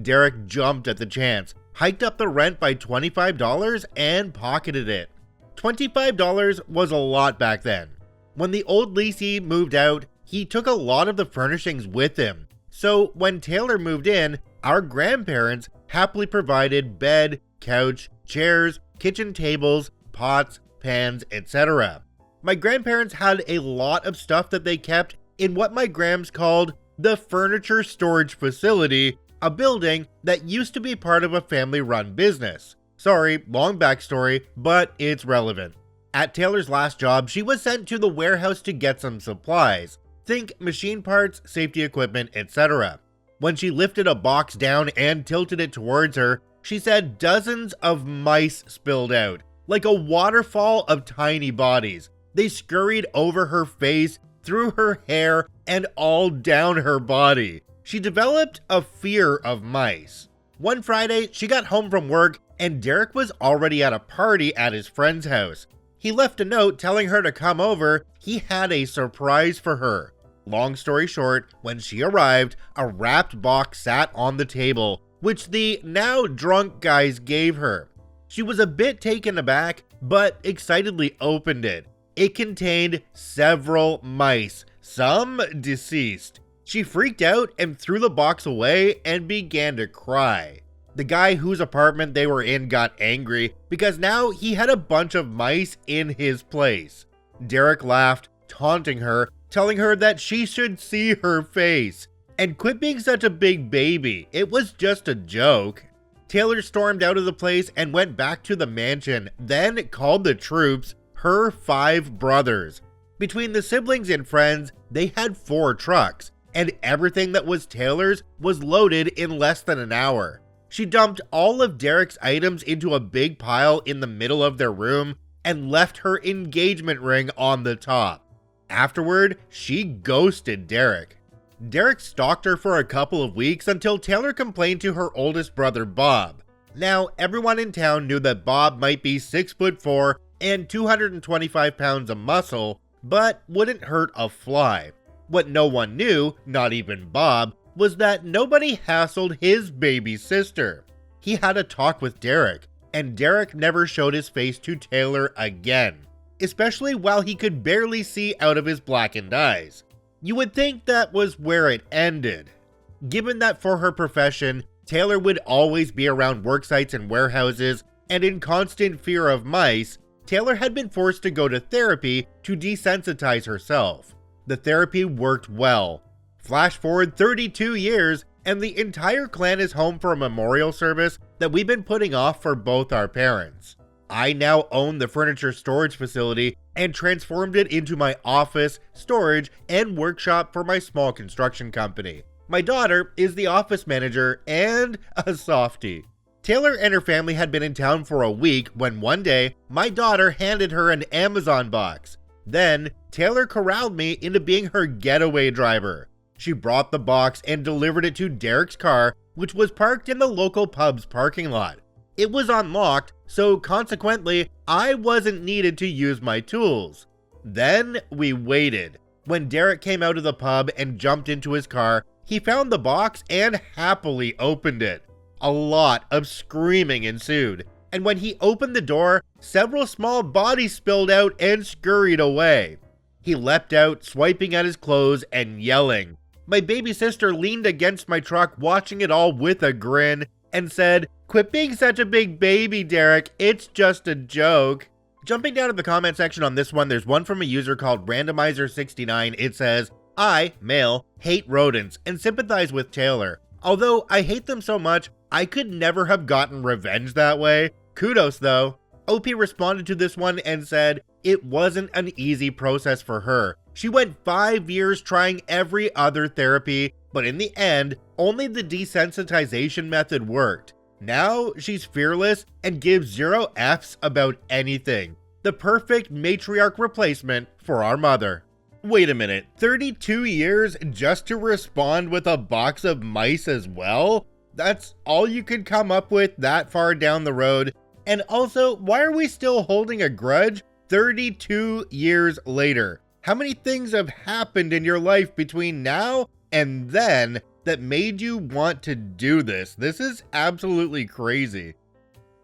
Derek jumped at the chance, hiked up the rent by $25 and pocketed it. $25 was a lot back then. When the old leasee moved out, he took a lot of the furnishings with him. So when Taylor moved in, our grandparents happily provided bed, couch, chairs, kitchen tables, pots, pans, etc. My grandparents had a lot of stuff that they kept in what my grams called the furniture storage facility, a building that used to be part of a family-run business. Sorry, long backstory, but it's relevant. At Taylor's last job, she was sent to the warehouse to get some supplies. Think machine parts, safety equipment, etc. When she lifted a box down and tilted it towards her, she said dozens of mice spilled out, like a waterfall of tiny bodies. They scurried over her face, through her hair, and all down her body. She developed a fear of mice. One Friday, she got home from work and Derek was already at a party at his friend's house. He left a note telling her to come over. He had a surprise for her. Long story short, when she arrived, a wrapped box sat on the table, which the now drunk guys gave her. She was a bit taken aback, but excitedly opened it. It contained several mice, some deceased. She freaked out and threw the box away and began to cry. The guy whose apartment they were in got angry because now he had a bunch of mice in his place. Derek laughed, taunting her, telling her that she should see her face and quit being such a big baby. It was just a joke. Taylor stormed out of the place and went back to the mansion, then called the troops, her 5 brothers. Between the siblings and friends, they had 4 trucks, and everything that was Taylor's was loaded in less than an hour. She dumped all of Derek's items into a big pile in the middle of their room and left her engagement ring on the top. Afterward, she ghosted Derek. Derek stalked her for a couple of weeks until Taylor complained to her oldest brother Bob. Now, everyone in town knew that Bob might be 6'4" and 225 pounds of muscle, but wouldn't hurt a fly. What no one knew, not even Bob, was that nobody hassled his baby sister. He had a talk with Derek, and Derek never showed his face to Taylor again, especially while he could barely see out of his blackened eyes. You would think that was where it ended. Given that for her profession, Taylor would always be around work sites and warehouses, and in constant fear of mice, Taylor had been forced to go to therapy to desensitize herself. The therapy worked well. Flash forward 32 years, and the entire clan is home for a memorial service that we've been putting off for both our parents. I now own the furniture storage facility and transformed it into my office, storage, and workshop for my small construction company. My daughter is the office manager and a softie. Taylor and her family had been in town for a week when one day, my daughter handed her an Amazon box. Then, Taylor corralled me into being her getaway driver. She brought the box and delivered it to Derek's car, which was parked in the local pub's parking lot. It was unlocked, so consequently, I wasn't needed to use my tools. Then we waited. When Derek came out of the pub and jumped into his car, he found the box and happily opened it. A lot of screaming ensued, and when he opened the door, several small bodies spilled out and scurried away. He leapt out, swiping at his clothes and yelling. My baby sister leaned against my truck watching it all with a grin and said, "Quit being such a big baby, Derek, it's just a joke." Jumping down to the comment section on this one, there's one from a user called Randomizer69. It says, I, male, hate rodents and sympathize with Taylor. Although I hate them so much, I could never have gotten revenge that way. Kudos though. OP responded to this one and said, it wasn't an easy process for her. She went 5 years trying every other therapy, but in the end, only the desensitization method worked. Now she's fearless and gives 0 Fs about anything. The perfect matriarch replacement for our mother. Wait a minute, 32 years just to respond with a box of mice as well? That's all you could come up with that far down the road? And also, why are we still holding a grudge 32 years later? How many things have happened in your life between now and then that made you want to do this? This is absolutely crazy.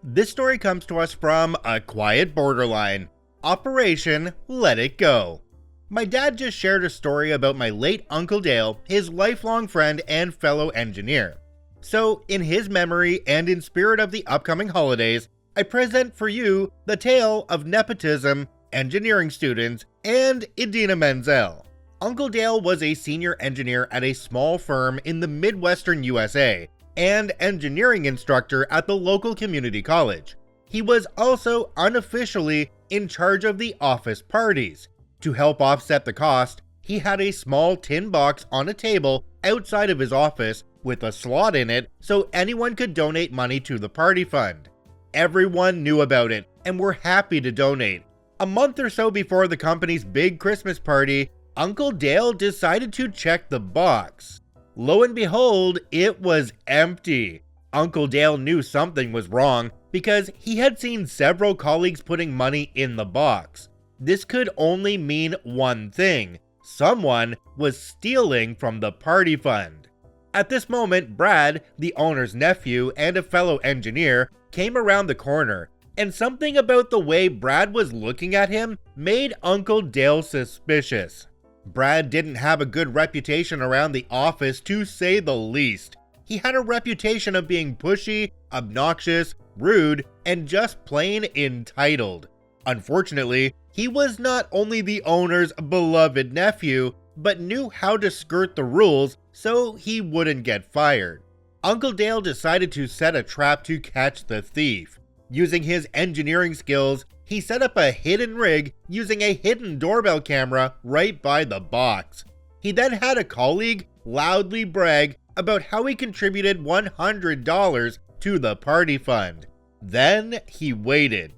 This story comes to us from A Quiet Borderline. Operation Let It Go. My dad just shared a story about my late Uncle Dale, his lifelong friend and fellow engineer. So, in his memory and in spirit of the upcoming holidays, I present for you the tale of nepotism, engineering students, and Idina Menzel. Uncle Dale was a senior engineer at a small firm in the Midwestern USA and engineering instructor at the local community college. He was also unofficially in charge of the office parties. To help offset the cost, he had a small tin box on a table outside of his office with a slot in it so anyone could donate money to the party fund. Everyone knew about it and were happy to donate. A month or so before the company's big Christmas party, Uncle Dale decided to check the box. Lo and behold, it was empty. Uncle Dale knew something was wrong because he had seen several colleagues putting money in the box. This could only mean one thing: someone was stealing from the party fund. At this moment, Brad, the owner's nephew and a fellow engineer, came around the corner, and something about the way Brad was looking at him made Uncle Dale suspicious. Brad didn't have a good reputation around the office, to say the least. He had a reputation of being pushy, obnoxious, rude, and just plain entitled. Unfortunately, he was not only the owner's beloved nephew, but knew how to skirt the rules so he wouldn't get fired. Uncle Dale decided to set a trap to catch the thief. Using his engineering skills, he set up a hidden rig using a hidden doorbell camera right by the box. He then had a colleague loudly brag about how he contributed $100 to the party fund. Then he waited.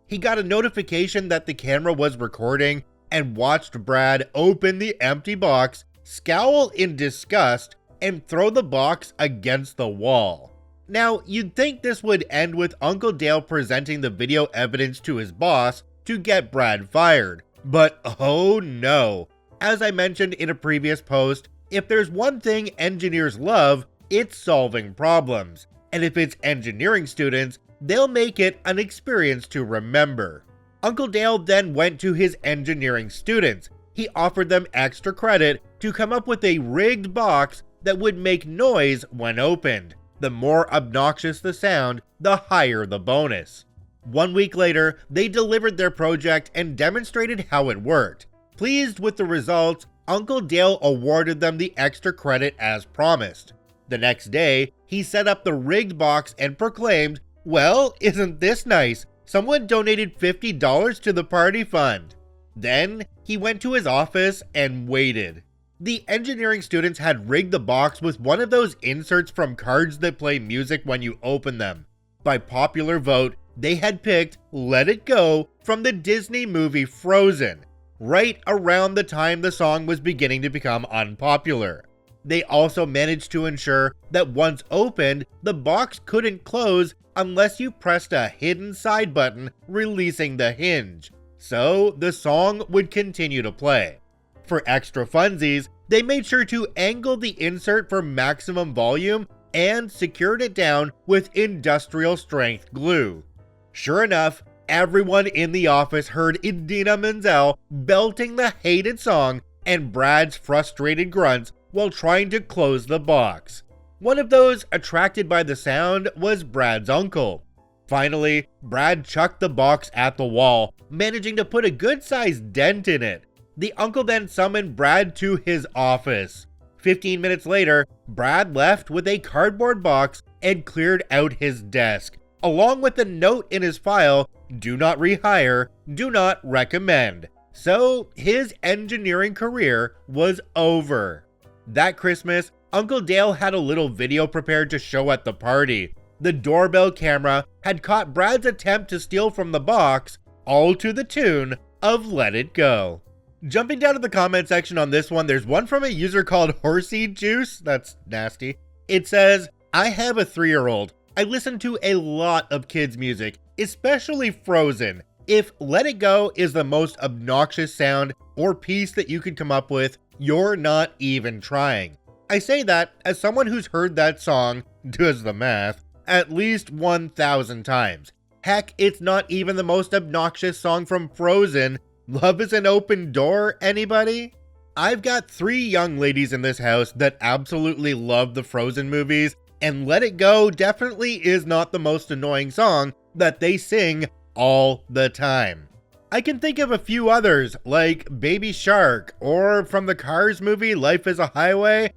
He got a notification that the camera was recording and watched Brad open the empty box, scowl in disgust, and throw the box against the wall. Now, you'd think this would end with Uncle Dale presenting the video evidence to his boss to get Brad fired. But oh no. As I mentioned in a previous post, if there's one thing engineers love, it's solving problems. And if it's engineering students, they'll make it an experience to remember. Uncle Dale then went to his engineering students. He offered them extra credit to come up with a rigged box that would make noise when opened. The more obnoxious the sound, the higher the bonus. 1 week later, they delivered their project and demonstrated how it worked. Pleased with the results, Uncle Dale awarded them the extra credit as promised. The next day, he set up the rigged box and proclaimed, "Well, isn't this nice? Someone donated $50 to the party fund." Then, he went to his office and waited. The engineering students had rigged the box with one of those inserts from cards that play music when you open them. By popular vote, they had picked Let It Go from the Disney movie Frozen, right around the time the song was beginning to become unpopular. They also managed to ensure that once opened, the box couldn't close unless you pressed a hidden side button releasing the hinge, so the song would continue to play. For extra funsies, they made sure to angle the insert for maximum volume and secured it down with industrial strength glue. Sure enough, everyone in the office heard Idina Menzel belting the hated song and Brad's frustrated grunts while trying to close the box. One of those attracted by the sound was Brad's uncle. Finally, Brad chucked the box at the wall, managing to put a good-sized dent in it. The uncle then summoned Brad to his office. 15 minutes later, Brad left with a cardboard box and cleared out his desk, along with a note in his file, "Do not rehire, do not recommend." So, his engineering career was over. That Christmas, Uncle Dale had a little video prepared to show at the party. The doorbell camera had caught Brad's attempt to steal from the box, all to the tune of "Let It Go." Jumping down to the comment section on this one, there's one from a user called Horsey Juice. That's nasty. It says, "I have a 3-year-old. I listen to a lot of kids' music, especially Frozen. If Let It Go is the most obnoxious sound or piece that you could come up with, you're not even trying." I say that as someone who's heard that song, does the math, at least 1,000 times. Heck, it's not even the most obnoxious song from Frozen. Love is an Open Door, anybody? I've got 3 young ladies in this house that absolutely love the Frozen movies, and Let It Go definitely is not the most annoying song that they sing all the time. I can think of a few others, like Baby Shark, or from the Cars movie, Life is a Highway.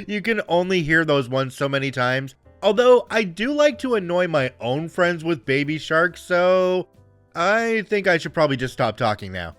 You can only hear those ones so many times. Although I do like to annoy my own friends with Baby Shark, so I think I should probably just stop talking now.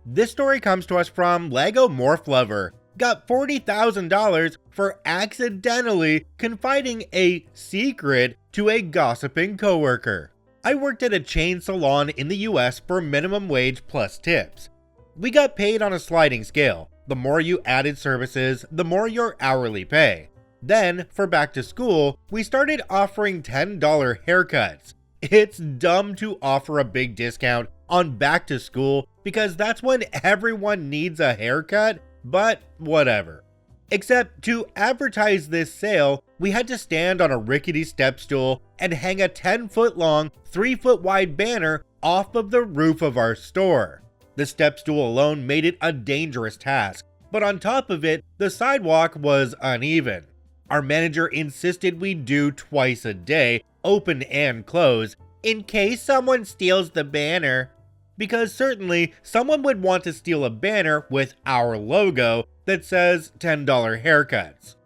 This story comes to us from Lego Morph Lover. Got $40,000 for accidentally confiding a secret to a gossiping coworker. I worked at a chain salon in the US for minimum wage plus tips. We got paid on a sliding scale. The more you added services, the more your hourly pay. Then, for back to school, we started offering $10 haircuts. It's dumb to offer a big discount on back to school because that's when everyone needs a haircut, but whatever. Except to advertise this sale, we had to stand on a rickety step stool and hang a 10-foot long, 3-foot wide banner off of the roof of our store. The step stool alone made it a dangerous task, but on top of it, the sidewalk was uneven. Our manager insisted we do twice a day, open and close, in case someone steals the banner. Because certainly, someone would want to steal a banner with our logo that says $10 haircuts.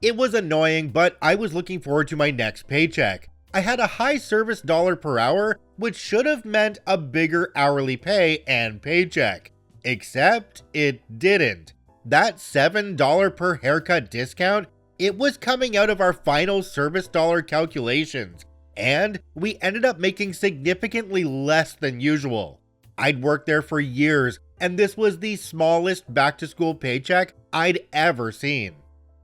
It was annoying, but I was looking forward to my next paycheck. I had a high service dollar per hour, which should have meant a bigger hourly pay and paycheck. Except it didn't. That $7 per haircut discount, it was coming out of our final service dollar calculations, and we ended up making significantly less than usual. I'd worked there for years, and this was the smallest back-to-school paycheck I'd ever seen.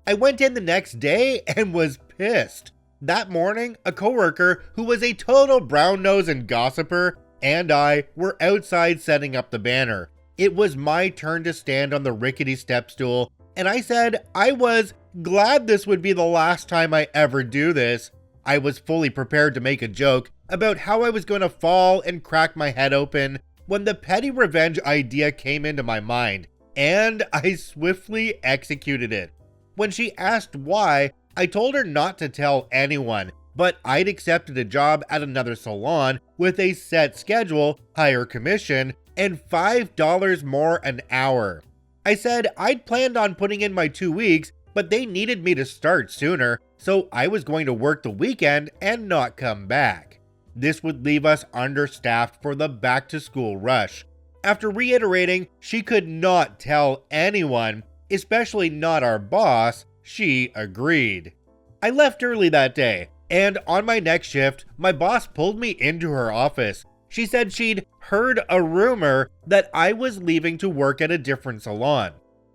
I went in the next day and was pissed. That morning, a coworker who was a total brown nose and gossiper and I were outside setting up the banner. It was my turn to stand on the rickety step stool, and I said I was glad this would be the last time I ever do this. I was fully prepared to make a joke about how I was going to fall and crack my head open when the petty revenge idea came into my mind, and I swiftly executed it. When she asked why, I told her not to tell anyone, but I'd accepted a job at another salon with a set schedule, higher commission, and $5 more an hour. I said I'd planned on putting in my 2 weeks, but they needed me to start sooner, so I was going to work the weekend and not come back. This would leave us understaffed for the back-to-school rush. After reiterating she could not tell anyone, especially not our boss, she agreed. I left early that day, and on my next shift, my boss pulled me into her office. She said she'd heard a rumor that I was leaving to work at a different salon.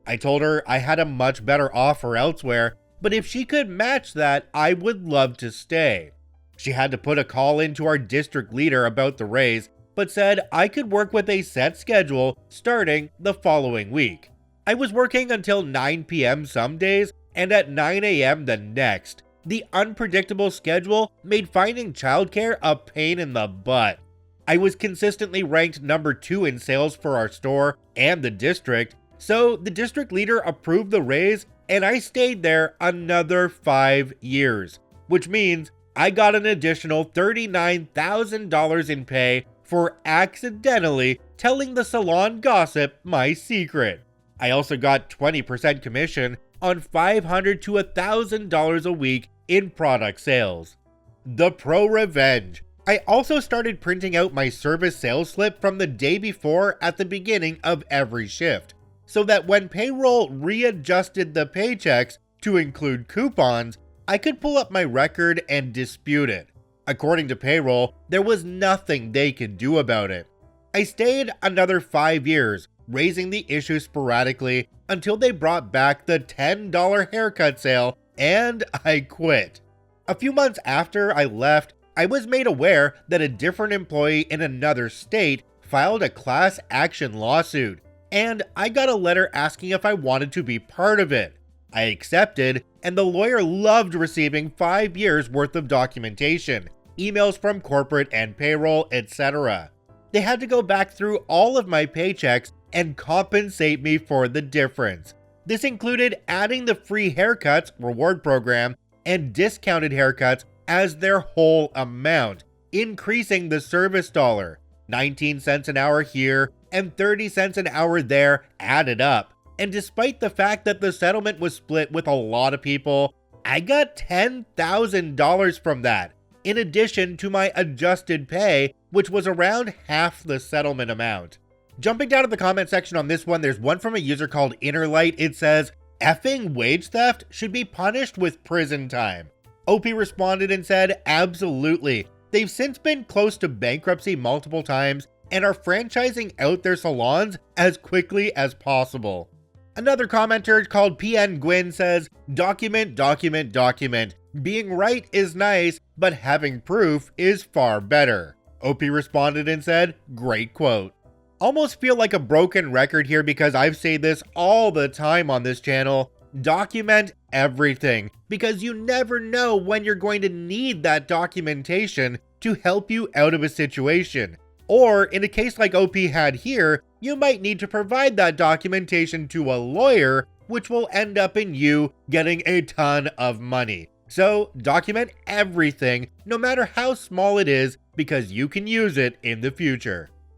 I told her I had a much better offer elsewhere, but if she could match that, I would love to stay. She had to put a call into our district leader about the raise, but said I could work with a set schedule starting the following week. I was working until 9 p.m. some days and at 9 a.m. the next. The unpredictable schedule made finding childcare a pain in the butt. I was consistently ranked number 2 in sales for our store and the district, so the district leader approved the raise and I stayed there another 5 years, which means I got an additional $39,000 in pay for accidentally telling the salon gossip my secret. I also got 20% commission on $500 to $1,000 a week in product sales. The ProRevenge. I also started printing out my service sales slip from the day before at the beginning of every shift, so that when payroll readjusted the paychecks to include coupons, I could pull up my record and dispute it. According to payroll, there was nothing they could do about it. I stayed another 5 years, raising the issue sporadically until they brought back the $10 haircut sale, and I quit. A few months after I left, I was made aware that a different employee in another state filed a class action lawsuit, and I got a letter asking if I wanted to be part of it. I accepted, and the lawyer loved receiving 5 years worth of documentation, emails from corporate and payroll, etc. They had to go back through all of my paychecks and compensate me for the difference. This included adding the free haircuts reward program and discounted haircuts as their whole amount, increasing the service dollar. 19 cents an hour here and 30 cents an hour there added up. And despite the fact that the settlement was split with a lot of people, I got $10,000 from that, in addition to my adjusted pay, which was around half the settlement amount. Jumping down to the comment section on this one, there's one from a user called Innerlight. It says, "Effing wage theft should be punished with prison time." OP responded and said, "Absolutely. They've since been close to bankruptcy multiple times and are franchising out their salons as quickly as possible." Another commenter called PN Gwyn says, "Document, document, document. Being right is nice, but having proof is far better." OP responded and said, "Great quote." Almost feel like a broken record here because I've said this all the time on this channel. Document everything, because you never know when you're going to need that documentation to help you out of a situation. Or in a case like OP had here, you might need to provide that documentation to a lawyer, which will end up in you getting a ton of money. So document everything, no matter how small it is, because you can use it in the future.